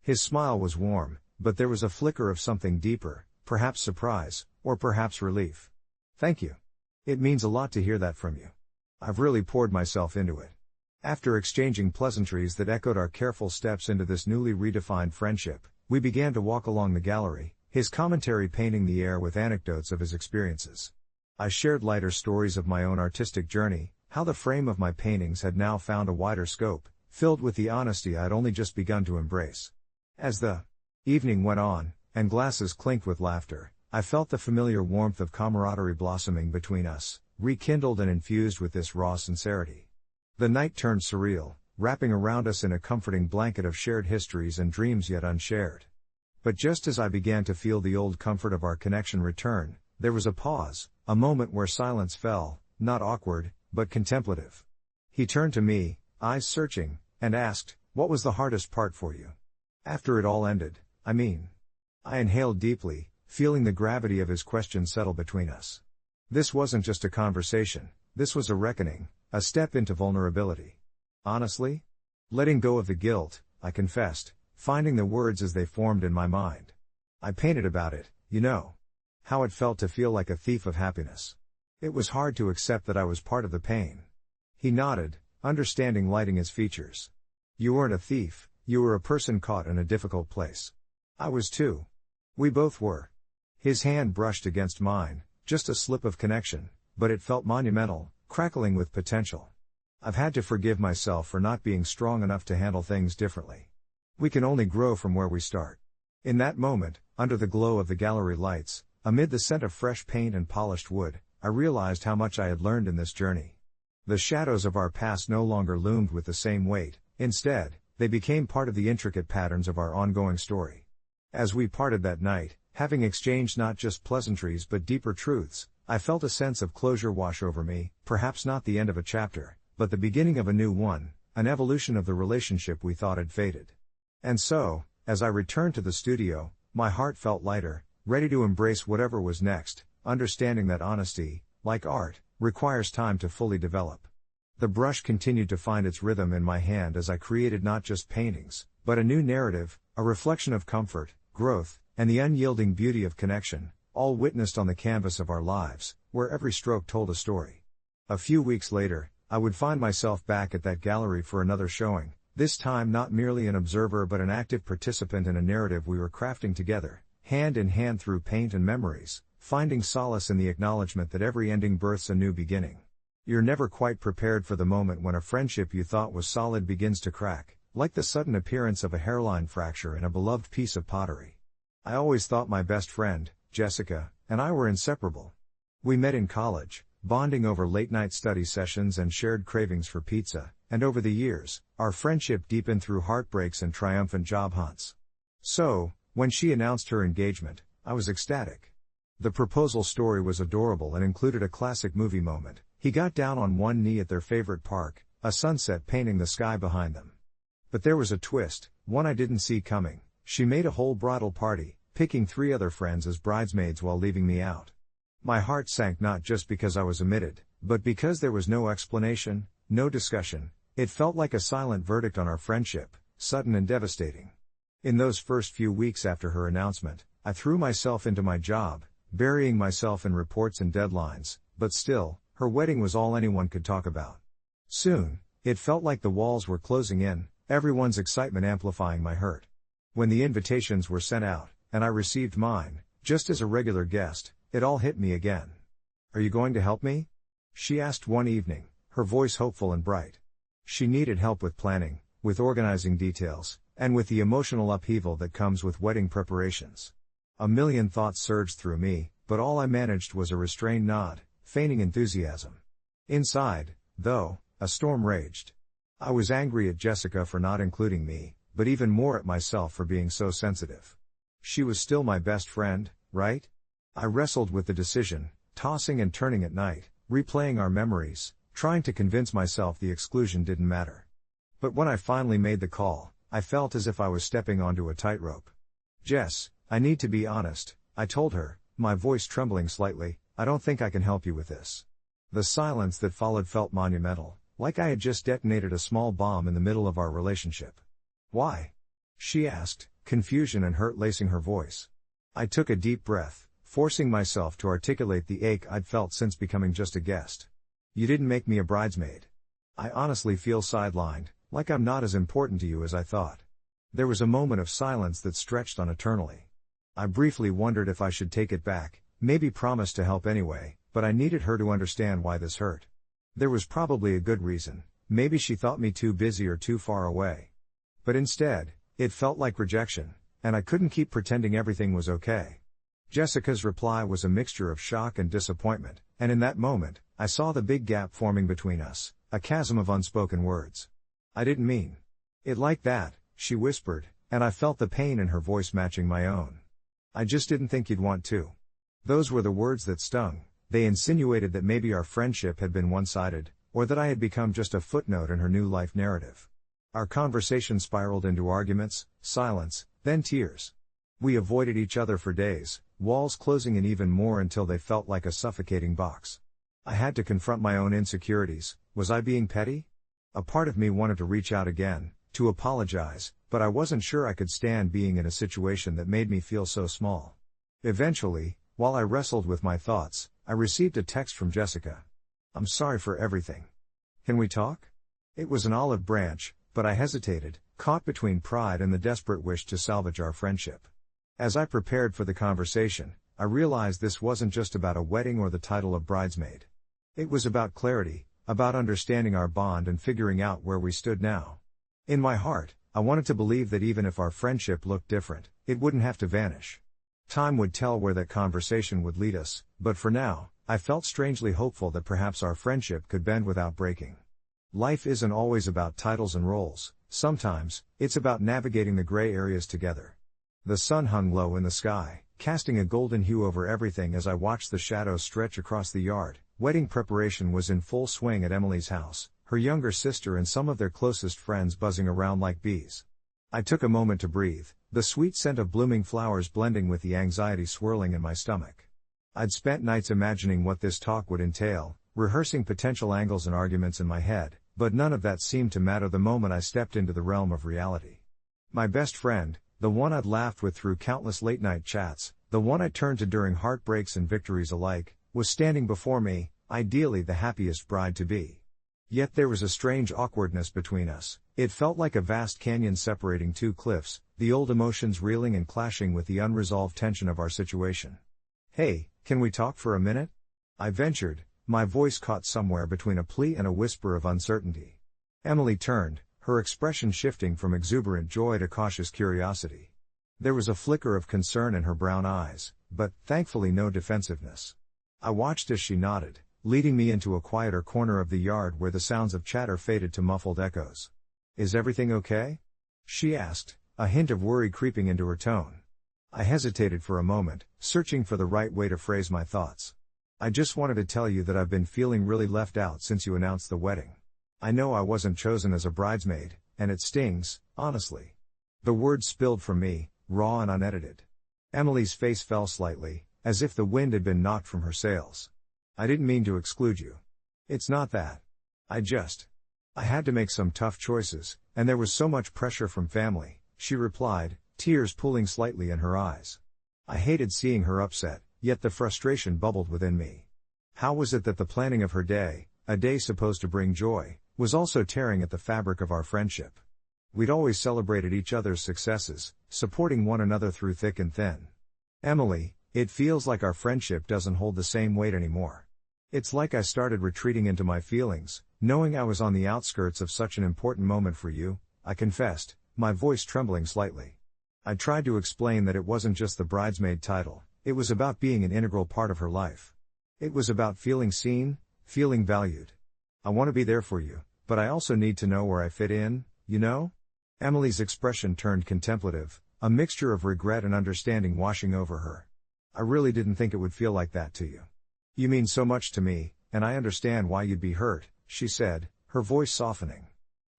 His smile was warm, but there was a flicker of something deeper, perhaps surprise, or perhaps relief. Thank you. It means a lot to hear that from you. I've really poured myself into it. After exchanging pleasantries that echoed our careful steps into this newly redefined friendship, we began to walk along the gallery, his commentary painting the air with anecdotes of his experiences. I shared lighter stories of my own artistic journey, how the frame of my paintings had now found a wider scope, filled with the honesty I'd only just begun to embrace. As the evening went on, and glasses clinked with laughter, I felt the familiar warmth of camaraderie blossoming between us, rekindled and infused with this raw sincerity. The night turned surreal, wrapping around us in a comforting blanket of shared histories and dreams yet unshared. But just as I began to feel the old comfort of our connection return, there was a pause, a moment where silence fell, not awkward, but contemplative. He turned to me, eyes searching, and asked, "What was the hardest part for you?" After it all ended, I inhaled deeply, feeling the gravity of his question settle between us. This wasn't just a conversation, this was a reckoning, a step into vulnerability. Honestly? Letting go of the guilt, I confessed, finding the words as they formed in my mind. I painted about it, how it felt to feel like a thief of happiness. It was hard to accept that I was part of the pain. He nodded, understanding, lighting his features. You weren't a thief, you were a person caught in a difficult place. I was too. We both were. His hand brushed against mine, just a slip of connection, but it felt monumental, crackling with potential. I've had to forgive myself for not being strong enough to handle things differently. We can only grow from where we start. In that moment, under the glow of the gallery lights, amid the scent of fresh paint and polished wood, I realized how much I had learned in this journey. The shadows of our past no longer loomed with the same weight, instead, they became part of the intricate patterns of our ongoing story. As we parted that night, having exchanged not just pleasantries but deeper truths, I felt a sense of closure wash over me, perhaps not the end of a chapter, but the beginning of a new one, an evolution of the relationship we thought had faded. And so, as I returned to the studio, my heart felt lighter, ready to embrace whatever was next, understanding that honesty, like art, requires time to fully develop. The brush continued to find its rhythm in my hand as I created not just paintings, but a new narrative, a reflection of comfort, growth, and the unyielding beauty of connection, all witnessed on the canvas of our lives, where every stroke told a story. A few weeks later, I would find myself back at that gallery for another showing, this time not merely an observer but an active participant in a narrative we were crafting together, hand in hand through paint and memories, finding solace in the acknowledgement that every ending births a new beginning. You're never quite prepared for the moment when a friendship you thought was solid begins to crack, like the sudden appearance of a hairline fracture in a beloved piece of pottery. I always thought my best friend, Jessica, and I were inseparable. We met in college, bonding over late-night study sessions and shared cravings for pizza, and over the years, our friendship deepened through heartbreaks and triumphant job hunts. So, when she announced her engagement, I was ecstatic. The proposal story was adorable and included a classic movie moment. He got down on one knee at their favorite park, a sunset painting the sky behind them. But there was a twist, one I didn't see coming. She made a whole bridal party, picking 3 other friends as bridesmaids while leaving me out. My heart sank not just because I was omitted, but because there was no explanation, no discussion. It felt like a silent verdict on our friendship, sudden and devastating. In those first few weeks after her announcement, I threw myself into my job, burying myself in reports and deadlines, but still, her wedding was all anyone could talk about. Soon, it felt like the walls were closing in, everyone's excitement amplifying my hurt. When the invitations were sent out, and I received mine, just as a regular guest, it all hit me again. "Are you going to help me?" she asked one evening, her voice hopeful and bright. She needed help with planning, with organizing details, and with the emotional upheaval that comes with wedding preparations. A million thoughts surged through me, but all I managed was a restrained nod, feigning enthusiasm. Inside, though, a storm raged. I was angry at Jessica for not including me, but even more at myself for being so sensitive. She was still my best friend, right? I wrestled with the decision, tossing and turning at night, replaying our memories, trying to convince myself the exclusion didn't matter. But when I finally made the call, I felt as if I was stepping onto a tightrope. "Jess, I need to be honest," I told her, my voice trembling slightly. "I don't think I can help you with this." The silence that followed felt monumental, like I had just detonated a small bomb in the middle of our relationship. "Why?" she asked, confusion and hurt lacing her voice. I took a deep breath, forcing myself to articulate the ache I'd felt since becoming just a guest. "You didn't make me a bridesmaid. I honestly feel sidelined, like I'm not as important to you as I thought." There was a moment of silence that stretched on eternally. I briefly wondered if I should take it back, maybe promise to help anyway, but I needed her to understand why this hurt. There was probably a good reason, maybe she thought me too busy or too far away. But instead, it felt like rejection, and I couldn't keep pretending everything was okay. Jessica's reply was a mixture of shock and disappointment, and in that moment, I saw the big gap forming between us, a chasm of unspoken words. "I didn't mean it like that," she whispered, and I felt the pain in her voice matching my own. "I just didn't think you'd want to." Those were the words that stung. They insinuated that maybe our friendship had been one-sided, or that I had become just a footnote in her new life narrative. Our conversation spiraled into arguments, silence, then tears. We avoided each other for days, walls closing in even more until they felt like a suffocating box. I had to confront my own insecurities. Was I being petty? A part of me wanted to reach out again, to apologize, but I wasn't sure I could stand being in a situation that made me feel so small. Eventually, while I wrestled with my thoughts, I received a text from Jessica. "I'm sorry for everything. Can we talk?" It was an olive branch, but I hesitated, caught between pride and the desperate wish to salvage our friendship. As I prepared for the conversation, I realized this wasn't just about a wedding or the title of bridesmaid. It was about clarity, about understanding our bond and figuring out where we stood now. In my heart, I wanted to believe that even if our friendship looked different, it wouldn't have to vanish. Time would tell where that conversation would lead us, but for now, I felt strangely hopeful that perhaps our friendship could bend without breaking. Life isn't always about titles and roles, sometimes, it's about navigating the gray areas together. The sun hung low in the sky, casting a golden hue over everything as I watched the shadows stretch across the yard. Wedding preparation was in full swing at Emily's house, her younger sister and some of their closest friends buzzing around like bees. I took a moment to breathe, the sweet scent of blooming flowers blending with the anxiety swirling in my stomach. I'd spent nights imagining what this talk would entail, rehearsing potential angles and arguments in my head, but none of that seemed to matter the moment I stepped into the realm of reality. My best friend, the one I'd laughed with through countless late-night chats, the one I turned to during heartbreaks and victories alike, was standing before me, ideally the happiest bride-to-be. Yet there was a strange awkwardness between us. It felt like a vast canyon separating two cliffs, the old emotions reeling and clashing with the unresolved tension of our situation. "Hey, can we talk for a minute?" I ventured, my voice caught somewhere between a plea and a whisper of uncertainty. Emily turned, her expression shifting from exuberant joy to cautious curiosity. There was a flicker of concern in her brown eyes, but, thankfully, no defensiveness. I watched as she nodded, leading me into a quieter corner of the yard where the sounds of chatter faded to muffled echoes. "Is everything okay?" she asked, a hint of worry creeping into her tone. I hesitated for a moment, searching for the right way to phrase my thoughts. "I just wanted to tell you that I've been feeling really left out since you announced the wedding. I know I wasn't chosen as a bridesmaid, and it stings, honestly." The words spilled from me, raw and unedited. Emily's face fell slightly, as if the wind had been knocked from her sails. "I didn't mean to exclude you. It's not that. I had to make some tough choices, and there was so much pressure from family," she replied, tears pooling slightly in her eyes. I hated seeing her upset, yet the frustration bubbled within me. How was it that the planning of her day, a day supposed to bring joy, was also tearing at the fabric of our friendship? We'd always celebrated each other's successes, supporting one another through thick and thin. "Emily, it feels like our friendship doesn't hold the same weight anymore. It's like I started retreating into my feelings, knowing I was on the outskirts of such an important moment for you," I confessed, my voice trembling slightly. I tried to explain that it wasn't just the bridesmaid title, it was about being an integral part of her life. It was about feeling seen, feeling valued. "I want to be there for you, but I also need to know where I fit in, you know?" Emily's expression turned contemplative, a mixture of regret and understanding washing over her. "I really didn't think it would feel like that to you. You mean so much to me, and I understand why you'd be hurt," she said, her voice softening.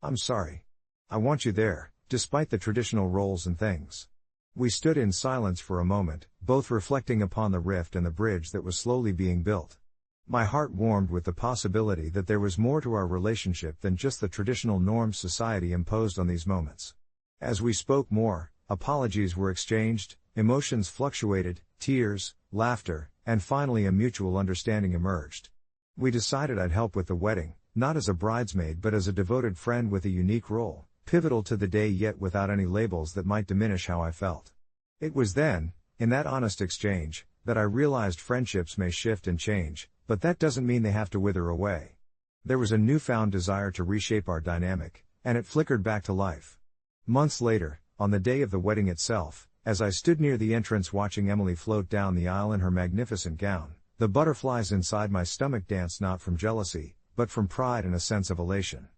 "I'm sorry. I want you there, despite the traditional roles and things." We stood in silence for a moment, both reflecting upon the rift and the bridge that was slowly being built. My heart warmed with the possibility that there was more to our relationship than just the traditional norms society imposed on these moments. As we spoke more, apologies were exchanged, emotions fluctuated, tears, laughter, and finally a mutual understanding emerged. We decided I'd help with the wedding, not as a bridesmaid but as a devoted friend with a unique role, pivotal to the day yet without any labels that might diminish how I felt. It was then, in that honest exchange, that I realized friendships may shift and change, but that doesn't mean they have to wither away. There was a newfound desire to reshape our dynamic, and it flickered back to life. Months later, on the day of the wedding itself, as I stood near the entrance watching Emily float down the aisle in her magnificent gown, the butterflies inside my stomach danced not from jealousy, but from pride and a sense of elation.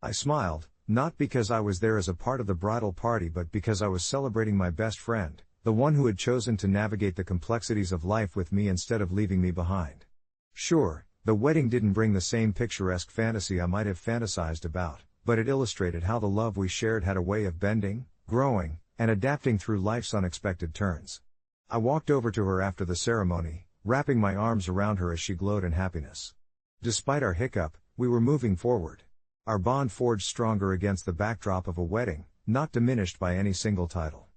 I smiled, not because I was there as a part of the bridal party but because I was celebrating my best friend, the one who had chosen to navigate the complexities of life with me instead of leaving me behind. Sure, the wedding didn't bring the same picturesque fantasy I might have fantasized about, but it illustrated how the love we shared had a way of bending, growing, and adapting through life's unexpected turns. I walked over to her after the ceremony, wrapping my arms around her as she glowed in happiness. Despite our hiccup, we were moving forward. Our bond forged stronger against the backdrop of a wedding, not diminished by any single title.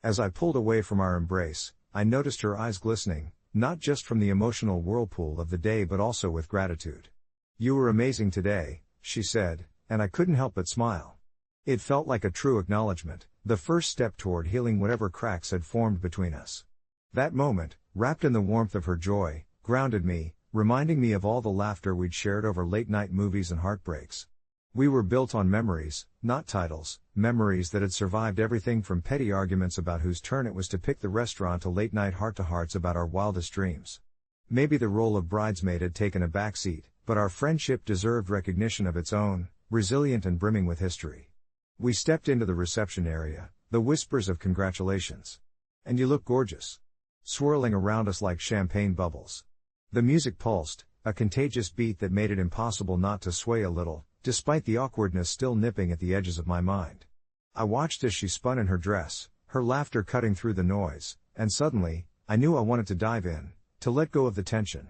As I pulled away from our embrace, I noticed her eyes glistening, not just from the emotional whirlpool of the day but also with gratitude. "You were amazing today," she said, and I couldn't help but smile. It felt like a true acknowledgement, the first step toward healing whatever cracks had formed between us. That moment, wrapped in the warmth of her joy, grounded me, reminding me of all the laughter we'd shared over late-night movies and heartbreaks. We were built on memories, not titles, memories that had survived everything from petty arguments about whose turn it was to pick the restaurant to late-night heart-to-hearts about our wildest dreams. Maybe the role of bridesmaid had taken a backseat, but our friendship deserved recognition of its own, resilient and brimming with history. We stepped into the reception area, the whispers of congratulations. "And you look gorgeous," swirling around us like champagne bubbles. The music pulsed, a contagious beat that made it impossible not to sway a little, despite the awkwardness still nipping at the edges of my mind. I watched as she spun in her dress, her laughter cutting through the noise, and suddenly, I knew I wanted to dive in, to let go of the tension.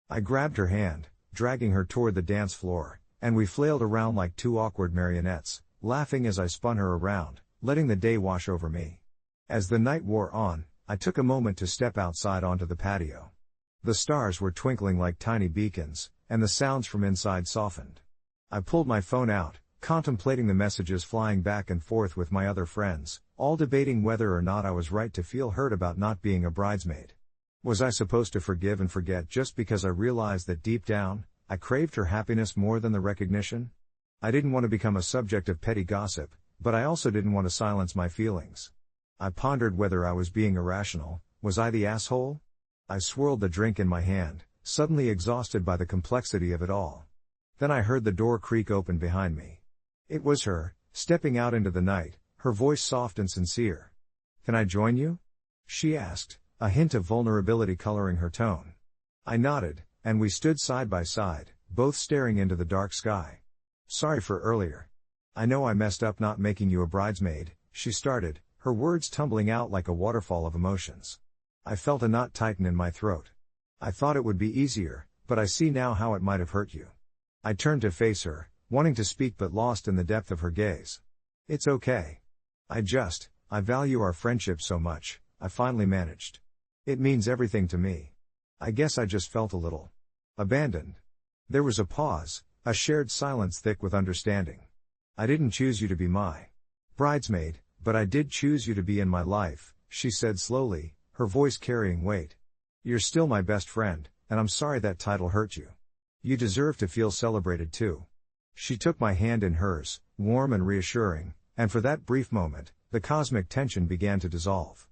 I grabbed her hand, dragging her toward the dance floor, and we flailed around like two awkward marionettes, laughing as I spun her around, letting the day wash over me. As the night wore on, I took a moment to step outside onto the patio. The stars were twinkling like tiny beacons, and the sounds from inside softened. I pulled my phone out, contemplating the messages flying back and forth with my other friends, all debating whether or not I was right to feel hurt about not being a bridesmaid. Was I supposed to forgive and forget just because I realized that deep down, I craved her happiness more than the recognition? I didn't want to become a subject of petty gossip, but I also didn't want to silence my feelings. I pondered whether I was being irrational. Was I the asshole? I swirled the drink in my hand, suddenly exhausted by the complexity of it all. Then I heard the door creak open behind me. It was her, stepping out into the night, her voice soft and sincere. "Can I join you?" she asked, a hint of vulnerability coloring her tone. I nodded, and we stood side by side, both staring into the dark sky. "Sorry for earlier. I know I messed up not making you a bridesmaid," she started, her words tumbling out like a waterfall of emotions. I felt a knot tighten in my throat. "I thought it would be easier, but I see now how it might have hurt you." I turned to face her, wanting to speak but lost in the depth of her gaze. "It's okay. I value our friendship so much," I finally managed. "It means everything to me. I guess I just felt a little abandoned." There was a pause, a shared silence thick with understanding. "I didn't choose you to be my bridesmaid, but I did choose you to be in my life," she said slowly, her voice carrying weight. "You're still my best friend, and I'm sorry that title hurt you. You deserve to feel celebrated too." She took my hand in hers, warm and reassuring, and for that brief moment, the cosmic tension began to dissolve.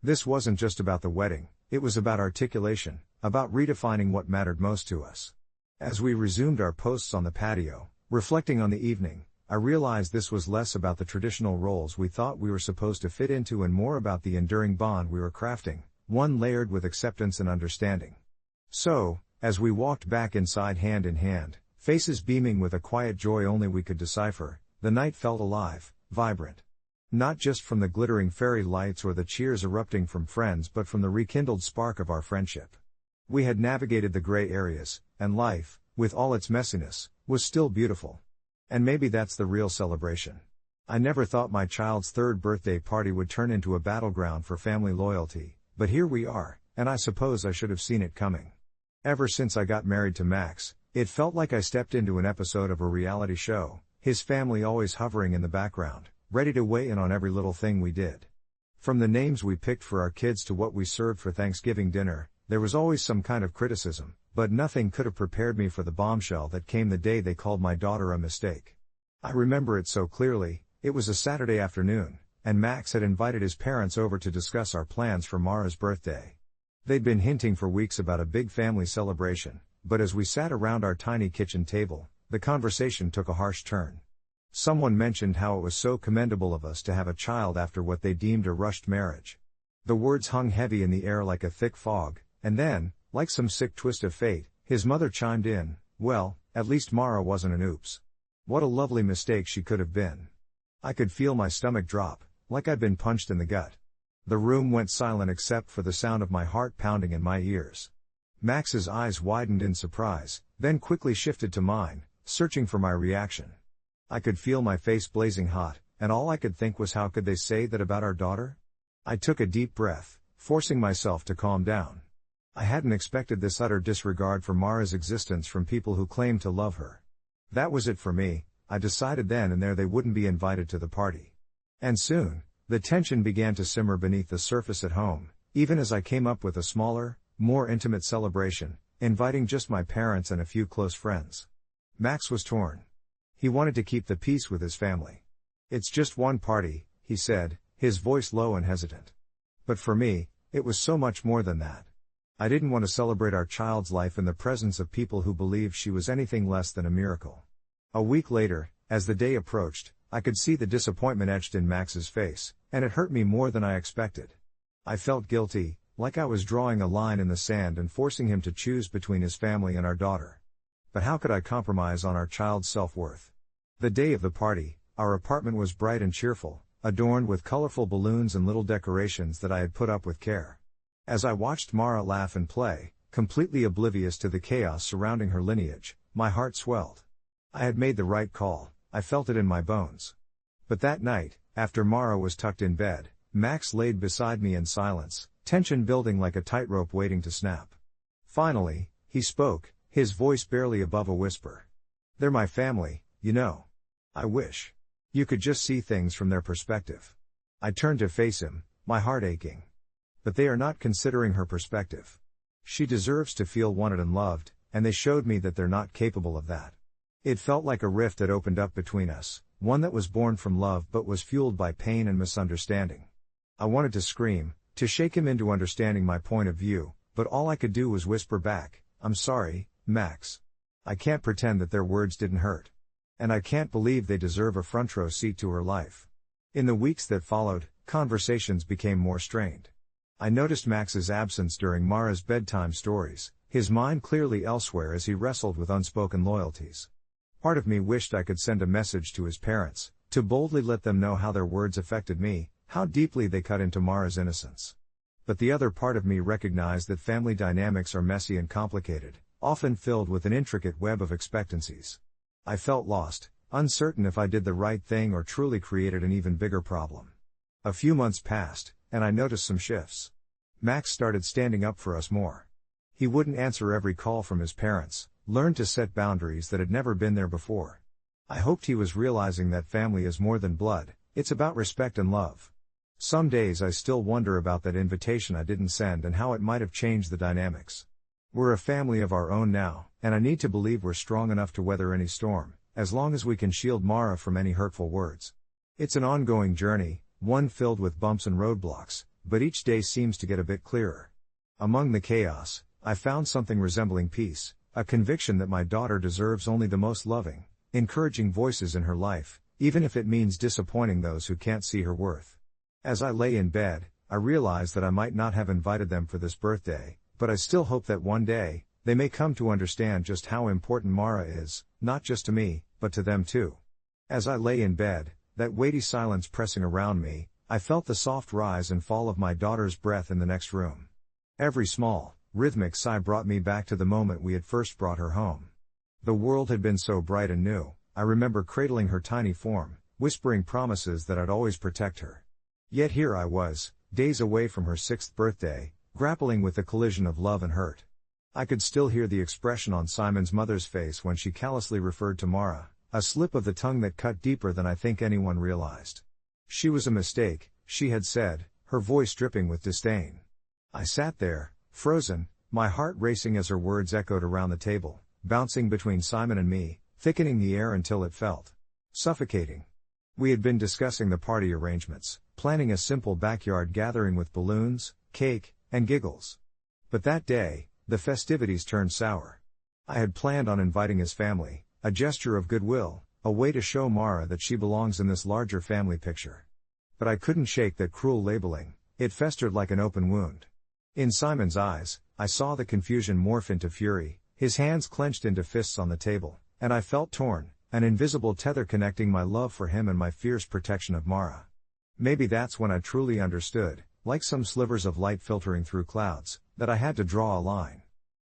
This wasn't just about the wedding, it was about articulation, about redefining what mattered most to us. As we resumed our posts on the patio, reflecting on the evening, I realized this was less about the traditional roles we thought we were supposed to fit into and more about the enduring bond we were crafting, one layered with acceptance and understanding. So, as we walked back inside hand in hand, faces beaming with a quiet joy only we could decipher, the night felt alive, vibrant. Not just from the glittering fairy lights or the cheers erupting from friends but from the rekindled spark of our friendship. We had navigated the gray areas, and life, with all its messiness, was still beautiful. And maybe that's the real celebration. I never thought my child's third birthday party would turn into a battleground for family loyalty, but here we are, and I suppose I should have seen it coming. Ever since I got married to Max, it felt like I stepped into an episode of a reality show, his family always hovering in the background, ready to weigh in on every little thing we did. From the names we picked for our kids to what we served for Thanksgiving dinner, there was always some kind of criticism, but nothing could have prepared me for the bombshell that came the day they called my daughter a mistake. I remember it so clearly. It was a Saturday afternoon, and Max had invited his parents over to discuss our plans for Mara's birthday. They'd been hinting for weeks about a big family celebration, but as we sat around our tiny kitchen table, the conversation took a harsh turn. Someone mentioned how it was so commendable of us to have a child after what they deemed a rushed marriage. The words hung heavy in the air like a thick fog, and then, like some sick twist of fate, his mother chimed in, "Well, at least Mara wasn't an oops. What a lovely mistake she could have been." I could feel my stomach drop, like I'd been punched in the gut. The room went silent except for the sound of my heart pounding in my ears. Max's eyes widened in surprise, then quickly shifted to mine, searching for my reaction. I could feel my face blazing hot, and all I could think was how could they say that about our daughter? I took a deep breath, forcing myself to calm down. I hadn't expected this utter disregard for Mara's existence from people who claimed to love her. That was it for me. I decided then and there they wouldn't be invited to the party. And soon, the tension began to simmer beneath the surface at home, even as I came up with a smaller, more intimate celebration, inviting just my parents and a few close friends. Max was torn. He wanted to keep the peace with his family. "It's just one party," he said, his voice low and hesitant. But for me, it was so much more than that. I didn't want to celebrate our child's life in the presence of people who believed she was anything less than a miracle. A week later, as the day approached, I could see the disappointment etched in Max's face, and it hurt me more than I expected. I felt guilty, like I was drawing a line in the sand and forcing him to choose between his family and our daughter. But how could I compromise on our child's self-worth? The day of the party, our apartment was bright and cheerful, adorned with colorful balloons and little decorations that I had put up with care. As I watched Mara laugh and play, completely oblivious to the chaos surrounding her lineage, my heart swelled. I had made the right call, I felt it in my bones. But that night, after Mara was tucked in bed, Max laid beside me in silence, tension building like a tightrope waiting to snap. Finally, he spoke, his voice barely above a whisper. "They're my family, you know. I wish you could just see things from their perspective." I turned to face him, my heart aching. But they are not considering her perspective. She deserves to feel wanted and loved, and they showed me that they're not capable of that. It felt like a rift that opened up between us, one that was born from love but was fueled by pain and misunderstanding. I wanted to scream, to shake him into understanding my point of view, but all I could do was whisper back, "I'm sorry, Max. I can't pretend that their words didn't hurt. And I can't believe they deserve a front row seat to her life." In the weeks that followed, conversations became more strained. I noticed Max's absence during Mara's bedtime stories, his mind clearly elsewhere as he wrestled with unspoken loyalties. Part of me wished I could send a message to his parents, to boldly let them know how their words affected me, how deeply they cut into Mara's innocence. But the other part of me recognized that family dynamics are messy and complicated, often filled with an intricate web of expectancies. I felt lost, uncertain if I did the right thing or truly created an even bigger problem. A few months passed, and I noticed some shifts. Max started standing up for us more. He wouldn't answer every call from his parents, learned to set boundaries that had never been there before. I hoped he was realizing that family is more than blood, it's about respect and love. Some days I still wonder about that invitation I didn't send and how it might have changed the dynamics. We're a family of our own now, and I need to believe we're strong enough to weather any storm, as long as we can shield Mara from any hurtful words. It's an ongoing journey, one filled with bumps and roadblocks, but each day seems to get a bit clearer. Among the chaos, I found something resembling peace, a conviction that my daughter deserves only the most loving, encouraging voices in her life, even if it means disappointing those who can't see her worth. As I lay in bed, I realized that I might not have invited them for this birthday, but I still hope that one day, they may come to understand just how important Mara is, not just to me, but to them too. As I lay in bed, that weighty silence pressing around me, I felt the soft rise and fall of my daughter's breath in the next room. Every small, rhythmic sigh brought me back to the moment we had first brought her home. The world had been so bright and new, I remember cradling her tiny form, whispering promises that I'd always protect her. Yet here I was, days away from her 6th birthday, grappling with the collision of love and hurt. I could still hear the expression on Simon's mother's face when she callously referred to Mara, a slip of the tongue that cut deeper than I think anyone realized. She was a mistake, she had said, her voice dripping with disdain. I sat there, frozen, my heart racing as her words echoed around the table, bouncing between Simon and me, thickening the air until it felt suffocating. We had been discussing the party arrangements, planning a simple backyard gathering with balloons, cake, and giggles. But that day, the festivities turned sour. I had planned on inviting his family, a gesture of goodwill, a way to show Mara that she belongs in this larger family picture. But I couldn't shake that cruel labeling, it festered like an open wound. In Simon's eyes, I saw the confusion morph into fury, his hands clenched into fists on the table, and I felt torn, an invisible tether connecting my love for him and my fierce protection of Mara. Maybe that's when I truly understood, like some slivers of light filtering through clouds, that I had to draw a line.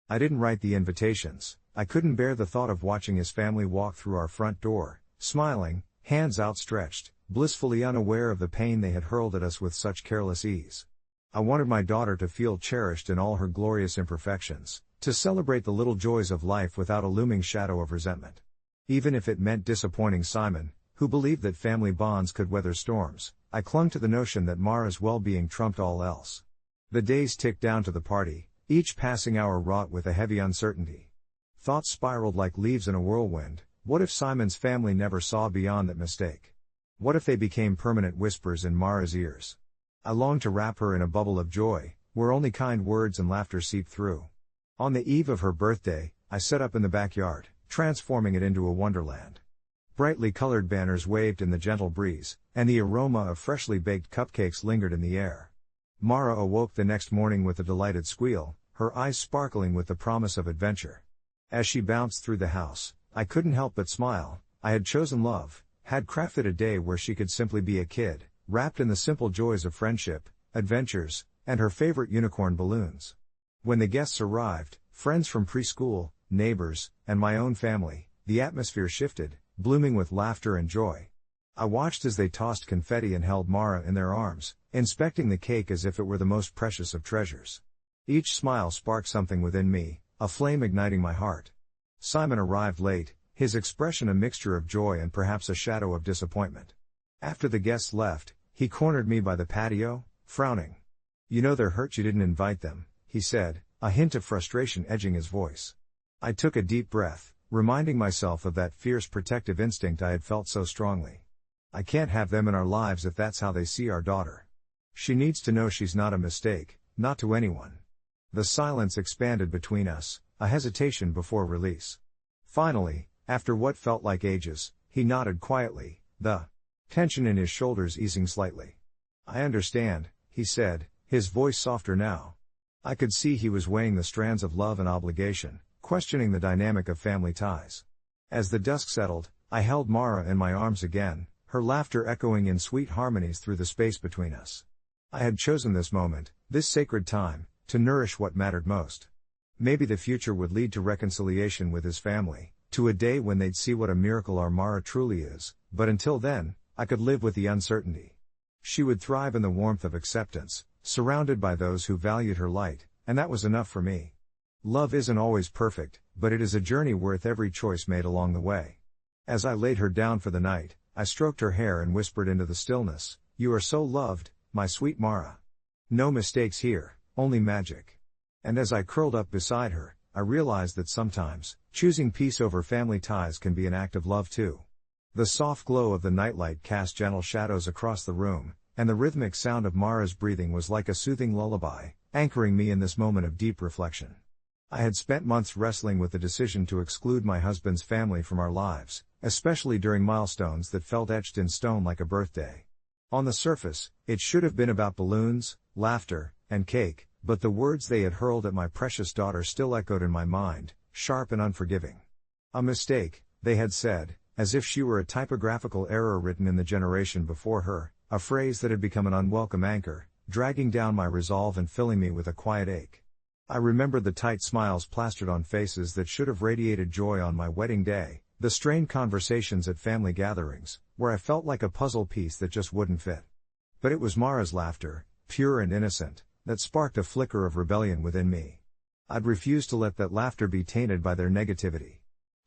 I didn't write the invitations, I couldn't bear the thought of watching his family walk through our front door, smiling, hands outstretched, blissfully unaware of the pain they had hurled at us with such careless ease. I wanted my daughter to feel cherished in all her glorious imperfections, to celebrate the little joys of life without a looming shadow of resentment. Even if it meant disappointing Simon, who believed that family bonds could weather storms, I clung to the notion that Mara's well-being trumped all else. The days ticked down to the party, each passing hour wrought with a heavy uncertainty. Thoughts spiraled like leaves in a whirlwind. What if Simon's family never saw beyond that mistake? What if they became permanent whispers in Mara's ears? I longed to wrap her in a bubble of joy, where only kind words and laughter seeped through. On the eve of her birthday, I set up in the backyard, transforming it into a wonderland. Brightly colored banners waved in the gentle breeze, and the aroma of freshly baked cupcakes lingered in the air. Mara awoke the next morning with a delighted squeal, her eyes sparkling with the promise of adventure. As she bounced through the house, I couldn't help but smile. I had chosen love, had crafted a day where she could simply be a kid, wrapped in the simple joys of friendship, adventures, and her favorite unicorn balloons. When the guests arrived, friends from preschool, neighbors, and my own family, the atmosphere shifted, blooming with laughter and joy. I watched as they tossed confetti and held Mara in their arms, inspecting the cake as if it were the most precious of treasures. Each smile sparked something within me, a flame igniting my heart. Simon arrived late, his expression a mixture of joy and perhaps a shadow of disappointment. After the guests left, he cornered me by the patio, frowning. You know they're hurt you didn't invite them, he said, a hint of frustration edging his voice. I took a deep breath, reminding myself of that fierce protective instinct I had felt so strongly. I can't have them in our lives if that's how they see our daughter. She needs to know she's not a mistake, not to anyone. The silence expanded between us, a hesitation before release. Finally, after what felt like ages, he nodded quietly, the tension in his shoulders easing slightly. I understand, he said, his voice softer now. I could see he was weighing the strands of love and obligation, questioning the dynamic of family ties. As the dusk settled, I held Mara in my arms again, her laughter echoing in sweet harmonies through the space between us. I had chosen this moment, this sacred time, to nourish what mattered most. Maybe the future would lead to reconciliation with his family, to a day when they'd see what a miracle our Mara truly is, but until then, I could live with the uncertainty. She would thrive in the warmth of acceptance, surrounded by those who valued her light, and that was enough for me. Love isn't always perfect, but it is a journey worth every choice made along the way. As I laid her down for the night, I stroked her hair and whispered into the stillness, "You are so loved, my sweet Mara. No mistakes here, only magic." And as I curled up beside her, I realized that sometimes, choosing peace over family ties can be an act of love too. The soft glow of the nightlight cast gentle shadows across the room, and the rhythmic sound of Mara's breathing was like a soothing lullaby, anchoring me in this moment of deep reflection. I had spent months wrestling with the decision to exclude my husband's family from our lives, especially during milestones that felt etched in stone like a birthday. On the surface, it should have been about balloons, laughter, and cake, but the words they had hurled at my precious daughter still echoed in my mind, sharp and unforgiving. A mistake, they had said, as if she were a typographical error written in the generation before her, a phrase that had become an unwelcome anchor, dragging down my resolve and filling me with a quiet ache. I remembered the tight smiles plastered on faces that should have radiated joy on my wedding day, the strained conversations at family gatherings, where I felt like a puzzle piece that just wouldn't fit. But it was Mara's laughter, pure and innocent, that sparked a flicker of rebellion within me. I'd refused to let that laughter be tainted by their negativity.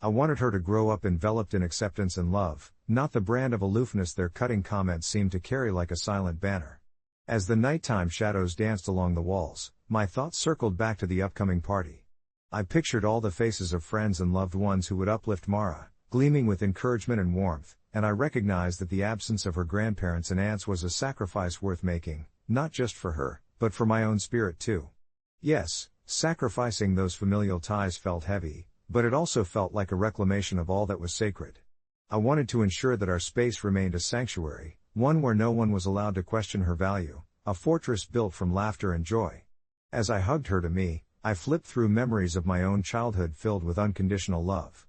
I wanted her to grow up enveloped in acceptance and love, not the brand of aloofness their cutting comments seemed to carry like a silent banner. As the nighttime shadows danced along the walls, my thoughts circled back to the upcoming party. I pictured all the faces of friends and loved ones who would uplift Mara, gleaming with encouragement and warmth, and I recognized that the absence of her grandparents and aunts was a sacrifice worth making, not just for her, but for my own spirit too. Yes, sacrificing those familial ties felt heavy, but it also felt like a reclamation of all that was sacred. I wanted to ensure that our space remained a sanctuary, one where no one was allowed to question her value, a fortress built from laughter and joy. As I hugged her to me, I flipped through memories of my own childhood filled with unconditional love.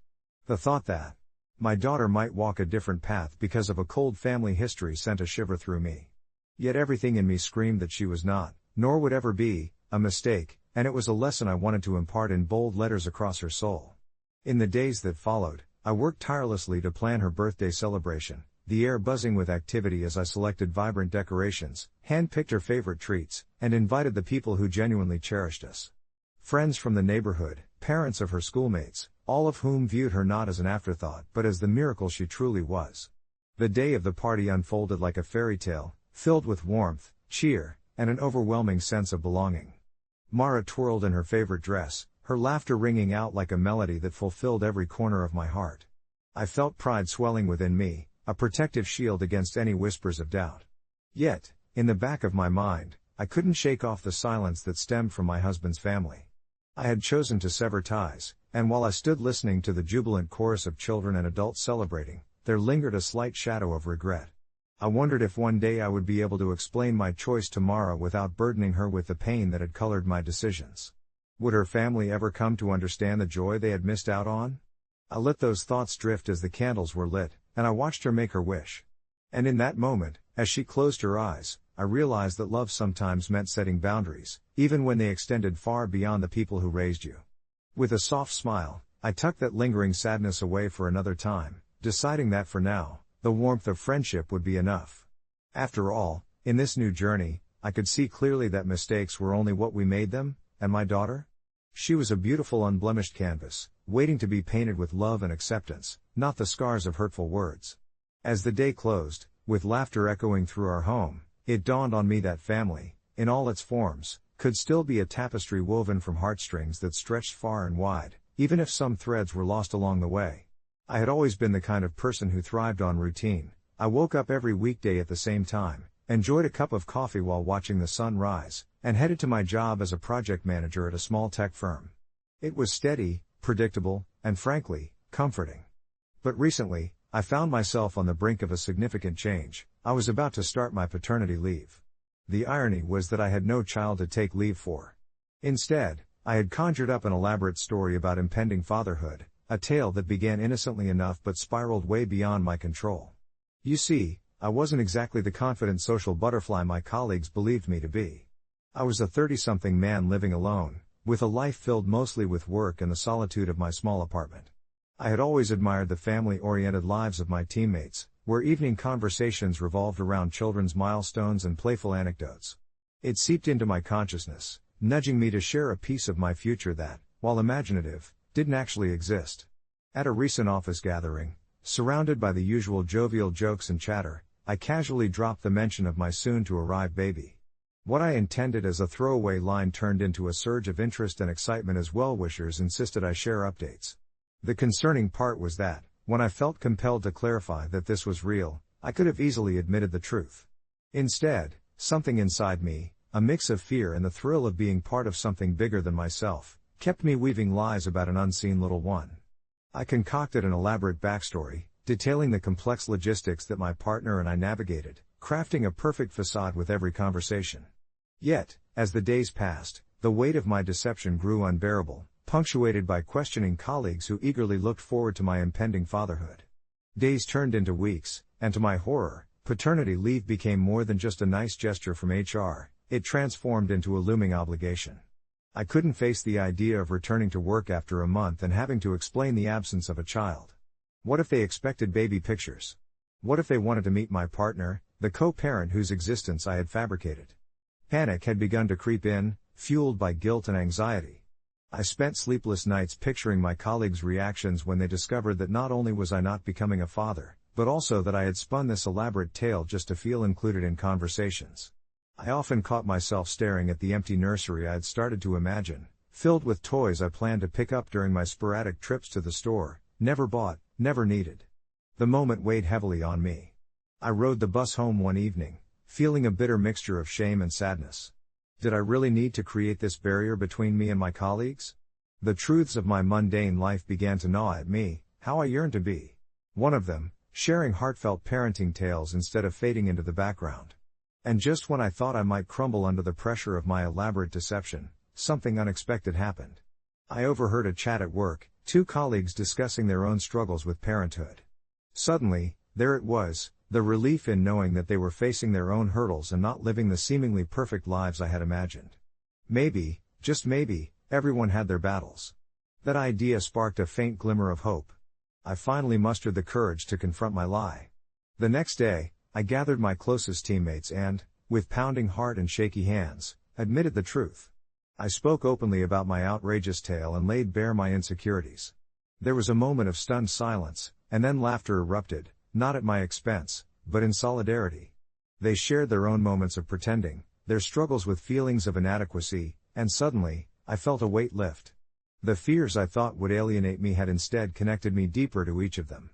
The thought that my daughter might walk a different path because of a cold family history sent a shiver through me. Yet everything in me screamed that she was not, nor would ever be, a mistake, and it was a lesson I wanted to impart in bold letters across her soul. In the days that followed, I worked tirelessly to plan her birthday celebration, the air buzzing with activity as I selected vibrant decorations, handpicked her favorite treats, and invited the people who genuinely cherished us. Friends from the neighborhood, parents of her schoolmates, all of whom viewed her not as an afterthought but as the miracle she truly was. The day of the party unfolded like a fairy tale, filled with warmth, cheer, and an overwhelming sense of belonging. Mara twirled in her favorite dress, her laughter ringing out like a melody that fulfilled every corner of my heart. I felt pride swelling within me, a protective shield against any whispers of doubt. Yet, in the back of my mind, I couldn't shake off the silence that stemmed from my husband's family. I had chosen to sever ties, and while I stood listening to the jubilant chorus of children and adults celebrating, there lingered a slight shadow of regret. I wondered if one day I would be able to explain my choice to Mara without burdening her with the pain that had colored my decisions. Would her family ever come to understand the joy they had missed out on? I let those thoughts drift as the candles were lit, and I watched her make her wish. And in that moment, as she closed her eyes, I realized that love sometimes meant setting boundaries, even when they extended far beyond the people who raised you. With a soft smile, I tucked that lingering sadness away for another time, deciding that for now, the warmth of friendship would be enough. After all, in this new journey, I could see clearly that mistakes were only what we made them, and my daughter? She was a beautiful unblemished canvas, waiting to be painted with love and acceptance, not the scars of hurtful words. As the day closed, with laughter echoing through our home, it dawned on me that family, in all its forms, could still be a tapestry woven from heartstrings that stretched far and wide, even if some threads were lost along the way. I had always been the kind of person who thrived on routine. I woke up every weekday at the same time, enjoyed a cup of coffee while watching the sun rise, and headed to my job as a project manager at a small tech firm. It was steady, predictable, and frankly, comforting. But recently, I found myself on the brink of a significant change. I was about to start my paternity leave. The irony was that I had no child to take leave for. Instead, I had conjured up an elaborate story about impending fatherhood, a tale that began innocently enough but spiraled way beyond my control. You see, I wasn't exactly the confident social butterfly my colleagues believed me to be. I was a 30-something man living alone, with a life filled mostly with work and the solitude of my small apartment. I had always admired the family-oriented lives of my teammates, where evening conversations revolved around children's milestones and playful anecdotes. It seeped into my consciousness, nudging me to share a piece of my future that, while imaginative, didn't actually exist. At a recent office gathering, surrounded by the usual jovial jokes and chatter, I casually dropped the mention of my soon-to-arrive baby. What I intended as a throwaway line turned into a surge of interest and excitement as well-wishers insisted I share updates. The concerning part was that, when I felt compelled to clarify that this was real, I could have easily admitted the truth. Instead, something inside me, a mix of fear and the thrill of being part of something bigger than myself, kept me weaving lies about an unseen little one. I concocted an elaborate backstory, detailing the complex logistics that my partner and I navigated, crafting a perfect facade with every conversation. Yet, as the days passed, the weight of my deception grew unbearable, punctuated by questioning colleagues who eagerly looked forward to my impending fatherhood. Days turned into weeks, and to my horror, paternity leave became more than just a nice gesture from HR, it transformed into a looming obligation. I couldn't face the idea of returning to work after a month and having to explain the absence of a child. What if they expected baby pictures? What if they wanted to meet my partner, the co-parent whose existence I had fabricated? Panic had begun to creep in, fueled by guilt and anxiety. I spent sleepless nights picturing my colleagues' reactions when they discovered that not only was I not becoming a father, but also that I had spun this elaborate tale just to feel included in conversations. I often caught myself staring at the empty nursery I had started to imagine, filled with toys I planned to pick up during my sporadic trips to the store, never bought, never needed. The moment weighed heavily on me. I rode the bus home one evening, feeling a bitter mixture of shame and sadness. Did I really need to create this barrier between me and my colleagues? The truths of my mundane life began to gnaw at me, how I yearned to be one of them, sharing heartfelt parenting tales instead of fading into the background. And just when I thought I might crumble under the pressure of my elaborate deception, something unexpected happened. I overheard a chat at work, two colleagues discussing their own struggles with parenthood. Suddenly, there it was, the relief in knowing that they were facing their own hurdles and not living the seemingly perfect lives I had imagined. Maybe, just maybe, everyone had their battles. That idea sparked a faint glimmer of hope. I finally mustered the courage to confront my lie. The next day, I gathered my closest teammates and, with pounding heart and shaky hands, admitted the truth. I spoke openly about my outrageous tale and laid bare my insecurities. There was a moment of stunned silence, and then laughter erupted, not at my expense, but in solidarity. They shared their own moments of pretending, their struggles with feelings of inadequacy, and suddenly, I felt a weight lift. The fears I thought would alienate me had instead connected me deeper to each of them.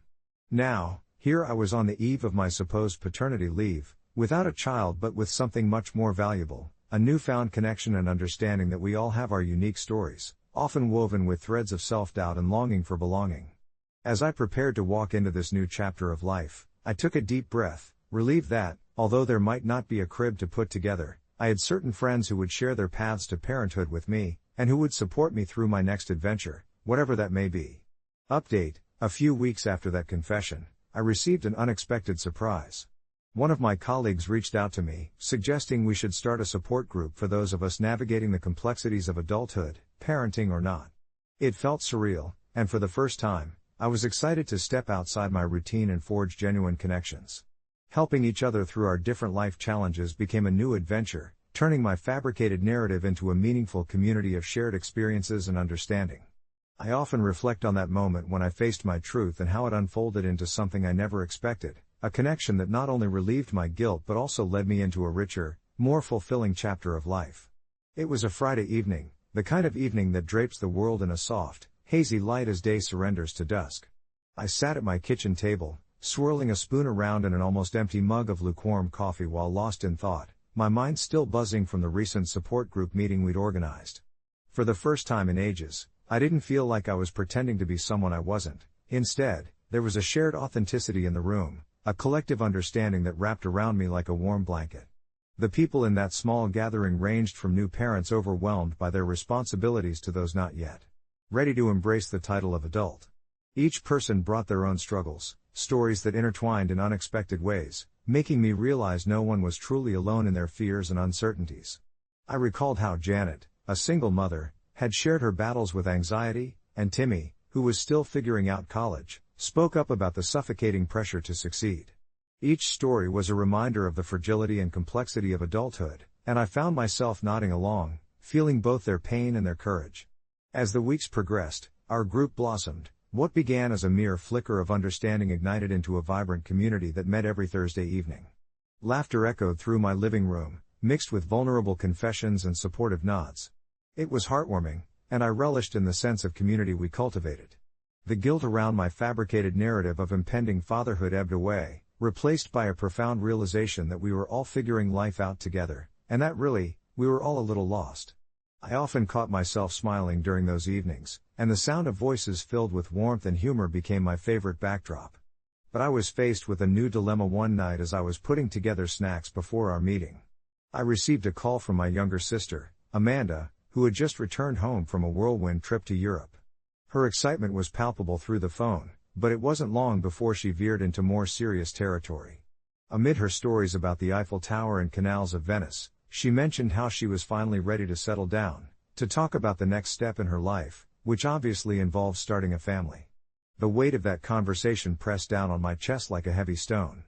Now, here I was on the eve of my supposed paternity leave, without a child but with something much more valuable, a newfound connection and understanding that we all have our unique stories, often woven with threads of self-doubt and longing for belonging. As I prepared to walk into this new chapter of life, I took a deep breath, relieved that, although there might not be a crib to put together, I had certain friends who would share their paths to parenthood with me, and who would support me through my next adventure, whatever that may be. Update: a few weeks after that confession, I received an unexpected surprise. One of my colleagues reached out to me, suggesting we should start a support group for those of us navigating the complexities of adulthood, parenting or not. It felt surreal, and for the first time, I was excited to step outside my routine and forge genuine connections. Helping each other through our different life challenges became a new adventure, turning my fabricated narrative into a meaningful community of shared experiences and understanding. I often reflect on that moment when I faced my truth and how it unfolded into something I never expected, a connection that not only relieved my guilt but also led me into a richer, more fulfilling chapter of life. It was a Friday evening, the kind of evening that drapes the world in a soft, hazy light as day surrenders to dusk. I sat at my kitchen table, swirling a spoon around in an almost empty mug of lukewarm coffee while lost in thought, my mind still buzzing from the recent support group meeting we'd organized. For the first time in ages, I didn't feel like I was pretending to be someone I wasn't. Instead, there was a shared authenticity in the room, a collective understanding that wrapped around me like a warm blanket. The people in that small gathering ranged from new parents overwhelmed by their responsibilities to those not yet ready to embrace the title of adult. Each person brought their own struggles, stories that intertwined in unexpected ways, making me realize no one was truly alone in their fears and uncertainties. I recalled how Janet, a single mother, had shared her battles with anxiety, and Timmy, who was still figuring out college, spoke up about the suffocating pressure to succeed. Each story was a reminder of the fragility and complexity of adulthood, and I found myself nodding along, feeling both their pain and their courage. As the weeks progressed, our group blossomed. What began as a mere flicker of understanding ignited into a vibrant community that met every Thursday evening. Laughter echoed through my living room, mixed with vulnerable confessions and supportive nods. It was heartwarming, and I relished in the sense of community we cultivated. The guilt around my fabricated narrative of impending fatherhood ebbed away, replaced by a profound realization that we were all figuring life out together, and that really, we were all a little lost. I often caught myself smiling during those evenings, and the sound of voices filled with warmth and humor became my favorite backdrop. But I was faced with a new dilemma one night as I was putting together snacks before our meeting. I received a call from my younger sister, Amanda, who had just returned home from a whirlwind trip to Europe. Her excitement was palpable through the phone, but it wasn't long before she veered into more serious territory. Amid her stories about the Eiffel Tower and canals of Venice, she mentioned how she was finally ready to settle down, to talk about the next step in her life, which obviously involved starting a family. The weight of that conversation pressed down on my chest like a heavy stone.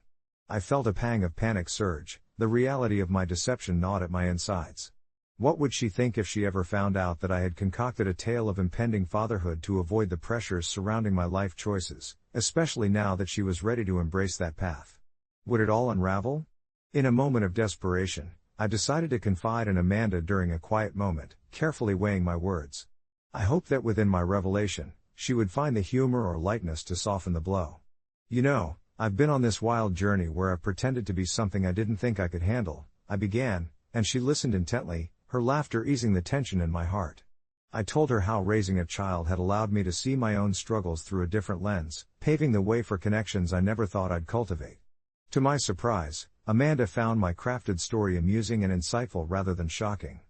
I felt a pang of panic surge, the reality of my deception gnawed at my insides. What would she think if she ever found out that I had concocted a tale of impending fatherhood to avoid the pressures surrounding my life choices, especially now that she was ready to embrace that path? Would it all unravel? In a moment of desperation, I decided to confide in Amanda during a quiet moment, carefully weighing my words. I hoped that within my revelation, she would find the humor or lightness to soften the blow. You know, I've been on this wild journey where I've pretended to be something I didn't think I could handle, I began, and she listened intently, her laughter easing the tension in my heart. I told her how raising a child had allowed me to see my own struggles through a different lens, paving the way for connections I never thought I'd cultivate. To my surprise, Amanda found my crafted story amusing and insightful rather than shocking.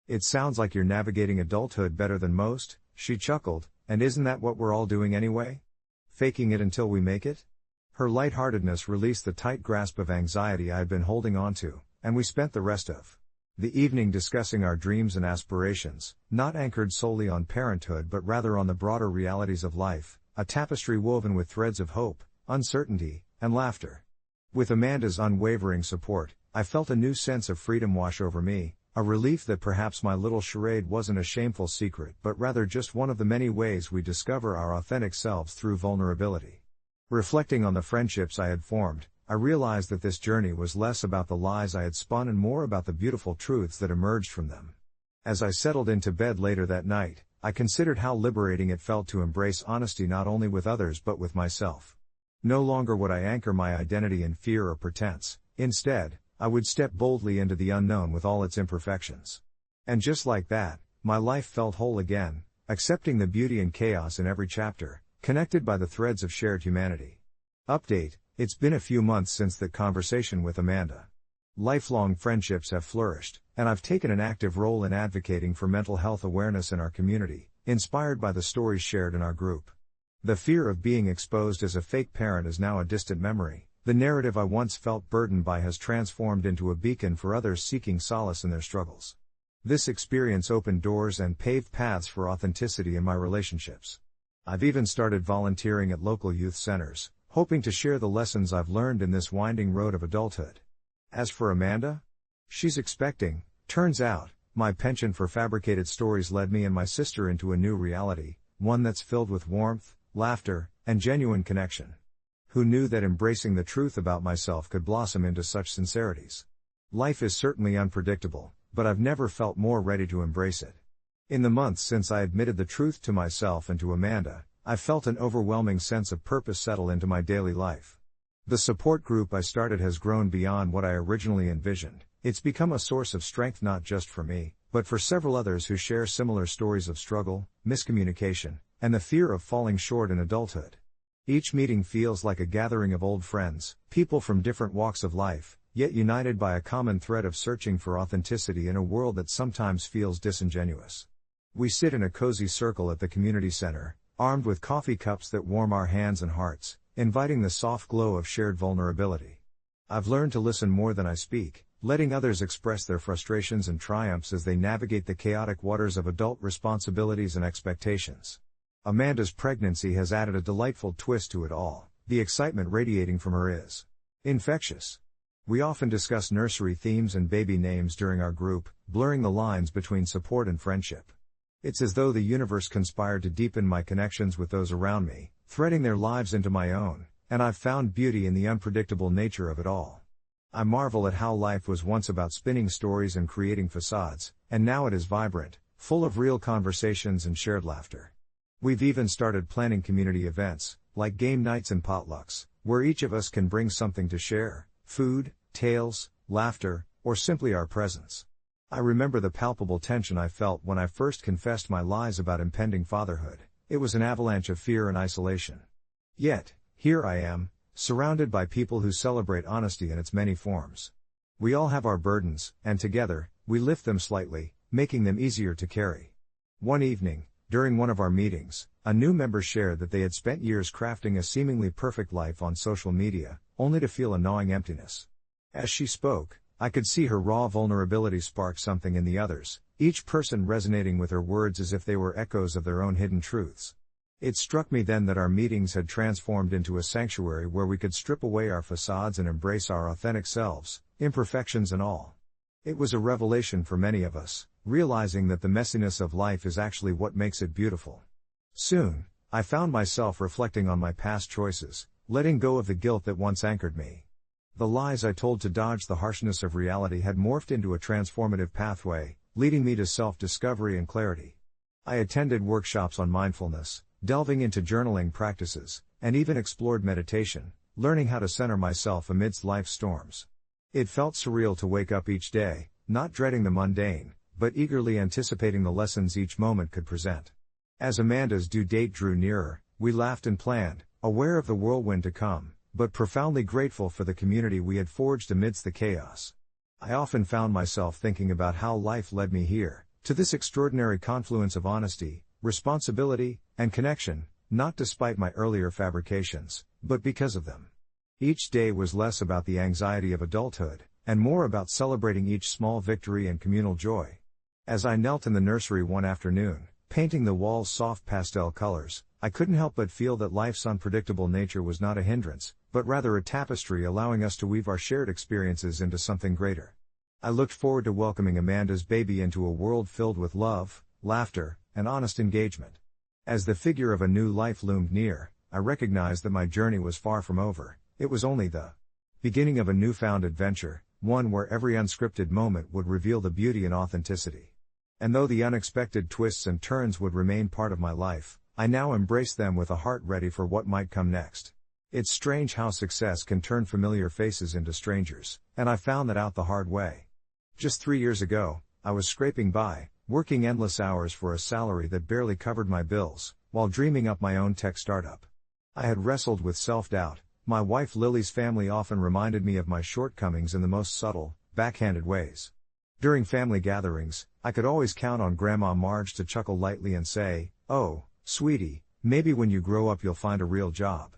"It sounds like you're navigating adulthood better than most," she chuckled, "and isn't that what we're all doing anyway? Faking it until we make it?" Her lightheartedness released the tight grasp of anxiety I had been holding on to, and we spent the rest of the evening discussing our dreams and aspirations, not anchored solely on parenthood but rather on the broader realities of life, a tapestry woven with threads of hope, uncertainty, and laughter. With Amanda's unwavering support, I felt a new sense of freedom wash over me, a relief that perhaps my little charade wasn't a shameful secret but rather just one of the many ways we discover our authentic selves through vulnerability. Reflecting on the friendships I had formed, I realized that this journey was less about the lies I had spun and more about the beautiful truths that emerged from them. As I settled into bed later that night, I considered how liberating it felt to embrace honesty not only with others but with myself. No longer would I anchor my identity in fear or pretense, instead, I would step boldly into the unknown with all its imperfections. And just like that, my life felt whole again, accepting the beauty and chaos in every chapter, connected by the threads of shared humanity. Update: it's been a few months since that conversation with Amanda. Lifelong friendships have flourished, and I've taken an active role in advocating for mental health awareness in our community, inspired by the stories shared in our group. The fear of being exposed as a fake parent is now a distant memory. The narrative I once felt burdened by has transformed into a beacon for others seeking solace in their struggles. This experience opened doors and paved paths for authenticity in my relationships. I've even started volunteering at local youth centers, hoping to share the lessons I've learned in this winding road of adulthood. As for Amanda, she's expecting. Turns out, my penchant for fabricated stories led me and my sister into a new reality, one that's filled with warmth, laughter, and genuine connection. Who knew that embracing the truth about myself could blossom into such sincerities? Life is certainly unpredictable, but I've never felt more ready to embrace it. In the months since I admitted the truth to myself and to Amanda, I've felt an overwhelming sense of purpose settle into my daily life. The support group I started has grown beyond what I originally envisioned. It's become a source of strength not just for me, but for several others who share similar stories of struggle, miscommunication, and the fear of falling short in adulthood. Each meeting feels like a gathering of old friends, people from different walks of life, yet united by a common thread of searching for authenticity in a world that sometimes feels disingenuous. We sit in a cozy circle at the community center, armed with coffee cups that warm our hands and hearts, inviting the soft glow of shared vulnerability. I've learned to listen more than I speak, letting others express their frustrations and triumphs as they navigate the chaotic waters of adult responsibilities and expectations. Amanda's pregnancy has added a delightful twist to it all. The excitement radiating from her is infectious. We often discuss nursery themes and baby names during our group, blurring the lines between support and friendship. It's as though the universe conspired to deepen my connections with those around me, threading their lives into my own, and I've found beauty in the unpredictable nature of it all. I marvel at how life was once about spinning stories and creating facades, and now it is vibrant, full of real conversations and shared laughter. We've even started planning community events, like game nights and potlucks, where each of us can bring something to share: food, tales, laughter, or simply our presence. I remember the palpable tension I felt when I first confessed my lies about impending fatherhood. It was an avalanche of fear and isolation. Yet, here I am, surrounded by people who celebrate honesty in its many forms. We all have our burdens, and together, we lift them slightly, making them easier to carry. One evening, during one of our meetings, a new member shared that they had spent years crafting a seemingly perfect life on social media, only to feel a gnawing emptiness. As she spoke, I could see her raw vulnerability spark something in the others, each person resonating with her words as if they were echoes of their own hidden truths. It struck me then that our meetings had transformed into a sanctuary where we could strip away our facades and embrace our authentic selves, imperfections and all. It was a revelation for many of us, realizing that the messiness of life is actually what makes it beautiful. Soon, I found myself reflecting on my past choices, letting go of the guilt that once anchored me. The lies I told to dodge the harshness of reality had morphed into a transformative pathway, leading me to self-discovery and clarity. I attended workshops on mindfulness, delving into journaling practices, and even explored meditation, learning how to center myself amidst life's storms. It felt surreal to wake up each day, not dreading the mundane, but eagerly anticipating the lessons each moment could present. As Amanda's due date drew nearer, we laughed and planned, aware of the whirlwind to come, but profoundly grateful for the community we had forged amidst the chaos. I often found myself thinking about how life led me here, to this extraordinary confluence of honesty, responsibility, and connection, not despite my earlier fabrications, but because of them. Each day was less about the anxiety of adulthood, and more about celebrating each small victory and communal joy. As I knelt in the nursery one afternoon, painting the walls soft pastel colors, I couldn't help but feel that life's unpredictable nature was not a hindrance, but rather a tapestry allowing us to weave our shared experiences into something greater. I looked forward to welcoming Amanda's baby into a world filled with love, laughter, and honest engagement. As the figure of a new life loomed near, I recognized that my journey was far from over. It was only the beginning of a newfound adventure, one where every unscripted moment would reveal the beauty and authenticity. And though the unexpected twists and turns would remain part of my life, I now embrace them with a heart ready for what might come next. It's strange how success can turn familiar faces into strangers, and I found that out the hard way. Just 3 years ago, I was scraping by, working endless hours for a salary that barely covered my bills, while dreaming up my own tech startup. I had wrestled with self-doubt. My wife Lily's family often reminded me of my shortcomings in the most subtle, backhanded ways. During family gatherings, I could always count on Grandma Marge to chuckle lightly and say, "Oh, sweetie, maybe when you grow up you'll find a real job."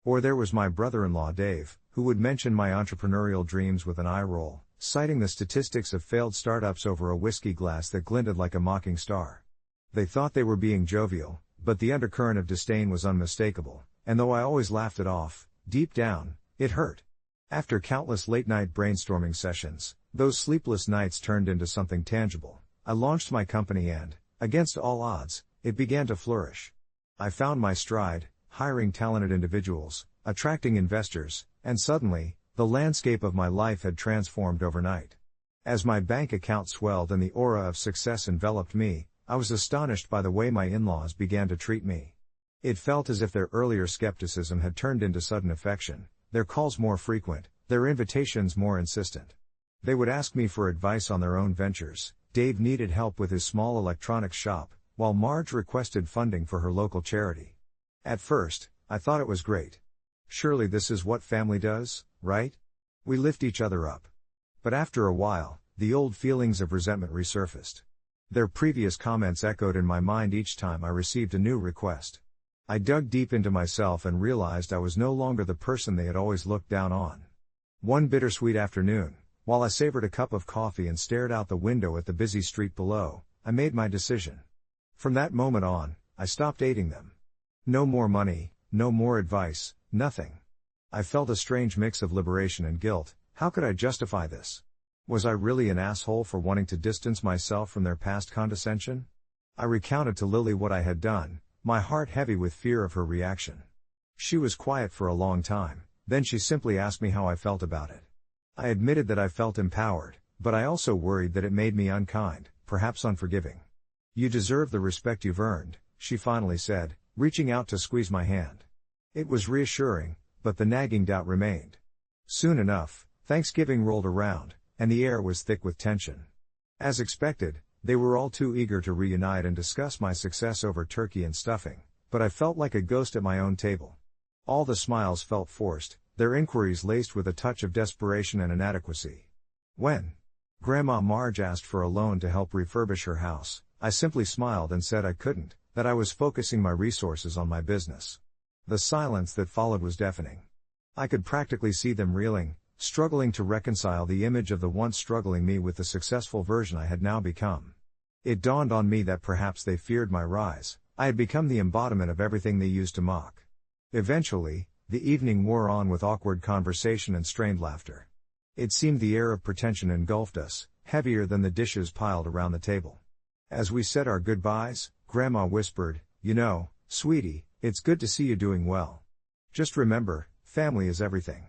Or there was my brother-in-law Dave, who would mention my entrepreneurial dreams with an eye roll, citing the statistics of failed startups over a whiskey glass that glinted like a mocking star. They thought they were being jovial, but the undercurrent of disdain was unmistakable, and though I always laughed it off, deep down, it hurt. After countless late-night brainstorming sessions, those sleepless nights turned into something tangible. I launched my company and, against all odds, it began to flourish. I found my stride, hiring talented individuals, attracting investors, and suddenly, The landscape of my life had transformed overnight. As my bank account swelled and the aura of success enveloped me, I was astonished by the way my in-laws began to treat me. It felt as if their earlier skepticism had turned into sudden affection, their calls more frequent, their invitations more insistent. They would ask me for advice on their own ventures. Dave needed help with his small electronics shop, while Marge requested funding for her local charity. At first, I thought it was great. Surely this is what family does, right? We lift each other up. But after a while, the old feelings of resentment resurfaced. Their previous comments echoed in my mind each time I received a new request. I dug deep into myself and realized I was no longer the person they had always looked down on. One bittersweet afternoon, while I savored a cup of coffee and stared out the window at the busy street below, I made my decision. From that moment on, I stopped aiding them. No more money, no more advice, nothing. I felt a strange mix of liberation and guilt. How could I justify this? Was I really an asshole for wanting to distance myself from their past condescension? I recounted to Lily what I had done, my heart heavy with fear of her reaction. She was quiet for a long time, then she simply asked me how I felt about it. I admitted that I felt empowered, but I also worried that it made me unkind, perhaps unforgiving. "You deserve the respect you've earned," she finally said, reaching out to squeeze my hand. It was reassuring, but the nagging doubt remained. Soon enough, Thanksgiving rolled around, and the air was thick with tension. As expected, they were all too eager to reunite and discuss my success over turkey and stuffing, but I felt like a ghost at my own table. All the smiles felt forced, their inquiries laced with a touch of desperation and inadequacy. When Grandma Marge asked for a loan to help refurbish her house, I simply smiled and said I couldn't, that I was focusing my resources on my business. The silence that followed was deafening. I could practically see them reeling, struggling to reconcile the image of the once struggling me with the successful version I had now become. It dawned on me that perhaps they feared my rise. I had become the embodiment of everything they used to mock. Eventually, the evening wore on with awkward conversation and strained laughter. It seemed the air of pretension engulfed us, heavier than the dishes piled around the table. As we said our goodbyes, Grandma whispered, "You know, sweetie, it's good to see you doing well. Just remember, family is everything."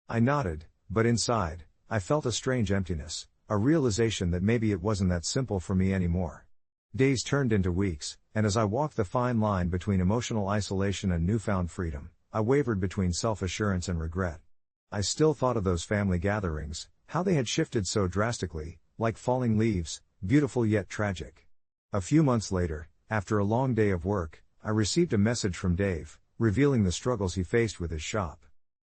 I nodded, but inside, I felt a strange emptiness, a realization that maybe it wasn't that simple for me anymore. Days turned into weeks, and as I walked the fine line between emotional isolation and newfound freedom, I wavered between self-assurance and regret. I still thought of those family gatherings, how they had shifted so drastically, like falling leaves, beautiful yet tragic. A few months later, after a long day of work, I received a message from Dave, revealing the struggles he faced with his shop.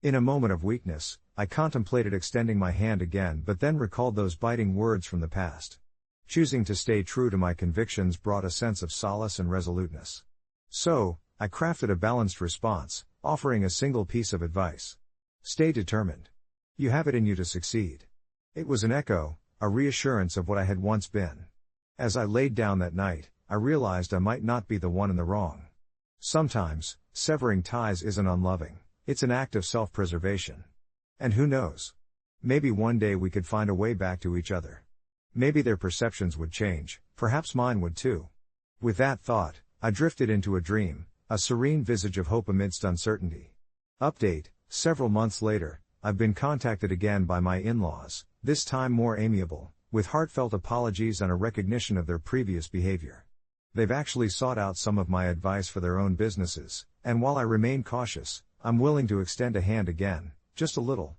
In a moment of weakness, I contemplated extending my hand again but then recalled those biting words from the past. Choosing to stay true to my convictions brought a sense of solace and resoluteness. So, I crafted a balanced response, offering a single piece of advice. Stay determined. You have it in you to succeed. It was an echo, a reassurance of what I had once been. As I laid down that night, I realized I might not be the one in the wrong. Sometimes, severing ties isn't unloving, it's an act of self-preservation. And who knows? Maybe one day we could find a way back to each other. Maybe their perceptions would change, perhaps mine would too. With that thought, I drifted into a dream, a serene visage of hope amidst uncertainty. Update: several months later, I've been contacted again by my in-laws, this time more amiable, with heartfelt apologies and a recognition of their previous behavior. They've actually sought out some of my advice for their own businesses, and while I remain cautious, I'm willing to extend a hand again, just a little.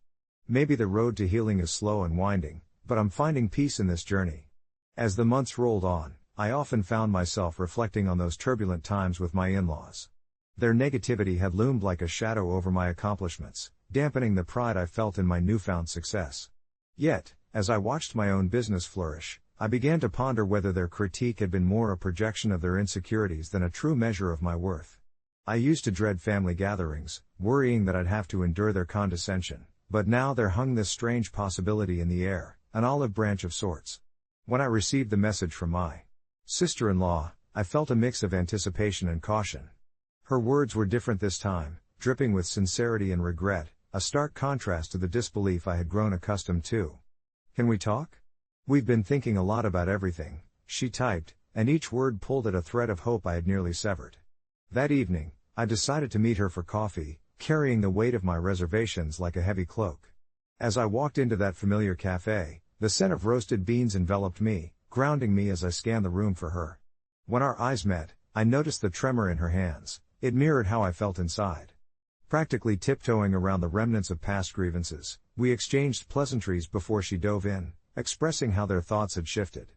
Maybe the road to healing is slow and winding, but I'm finding peace in this journey. As the months rolled on, I often found myself reflecting on those turbulent times with my in-laws. Their negativity had loomed like a shadow over my accomplishments, dampening the pride I felt in my newfound success. Yet, as I watched my own business flourish, I began to ponder whether their critique had been more a projection of their insecurities than a true measure of my worth. I used to dread family gatherings, worrying that I'd have to endure their condescension, but now there hung this strange possibility in the air, an olive branch of sorts. When I received the message from my sister-in-law, I felt a mix of anticipation and caution. Her words were different this time, dripping with sincerity and regret, a stark contrast to the disbelief I had grown accustomed to. "Can we talk? We've been thinking a lot about everything," she typed, and each word pulled at a thread of hope I had nearly severed. That evening, I decided to meet her for coffee, carrying the weight of my reservations like a heavy cloak. As I walked into that familiar cafe, the scent of roasted beans enveloped me, grounding me as I scanned the room for her. When our eyes met, I noticed the tremor in her hands. It mirrored how I felt inside. Practically tiptoeing around the remnants of past grievances, we exchanged pleasantries before she dove in, expressing how their thoughts had shifted.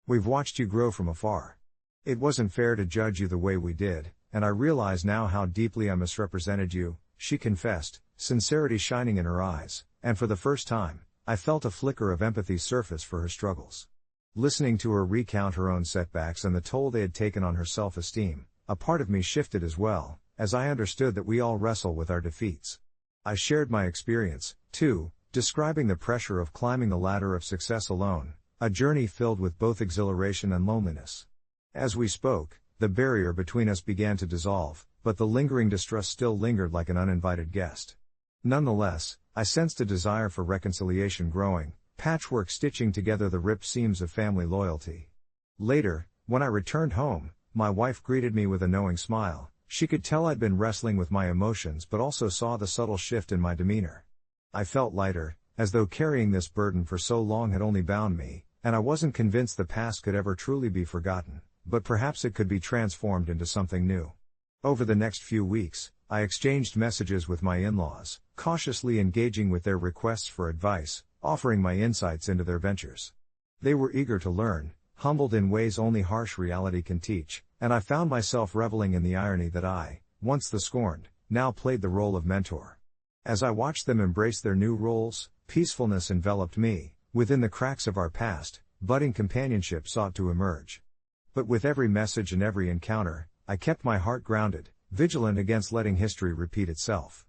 "We've watched you grow from afar. It wasn't fair to judge you the way we did, and I realize now how deeply I misrepresented you," she confessed, sincerity shining in her eyes, and for the first time, I felt a flicker of empathy surface for her struggles. Listening to her recount her own setbacks and the toll they had taken on her self-esteem, a part of me shifted as well, as I understood that we all wrestle with our defeats. I shared my experience, too, describing the pressure of climbing the ladder of success alone, a journey filled with both exhilaration and loneliness. As we spoke, the barrier between us began to dissolve, but the lingering distrust still lingered like an uninvited guest. Nonetheless, I sensed a desire for reconciliation growing, patchwork stitching together the ripped seams of family loyalty. Later, when I returned home, my wife greeted me with a knowing smile. She could tell I'd been wrestling with my emotions but also saw the subtle shift in my demeanor. I felt lighter, as though carrying this burden for so long had only bound me, and I wasn't convinced the past could ever truly be forgotten, but perhaps it could be transformed into something new. Over the next few weeks, I exchanged messages with my in-laws, cautiously engaging with their requests for advice, offering my insights into their ventures. They were eager to learn, humbled in ways only harsh reality can teach, and I found myself reveling in the irony that I, once the scorned, now played the role of mentor. As I watched them embrace their new roles, peacefulness enveloped me. Within the cracks of our past, budding companionship sought to emerge. But with every message and every encounter, I kept my heart grounded, vigilant against letting history repeat itself.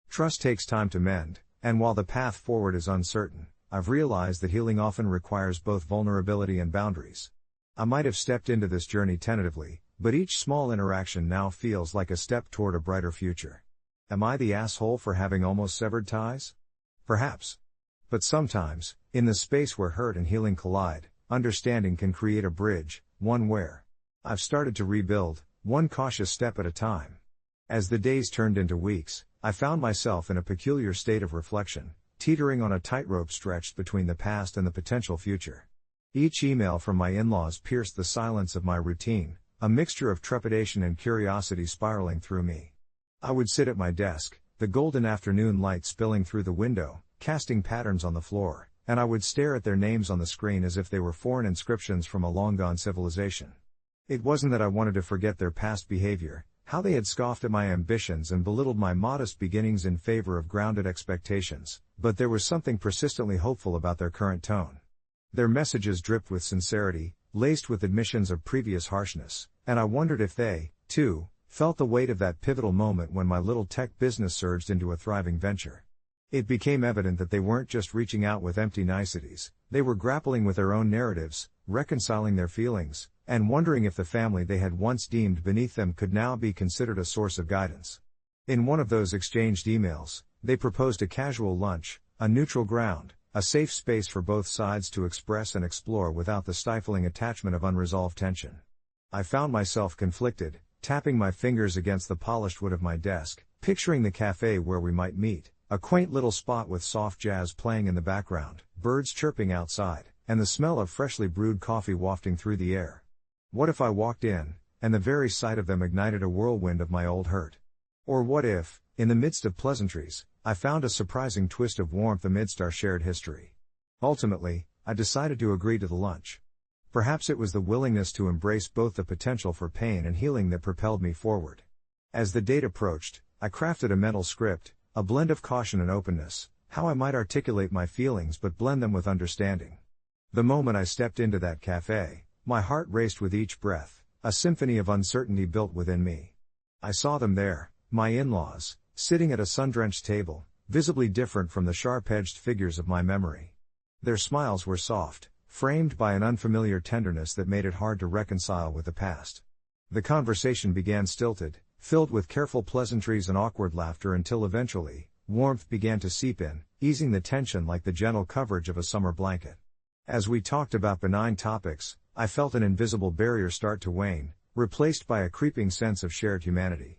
Trust takes time to mend, and while the path forward is uncertain, I've realized that healing often requires both vulnerability and boundaries. I might have stepped into this journey tentatively, but each small interaction now feels like a step toward a brighter future. Am I the asshole for having almost severed ties? Perhaps. But sometimes, in the space where hurt and healing collide, understanding can create a bridge, one where I've started to rebuild, one cautious step at a time. As the days turned into weeks, I found myself in a peculiar state of reflection, teetering on a tightrope stretched between the past and the potential future. Each email from my in-laws pierced the silence of my routine, a mixture of trepidation and curiosity spiraling through me. I would sit at my desk, the golden afternoon light spilling through the window, casting patterns on the floor, and I would stare at their names on the screen as if they were foreign inscriptions from a long-gone civilization. It wasn't that I wanted to forget their past behavior, how they had scoffed at my ambitions and belittled my modest beginnings in favor of grounded expectations, but there was something persistently hopeful about their current tone. Their messages dripped with sincerity, laced with admissions of previous harshness, and I wondered if they, too, felt the weight of that pivotal moment when my little tech business surged into a thriving venture. It became evident that they weren't just reaching out with empty niceties, they were grappling with their own narratives, reconciling their feelings, and wondering if the family they had once deemed beneath them could now be considered a source of guidance. In one of those exchanged emails, they proposed a casual lunch, a neutral ground, a safe space for both sides to express and explore without the stifling attachment of unresolved tension. I found myself conflicted, tapping my fingers against the polished wood of my desk, picturing the cafe where we might meet, a quaint little spot with soft jazz playing in the background, birds chirping outside, and the smell of freshly brewed coffee wafting through the air. What if I walked in, and the very sight of them ignited a whirlwind of my old hurt? Or what if, in the midst of pleasantries, I found a surprising twist of warmth amidst our shared history? Ultimately, I decided to agree to the lunch. Perhaps it was the willingness to embrace both the potential for pain and healing that propelled me forward. As the date approached, I crafted a mental script, a blend of caution and openness, how I might articulate my feelings but blend them with understanding. The moment I stepped into that cafe, my heart raced with each breath, a symphony of uncertainty built within me. I saw them there, my in-laws, sitting at a sun-drenched table, visibly different from the sharp-edged figures of my memory. Their smiles were soft, framed by an unfamiliar tenderness that made it hard to reconcile with the past. The conversation began stilted, filled with careful pleasantries and awkward laughter until eventually, warmth began to seep in, easing the tension like the gentle coverage of a summer blanket. As we talked about benign topics, I felt an invisible barrier start to wane, replaced by a creeping sense of shared humanity.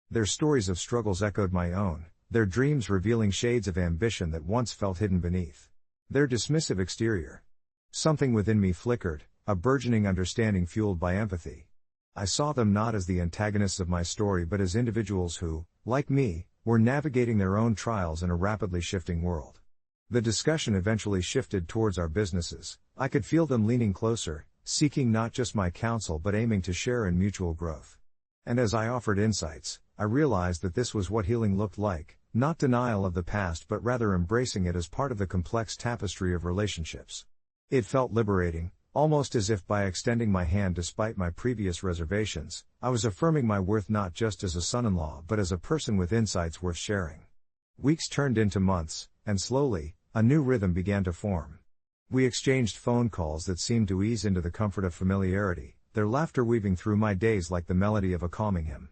Their stories of struggles echoed my own, their dreams revealing shades of ambition that once felt hidden beneath their dismissive exterior. Something within me flickered, a burgeoning understanding fueled by empathy. I saw them not as the antagonists of my story but as individuals who, like me, were navigating their own trials in a rapidly shifting world. The discussion eventually shifted towards our businesses. I could feel them leaning closer, seeking not just my counsel but aiming to share in mutual growth. And as I offered insights, I realized that this was what healing looked like, not denial of the past but rather embracing it as part of the complex tapestry of relationships. It felt liberating, almost as if by extending my hand despite my previous reservations, I was affirming my worth not just as a son-in-law but as a person with insights worth sharing. Weeks turned into months, and slowly, a new rhythm began to form. We exchanged phone calls that seemed to ease into the comfort of familiarity, their laughter weaving through my days like the melody of a calming hymn.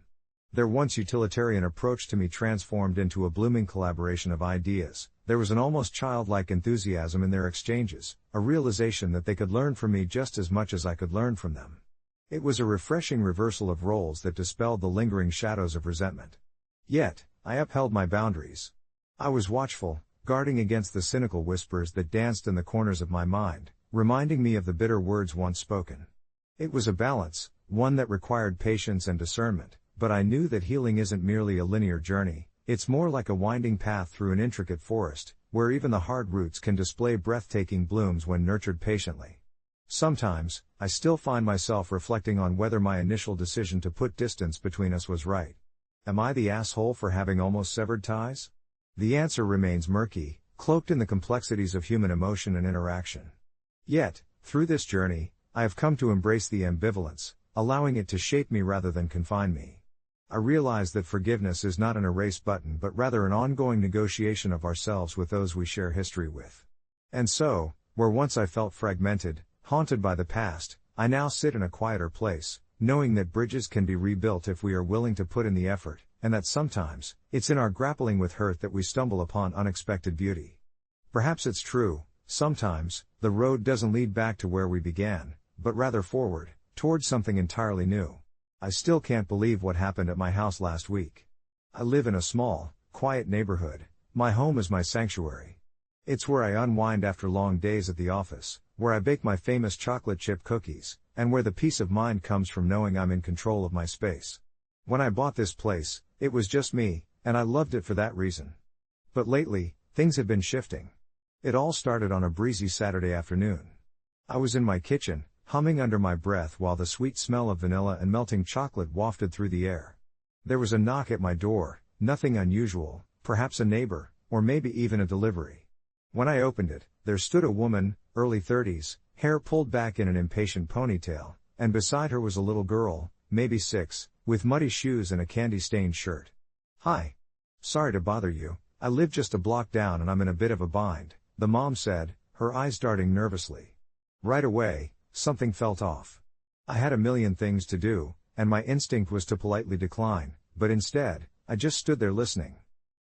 Their once utilitarian approach to me transformed into a blooming collaboration of ideas. There was an almost childlike enthusiasm in their exchanges, a realization that they could learn from me just as much as I could learn from them. It was a refreshing reversal of roles that dispelled the lingering shadows of resentment. Yet, I upheld my boundaries. I was watchful, guarding against the cynical whispers that danced in the corners of my mind, reminding me of the bitter words once spoken. It was a balance, one that required patience and discernment, but I knew that healing isn't merely a linear journey, it's more like a winding path through an intricate forest, where even the hard roots can display breathtaking blooms when nurtured patiently. Sometimes, I still find myself reflecting on whether my initial decision to put distance between us was right. Am I the asshole for having almost severed ties? The answer remains murky, cloaked in the complexities of human emotion and interaction. Yet, through this journey, I have come to embrace the ambivalence, allowing it to shape me rather than confine me. I realize that forgiveness is not an erase button but rather an ongoing negotiation of ourselves with those we share history with. And so, where once I felt fragmented, haunted by the past, I now sit in a quieter place, knowing that bridges can be rebuilt if we are willing to put in the effort, and that sometimes, it's in our grappling with hurt that we stumble upon unexpected beauty. Perhaps it's true, sometimes, the road doesn't lead back to where we began, but rather forward, towards something entirely new. I still can't believe what happened at my house last week. I live in a small, quiet neighborhood. My home is my sanctuary. It's where I unwind after long days at the office, where I bake my famous chocolate chip cookies, and where the peace of mind comes from knowing I'm in control of my space. When I bought this place, it was just me, and I loved it for that reason. But lately, things have been shifting. It all started on a breezy Saturday afternoon. I was in my kitchen, humming under my breath while the sweet smell of vanilla and melting chocolate wafted through the air. There was a knock at my door, nothing unusual, perhaps a neighbor, or maybe even a delivery. When I opened it, there stood a woman, early 30s, hair pulled back in an impatient ponytail, and beside her was a little girl, maybe 6, with muddy shoes and a candy-stained shirt. "Hi. Sorry to bother you, I live just a block down and I'm in a bit of a bind," the mom said, her eyes darting nervously. Right away, something felt off. I had a million things to do, and my instinct was to politely decline, but instead, I just stood there listening.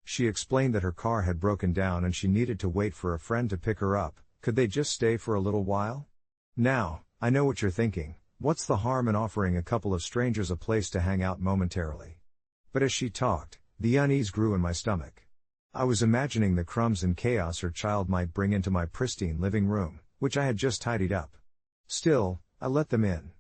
She explained that her car had broken down and she needed to wait for a friend to pick her up. Could they just stay for a little while? Now, I know what you're thinking. What's the harm in offering a couple of strangers a place to hang out momentarily? But as she talked, the unease grew in my stomach. I was imagining the crumbs and chaos her child might bring into my pristine living room, which I had just tidied up. Still, I let them in.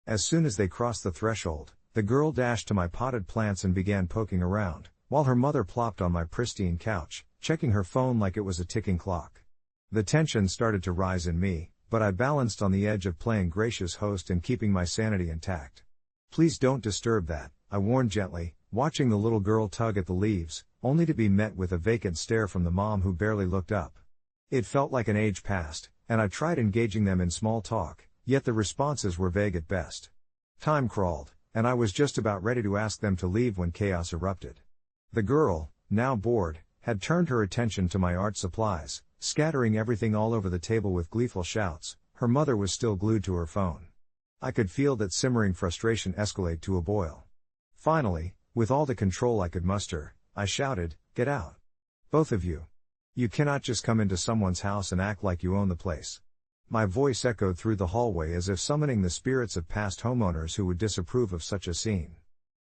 As soon as they crossed the threshold, the girl dashed to my potted plants and began poking around, while her mother plopped on my pristine couch, checking her phone like it was a ticking clock. The tension started to rise in me, but I balanced on the edge of playing gracious host and keeping my sanity intact. "Please don't disturb that," I warned gently, watching the little girl tug at the leaves, only to be met with a vacant stare from the mom who barely looked up. It felt like an age passed, and I tried engaging them in small talk, yet the responses were vague at best. Time crawled, and I was just about ready to ask them to leave when chaos erupted. The girl, now bored, had turned her attention to my art supplies, scattering everything all over the table with gleeful shouts. Her mother was still glued to her phone. I could feel that simmering frustration escalate to a boil. Finally, with all the control I could muster, I shouted, "Get out. Both of you. You cannot just come into someone's house and act like you own the place." My voice echoed through the hallway as if summoning the spirits of past homeowners who would disapprove of such a scene.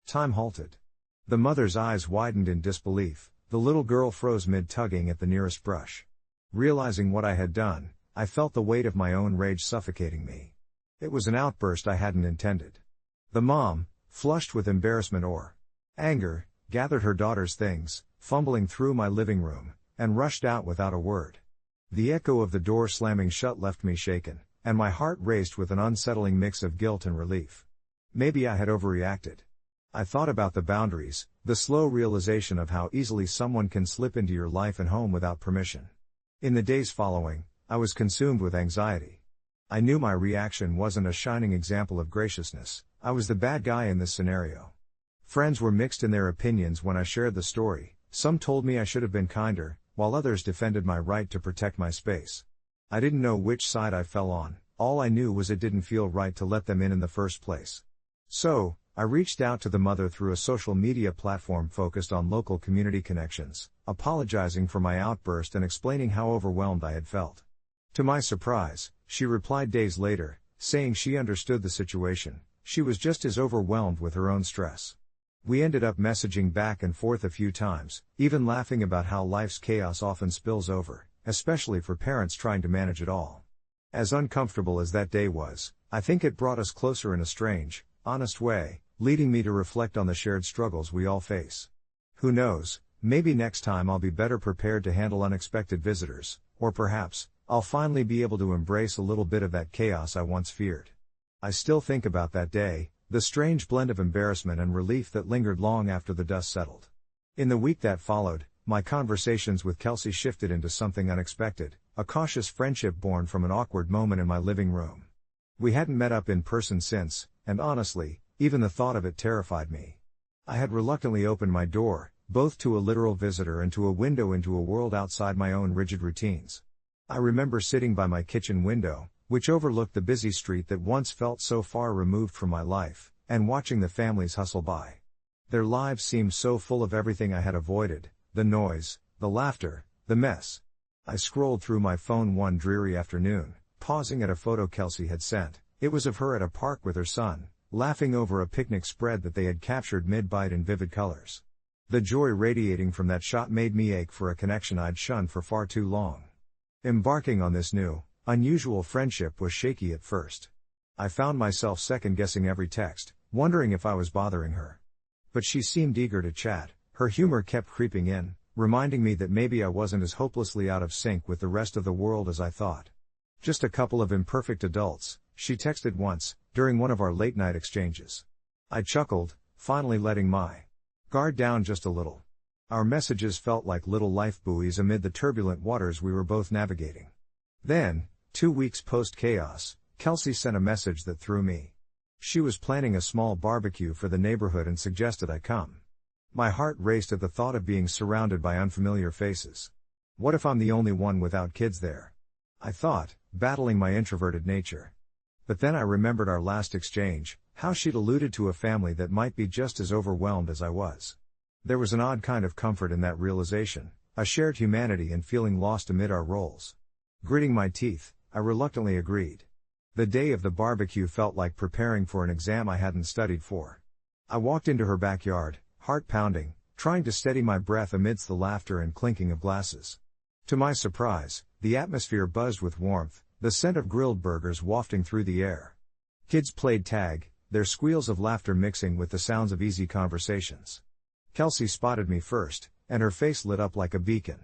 Time halted. The mother's eyes widened in disbelief, The little girl froze mid-tugging at the nearest brush. Realizing what I had done, I felt the weight of my own rage suffocating me. It was an outburst I hadn't intended. The mom, flushed with embarrassment or anger, gathered her daughter's things, fumbling through my living room, and rushed out without a word. The echo of the door slamming shut left me shaken, and my heart raced with an unsettling mix of guilt and relief. Maybe I had overreacted. I thought about the boundaries, the slow realization of how easily someone can slip into your life and home without permission. In the days following, I was consumed with anxiety. I knew my reaction wasn't a shining example of graciousness. I was the bad guy in this scenario. Friends were mixed in their opinions when I shared the story. Some told me I should have been kinder, while others defended my right to protect my space. I didn't know which side I fell on. All I knew was it didn't feel right to let them in the first place. So, I reached out to the mother through a social media platform focused on local community connections, apologizing for my outburst and explaining how overwhelmed I had felt. To my surprise, she replied days later, saying she understood the situation. She was just as overwhelmed with her own stress. We ended up messaging back and forth a few times, even laughing about how life's chaos often spills over, especially for parents trying to manage it all. As uncomfortable as that day was, I think it brought us closer in a strange, honest way, leading me to reflect on the shared struggles we all face. Who knows, maybe next time I'll be better prepared to handle unexpected visitors, or perhaps, I'll finally be able to embrace a little bit of that chaos I once feared. I still think about that day, the strange blend of embarrassment and relief that lingered long after the dust settled. In the week that followed, my conversations with Kelsey shifted into something unexpected, a cautious friendship born from an awkward moment in my living room. We hadn't met up in person since, and honestly, even the thought of it terrified me. I had reluctantly opened my door, both to a literal visitor and to a window into a world outside my own rigid routines. I remember sitting by my kitchen window, which overlooked the busy street that once felt so far removed from my life, and watching the families hustle by. Their lives seemed so full of everything I had avoided, the noise, the laughter, the mess. I scrolled through my phone one dreary afternoon, pausing at a photo Kelsey had sent. It was of her at a park with her son, laughing over a picnic spread that they had captured mid-bite in vivid colors. The joy radiating from that shot made me ache for a connection I'd shunned for far too long. Embarking on this new, unusual friendship was shaky at first. I found myself second-guessing every text, wondering if I was bothering her. But she seemed eager to chat. Her humor kept creeping in, reminding me that maybe I wasn't as hopelessly out of sync with the rest of the world as I thought. Just a couple of imperfect adults, she texted once, during one of our late-night exchanges. I chuckled, finally letting my guard down just a little. Our messages felt like little life buoys amid the turbulent waters we were both navigating. Then, 2 weeks post-chaos, Kelsey sent a message that threw me. She was planning a small barbecue for the neighborhood and suggested I come. My heart raced at the thought of being surrounded by unfamiliar faces. What if I'm the only one without kids there? I thought, battling my introverted nature. But then I remembered our last exchange, how she'd alluded to a family that might be just as overwhelmed as I was. There was an odd kind of comfort in that realization, a shared humanity in feeling lost amid our roles. Gritting my teeth, I reluctantly agreed. The day of the barbecue felt like preparing for an exam I hadn't studied for. I walked into her backyard, heart pounding, trying to steady my breath amidst the laughter and clinking of glasses. To my surprise, the atmosphere buzzed with warmth, the scent of grilled burgers wafting through the air. Kids played tag, their squeals of laughter mixing with the sounds of easy conversations. Kelsey spotted me first, and her face lit up like a beacon.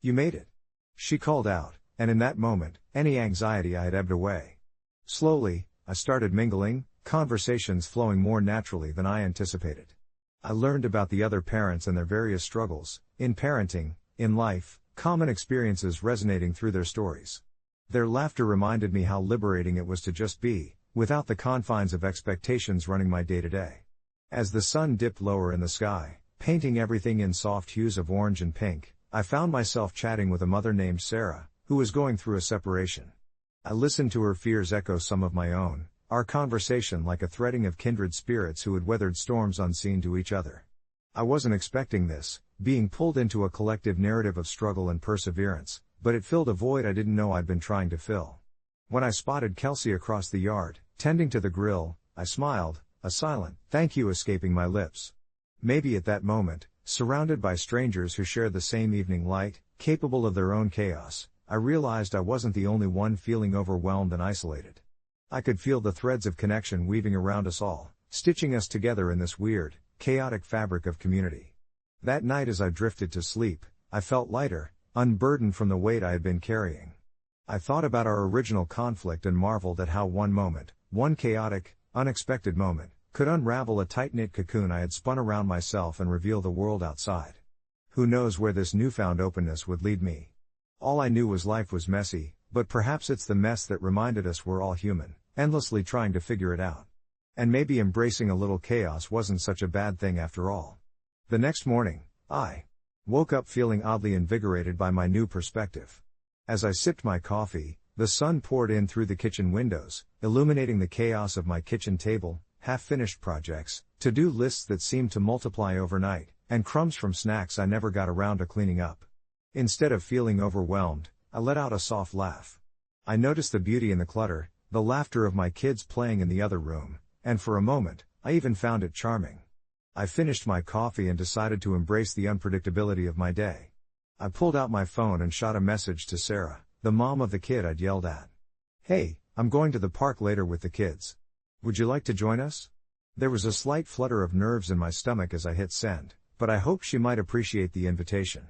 "You made it," she called out, and in that moment, any anxiety I had ebbed away. Slowly, I started mingling, conversations flowing more naturally than I anticipated. I learned about the other parents and their various struggles, in parenting, in life, common experiences resonating through their stories. Their laughter reminded me how liberating it was to just be, without the confines of expectations running my day-to-day. As the sun dipped lower in the sky, painting everything in soft hues of orange and pink, I found myself chatting with a mother named Sarah, who was going through a separation. I listened to her fears echo some of my own, our conversation like a threading of kindred spirits who had weathered storms unseen to each other. I wasn't expecting this, being pulled into a collective narrative of struggle and perseverance, but it filled a void I didn't know I'd been trying to fill. When I spotted Kelsey across the yard, tending to the grill, I smiled, a silent "thank you" escaping my lips. Maybe at that moment, Surrounded by strangers who shared the same evening light, capable of their own chaos, I realized I wasn't the only one feeling overwhelmed and isolated. I could feel the threads of connection weaving around us all, stitching us together in this weird, chaotic fabric of community. That night as I drifted to sleep, I felt lighter, unburdened from the weight I had been carrying. I thought about our original conflict and marveled at how one moment, one chaotic, unexpected moment, could unravel a tight-knit cocoon I had spun around myself and reveal the world outside. Who knows where this newfound openness would lead me? All I knew was life was messy, but perhaps it's the mess that reminded us we're all human, endlessly trying to figure it out. And maybe embracing a little chaos wasn't such a bad thing after all. The next morning, I woke up feeling oddly invigorated by my new perspective. As I sipped my coffee, the sun poured in through the kitchen windows, illuminating the chaos of my kitchen table, half-finished projects, to-do lists that seemed to multiply overnight, and crumbs from snacks I never got around to cleaning up. Instead of feeling overwhelmed, I let out a soft laugh. I noticed the beauty in the clutter, the laughter of my kids playing in the other room, and for a moment, I even found it charming. I finished my coffee and decided to embrace the unpredictability of my day. I pulled out my phone and shot a message to Sarah, the mom of the kid I'd yelled at. "Hey, I'm going to the park later with the kids. Would you like to join us?" There was a slight flutter of nerves in my stomach as I hit send, but I hoped she might appreciate the invitation.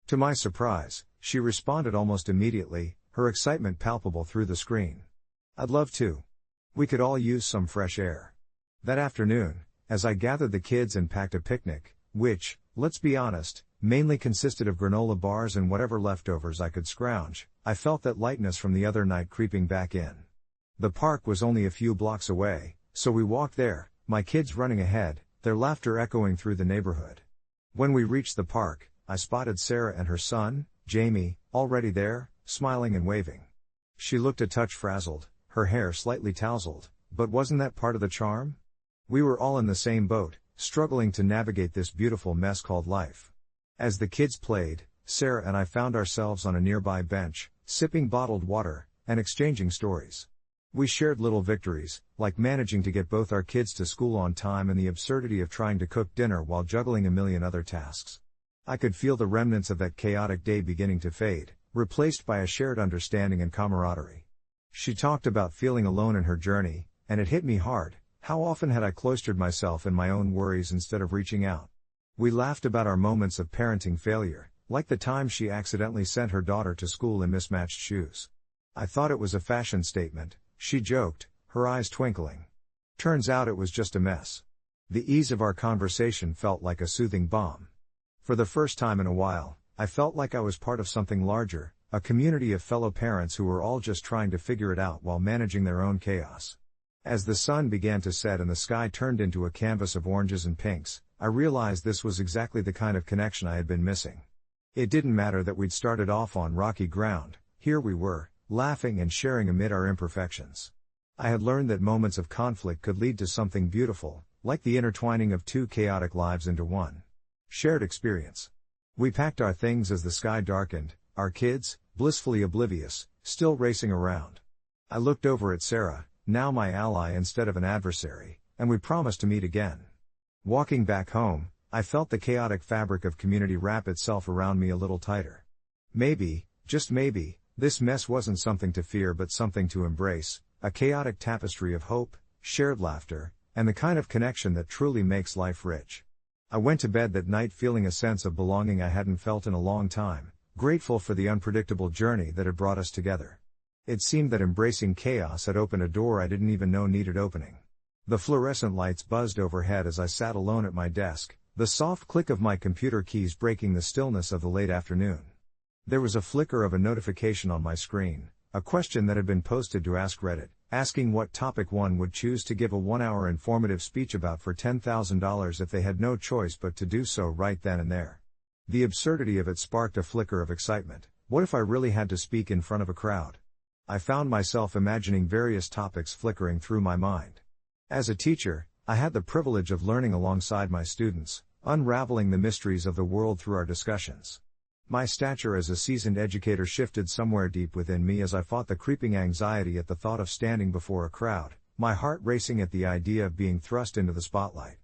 To my surprise, she responded almost immediately, her excitement palpable through the screen. "I'd love to. We could all use some fresh air." That afternoon, as I gathered the kids and packed a picnic, which, let's be honest, mainly consisted of granola bars and whatever leftovers I could scrounge, I felt that lightness from the other night creeping back in. The park was only a few blocks away, so we walked there, my kids running ahead, their laughter echoing through the neighborhood. When we reached the park, I spotted Sarah and her son, Jamie, already there, smiling and waving. She looked a touch frazzled, her hair slightly tousled, but wasn't that part of the charm? We were all in the same boat, struggling to navigate this beautiful mess called life. As the kids played, Sarah and I found ourselves on a nearby bench, sipping bottled water, and exchanging stories. We shared little victories, like managing to get both our kids to school on time and the absurdity of trying to cook dinner while juggling a million other tasks. I could feel the remnants of that chaotic day beginning to fade, replaced by a shared understanding and camaraderie. She talked about feeling alone in her journey, and it hit me hard. How often had I cloistered myself in my own worries instead of reaching out? We laughed about our moments of parenting failure, like the time she accidentally sent her daughter to school in mismatched shoes. "I thought it was a fashion statement," she joked, her eyes twinkling. Turns out it was just a mess. The ease of our conversation felt like a soothing balm. For the first time in a while, I felt like I was part of something larger, a community of fellow parents who were all just trying to figure it out while managing their own chaos. As the sun began to set and the sky turned into a canvas of oranges and pinks, I realized this was exactly the kind of connection I had been missing. It didn't matter that we'd started off on rocky ground, here we were, laughing and sharing amid our imperfections. I had learned that moments of conflict could lead to something beautiful, like the intertwining of two chaotic lives into one shared experience. We packed our things as the sky darkened, our kids, blissfully oblivious, still racing around. I looked over at Sarah, now my ally instead of an adversary, and we promised to meet again. Walking back home, I felt the chaotic fabric of community wrap itself around me a little tighter. Maybe, just maybe, this mess wasn't something to fear but something to embrace, a chaotic tapestry of hope, shared laughter, and the kind of connection that truly makes life rich. I went to bed that night feeling a sense of belonging I hadn't felt in a long time, grateful for the unpredictable journey that had brought us together. It seemed that embracing chaos had opened a door I didn't even know needed opening. The fluorescent lights buzzed overhead as I sat alone at my desk, the soft click of my computer keys breaking the stillness of the late afternoon. There was a flicker of a notification on my screen, a question that had been posted to Ask Reddit, asking what topic one would choose to give a 1-hour informative speech about for $10,000 if they had no choice but to do so right then and there. The absurdity of it sparked a flicker of excitement. What if I really had to speak in front of a crowd? I found myself imagining various topics flickering through my mind. As a teacher, I had the privilege of learning alongside my students, unraveling the mysteries of the world through our discussions. My stature as a seasoned educator shifted somewhere deep within me as I fought the creeping anxiety at the thought of standing before a crowd, my heart racing at the idea of being thrust into the spotlight.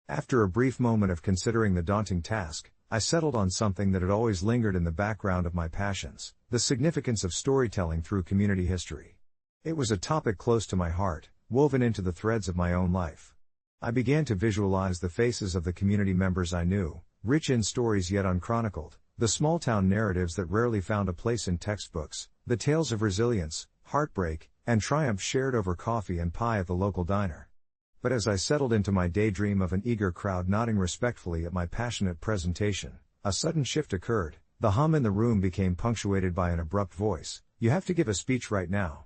After a brief moment of considering the daunting task, I settled on something that had always lingered in the background of my passions: the significance of storytelling through community history. It was a topic close to my heart, woven into the threads of my own life. I began to visualize the faces of the community members I knew, rich in stories yet unchronicled, the small-town narratives that rarely found a place in textbooks, the tales of resilience, heartbreak, and triumph shared over coffee and pie at the local diner. But as I settled into my daydream of an eager crowd nodding respectfully at my passionate presentation, a sudden shift occurred. The hum in the room became punctuated by an abrupt voice: "You have to give a speech right now."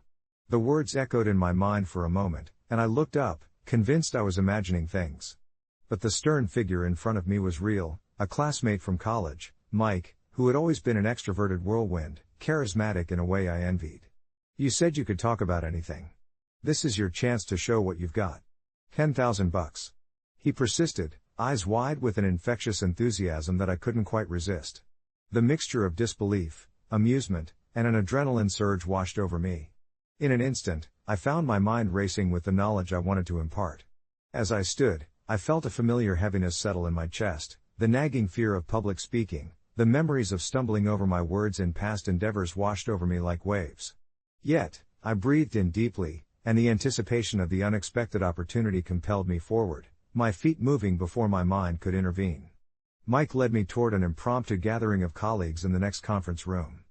The words echoed in my mind for a moment, and I looked up, convinced I was imagining things. But the stern figure in front of me was real, a classmate from college, Mike, who had always been an extroverted whirlwind, charismatic in a way I envied. "You said you could talk about anything. This is your chance to show what you've got. $10,000. He persisted, eyes wide with an infectious enthusiasm that I couldn't quite resist. The mixture of disbelief, amusement, and an adrenaline surge washed over me. In an instant, I found my mind racing with the knowledge I wanted to impart. As I stood, I felt a familiar heaviness settle in my chest, the nagging fear of public speaking, the memories of stumbling over my words in past endeavors washed over me like waves. Yet, I breathed in deeply, and the anticipation of the unexpected opportunity compelled me forward, my feet moving before my mind could intervene. Mike led me toward an impromptu gathering of colleagues in the next conference room.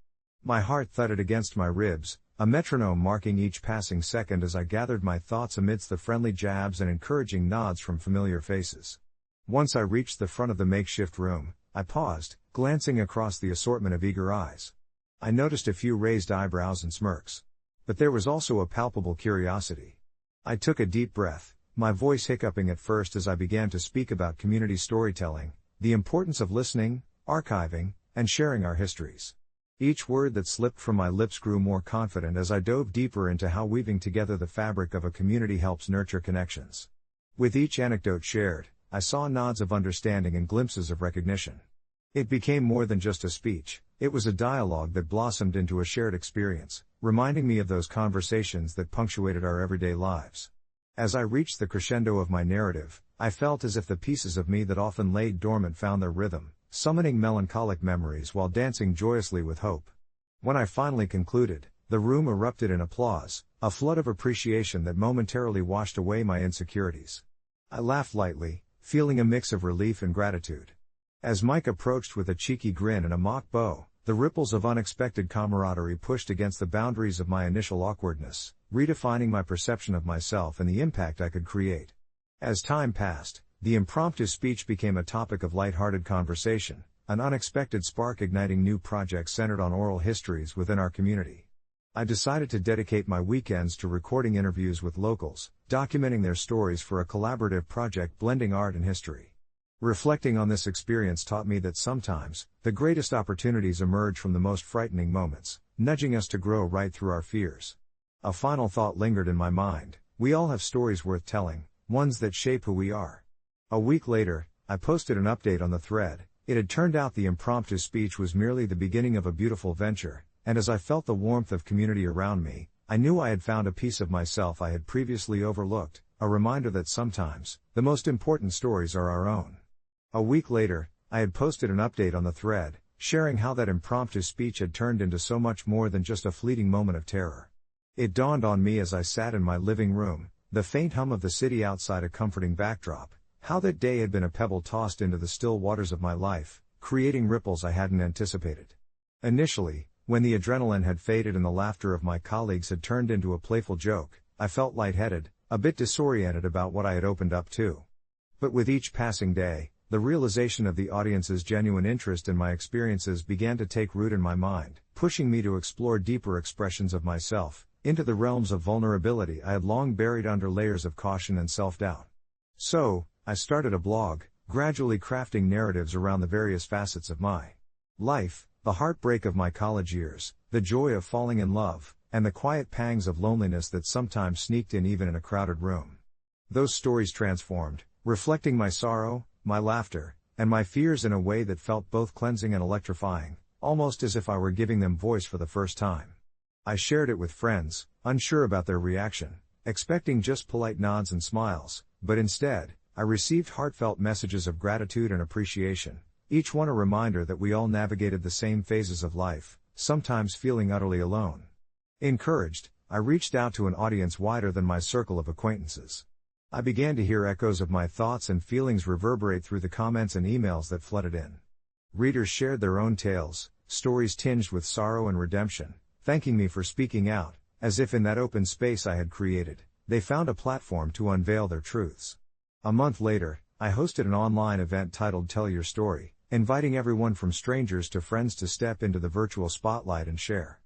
My heart thudded against my ribs, a metronome marking each passing second as I gathered my thoughts amidst the friendly jabs and encouraging nods from familiar faces. Once I reached the front of the makeshift room, I paused, glancing across the assortment of eager eyes. I noticed a few raised eyebrows and smirks. But there was also a palpable curiosity. I took a deep breath, my voice hiccuping at first as I began to speak about community storytelling, the importance of listening, archiving, and sharing our histories. Each word that slipped from my lips grew more confident as I dove deeper into how weaving together the fabric of a community helps nurture connections. With each anecdote shared, I saw nods of understanding and glimpses of recognition. It became more than just a speech, it was a dialogue that blossomed into a shared experience, reminding me of those conversations that punctuated our everyday lives. As I reached the crescendo of my narrative, I felt as if the pieces of me that often laid dormant found their rhythm, summoning melancholic memories while dancing joyously with hope. When I finally concluded, the room erupted in applause, a flood of appreciation that momentarily washed away my insecurities. I laughed lightly, feeling a mix of relief and gratitude. As Mike approached with a cheeky grin and a mock bow, the ripples of unexpected camaraderie pushed against the boundaries of my initial awkwardness, redefining my perception of myself and the impact I could create. As time passed, the impromptu speech became a topic of light-hearted conversation, an unexpected spark igniting new projects centered on oral histories within our community. I decided to dedicate my weekends to recording interviews with locals, documenting their stories for a collaborative project blending art and history. Reflecting on this experience taught me that sometimes, the greatest opportunities emerge from the most frightening moments, nudging us to grow right through our fears. A final thought lingered in my mind: we all have stories worth telling, ones that shape who we are. A week later, I posted an update on the thread. It had turned out the impromptu speech was merely the beginning of a beautiful venture, and as I felt the warmth of community around me, I knew I had found a piece of myself I had previously overlooked, a reminder that sometimes, the most important stories are our own. A week later, I had posted an update on the thread, sharing how that impromptu speech had turned into so much more than just a fleeting moment of terror. It dawned on me as I sat in my living room, the faint hum of the city outside a comforting backdrop, how that day had been a pebble tossed into the still waters of my life, creating ripples I hadn't anticipated. Initially, when the adrenaline had faded and the laughter of my colleagues had turned into a playful joke, I felt lightheaded, a bit disoriented about what I had opened up to. But with each passing day, the realization of the audience's genuine interest in my experiences began to take root in my mind, pushing me to explore deeper expressions of myself, into the realms of vulnerability I had long buried under layers of caution and self-doubt. So, I started a blog, gradually crafting narratives around the various facets of my life, the heartbreak of my college years, the joy of falling in love, and the quiet pangs of loneliness that sometimes sneaked in even in a crowded room. Those stories transformed, reflecting my sorrow, my laughter, and my fears in a way that felt both cleansing and electrifying, almost as if I were giving them voice for the first time. I shared it with friends, unsure about their reaction, expecting just polite nods and smiles, but instead, I received heartfelt messages of gratitude and appreciation, each one a reminder that we all navigated the same phases of life, sometimes feeling utterly alone. Encouraged, I reached out to an audience wider than my circle of acquaintances. I began to hear echoes of my thoughts and feelings reverberate through the comments and emails that flooded in. Readers shared their own tales, stories tinged with sorrow and redemption, thanking me for speaking out, as if in that open space I had created, they found a platform to unveil their truths. A month later, I hosted an online event titled Tell Your Story, inviting everyone from strangers to friends to step into the virtual spotlight and share.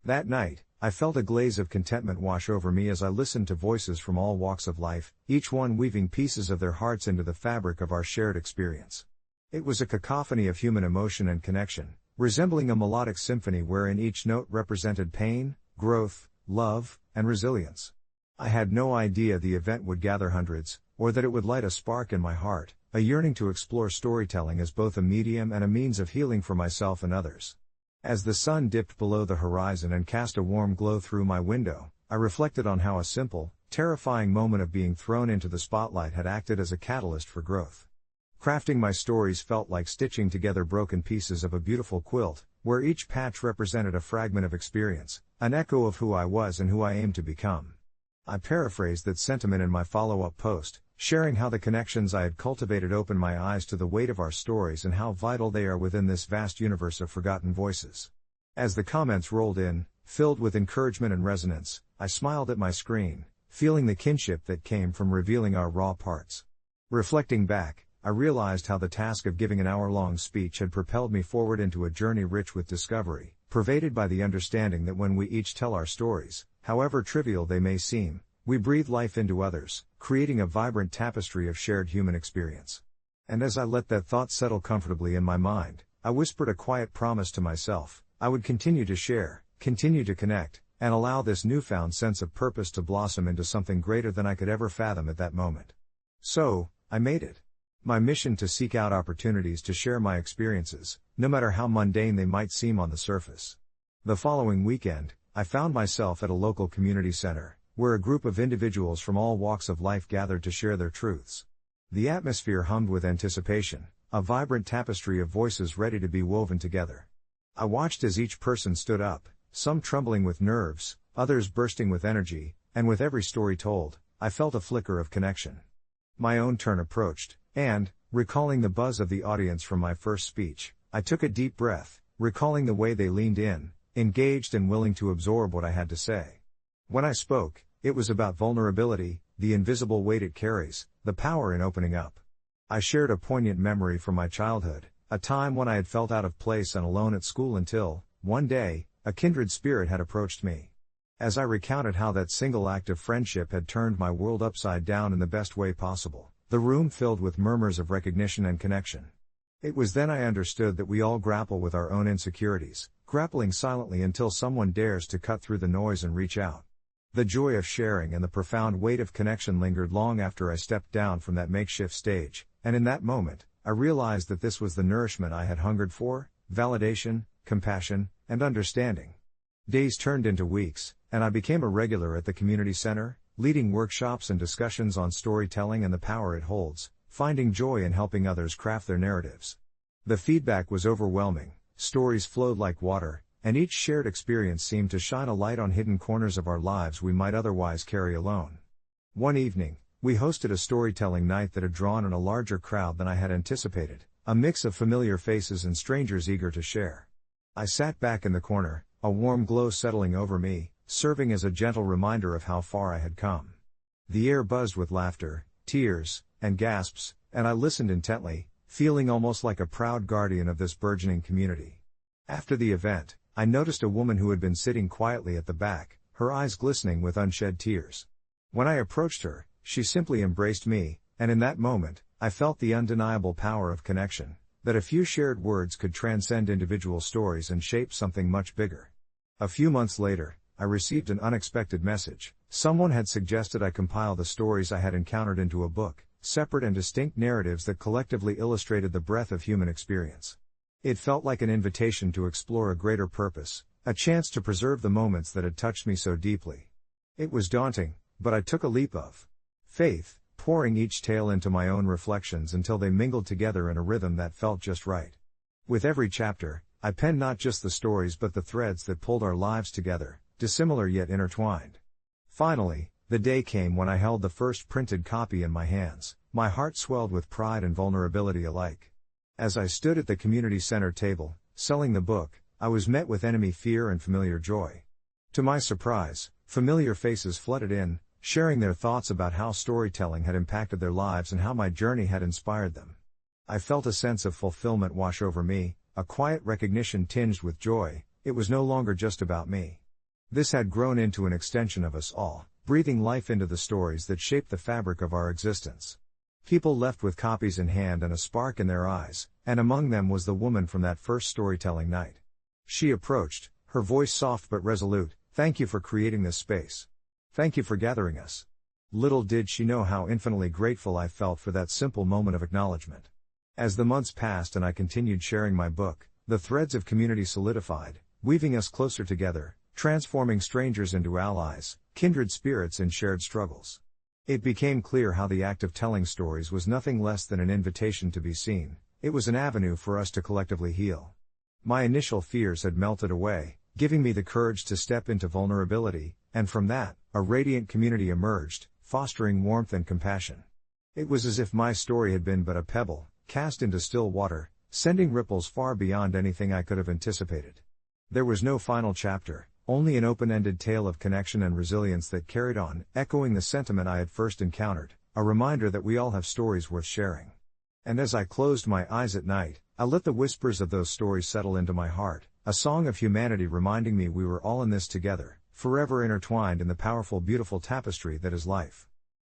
That night, I felt a glaze of contentment wash over me as I listened to voices from all walks of life, each one weaving pieces of their hearts into the fabric of our shared experience. It was a cacophony of human emotion and connection, resembling a melodic symphony wherein each note represented pain, growth, love, and resilience. I had no idea the event would gather hundreds, or that it would light a spark in my heart, a yearning to explore storytelling as both a medium and a means of healing for myself and others. As the sun dipped below the horizon and cast a warm glow through my window, I reflected on how a simple, terrifying moment of being thrown into the spotlight had acted as a catalyst for growth. Crafting my stories felt like stitching together broken pieces of a beautiful quilt, where each patch represented a fragment of experience, an echo of who I was and who I aimed to become. I paraphrased that sentiment in my follow-up post, sharing how the connections I had cultivated opened my eyes to the weight of our stories and how vital they are within this vast universe of forgotten voices. As the comments rolled in, filled with encouragement and resonance, I smiled at my screen, feeling the kinship that came from revealing our raw parts. Reflecting back, I realized how the task of giving an hour-long speech had propelled me forward into a journey rich with discovery, pervaded by the understanding that when we each tell our stories, however trivial they may seem, we breathe life into others, creating a vibrant tapestry of shared human experience. And as I let that thought settle comfortably in my mind, I whispered a quiet promise to myself: I would continue to share, continue to connect, and allow this newfound sense of purpose to blossom into something greater than I could ever fathom at that moment. So, I made it my mission to seek out opportunities to share my experiences, no matter how mundane they might seem on the surface. The following weekend, I found myself at a local community center, where a group of individuals from all walks of life gathered to share their truths. The atmosphere hummed with anticipation, a vibrant tapestry of voices ready to be woven together. I watched as each person stood up, some trembling with nerves, others bursting with energy, and with every story told, I felt a flicker of connection. My own turn approached, and, recalling the buzz of the audience from my first speech, I took a deep breath, recalling the way they leaned in, engaged and willing to absorb what I had to say. When I spoke, it was about vulnerability, the invisible weight it carries, the power in opening up. I shared a poignant memory from my childhood, a time when I had felt out of place and alone at school until, one day, a kindred spirit had approached me. As I recounted how that single act of friendship had turned my world upside down in the best way possible, the room filled with murmurs of recognition and connection. It was then I understood that we all grapple with our own insecurities, grappling silently until someone dares to cut through the noise and reach out. The joy of sharing and the profound weight of connection lingered long after I stepped down from that makeshift stage, and in that moment, I realized that this was the nourishment I had hungered for: validation, compassion, and understanding. Days turned into weeks, and I became a regular at the community center, leading workshops and discussions on storytelling and the power it holds, finding joy in helping others craft their narratives. The feedback was overwhelming, stories flowed like water, and each shared experience seemed to shine a light on hidden corners of our lives we might otherwise carry alone. One evening, we hosted a storytelling night that had drawn in a larger crowd than I had anticipated, a mix of familiar faces and strangers eager to share. I sat back in the corner, a warm glow settling over me, serving as a gentle reminder of how far I had come. The air buzzed with laughter, tears, and gasps, and I listened intently, feeling almost like a proud guardian of this burgeoning community. After the event, I noticed a woman who had been sitting quietly at the back, her eyes glistening with unshed tears. When I approached her, she simply embraced me, and in that moment, I felt the undeniable power of connection, that a few shared words could transcend individual stories and shape something much bigger. A few months later, I received an unexpected message. Someone had suggested I compile the stories I had encountered into a book, separate and distinct narratives that collectively illustrated the breadth of human experience. It felt like an invitation to explore a greater purpose, a chance to preserve the moments that had touched me so deeply. It was daunting, but I took a leap of faith, pouring each tale into my own reflections until they mingled together in a rhythm that felt just right. With every chapter, I penned not just the stories but the threads that pulled our lives together, dissimilar yet intertwined. Finally, the day came when I held the first printed copy in my hands. My heart swelled with pride and vulnerability alike. As I stood at the community center table, selling the book, I was met with enemy fear and familiar joy. To my surprise, familiar faces flooded in, sharing their thoughts about how storytelling had impacted their lives and how my journey had inspired them. I felt a sense of fulfillment wash over me, a quiet recognition tinged with joy. It was no longer just about me. This had grown into an extension of us all, breathing life into the stories that shaped the fabric of our existence. People left with copies in hand and a spark in their eyes, and among them was the woman from that first storytelling night. She approached, her voice soft but resolute. "Thank you for creating this space. Thank you for gathering us." Little did she know how infinitely grateful I felt for that simple moment of acknowledgement. As the months passed and I continued sharing my book, the threads of community solidified, weaving us closer together, transforming strangers into allies, kindred spirits in shared struggles. It became clear how the act of telling stories was nothing less than an invitation to be seen. It was an avenue for us to collectively heal. My initial fears had melted away, giving me the courage to step into vulnerability, and from that, a radiant community emerged, fostering warmth and compassion. It was as if my story had been but a pebble, cast into still water, sending ripples far beyond anything I could have anticipated. There was no final chapter, only an open-ended tale of connection and resilience that carried on, echoing the sentiment I had first encountered, a reminder that we all have stories worth sharing. And as I closed my eyes at night, I let the whispers of those stories settle into my heart, a song of humanity reminding me we were all in this together, forever intertwined in the powerful, beautiful tapestry that is life.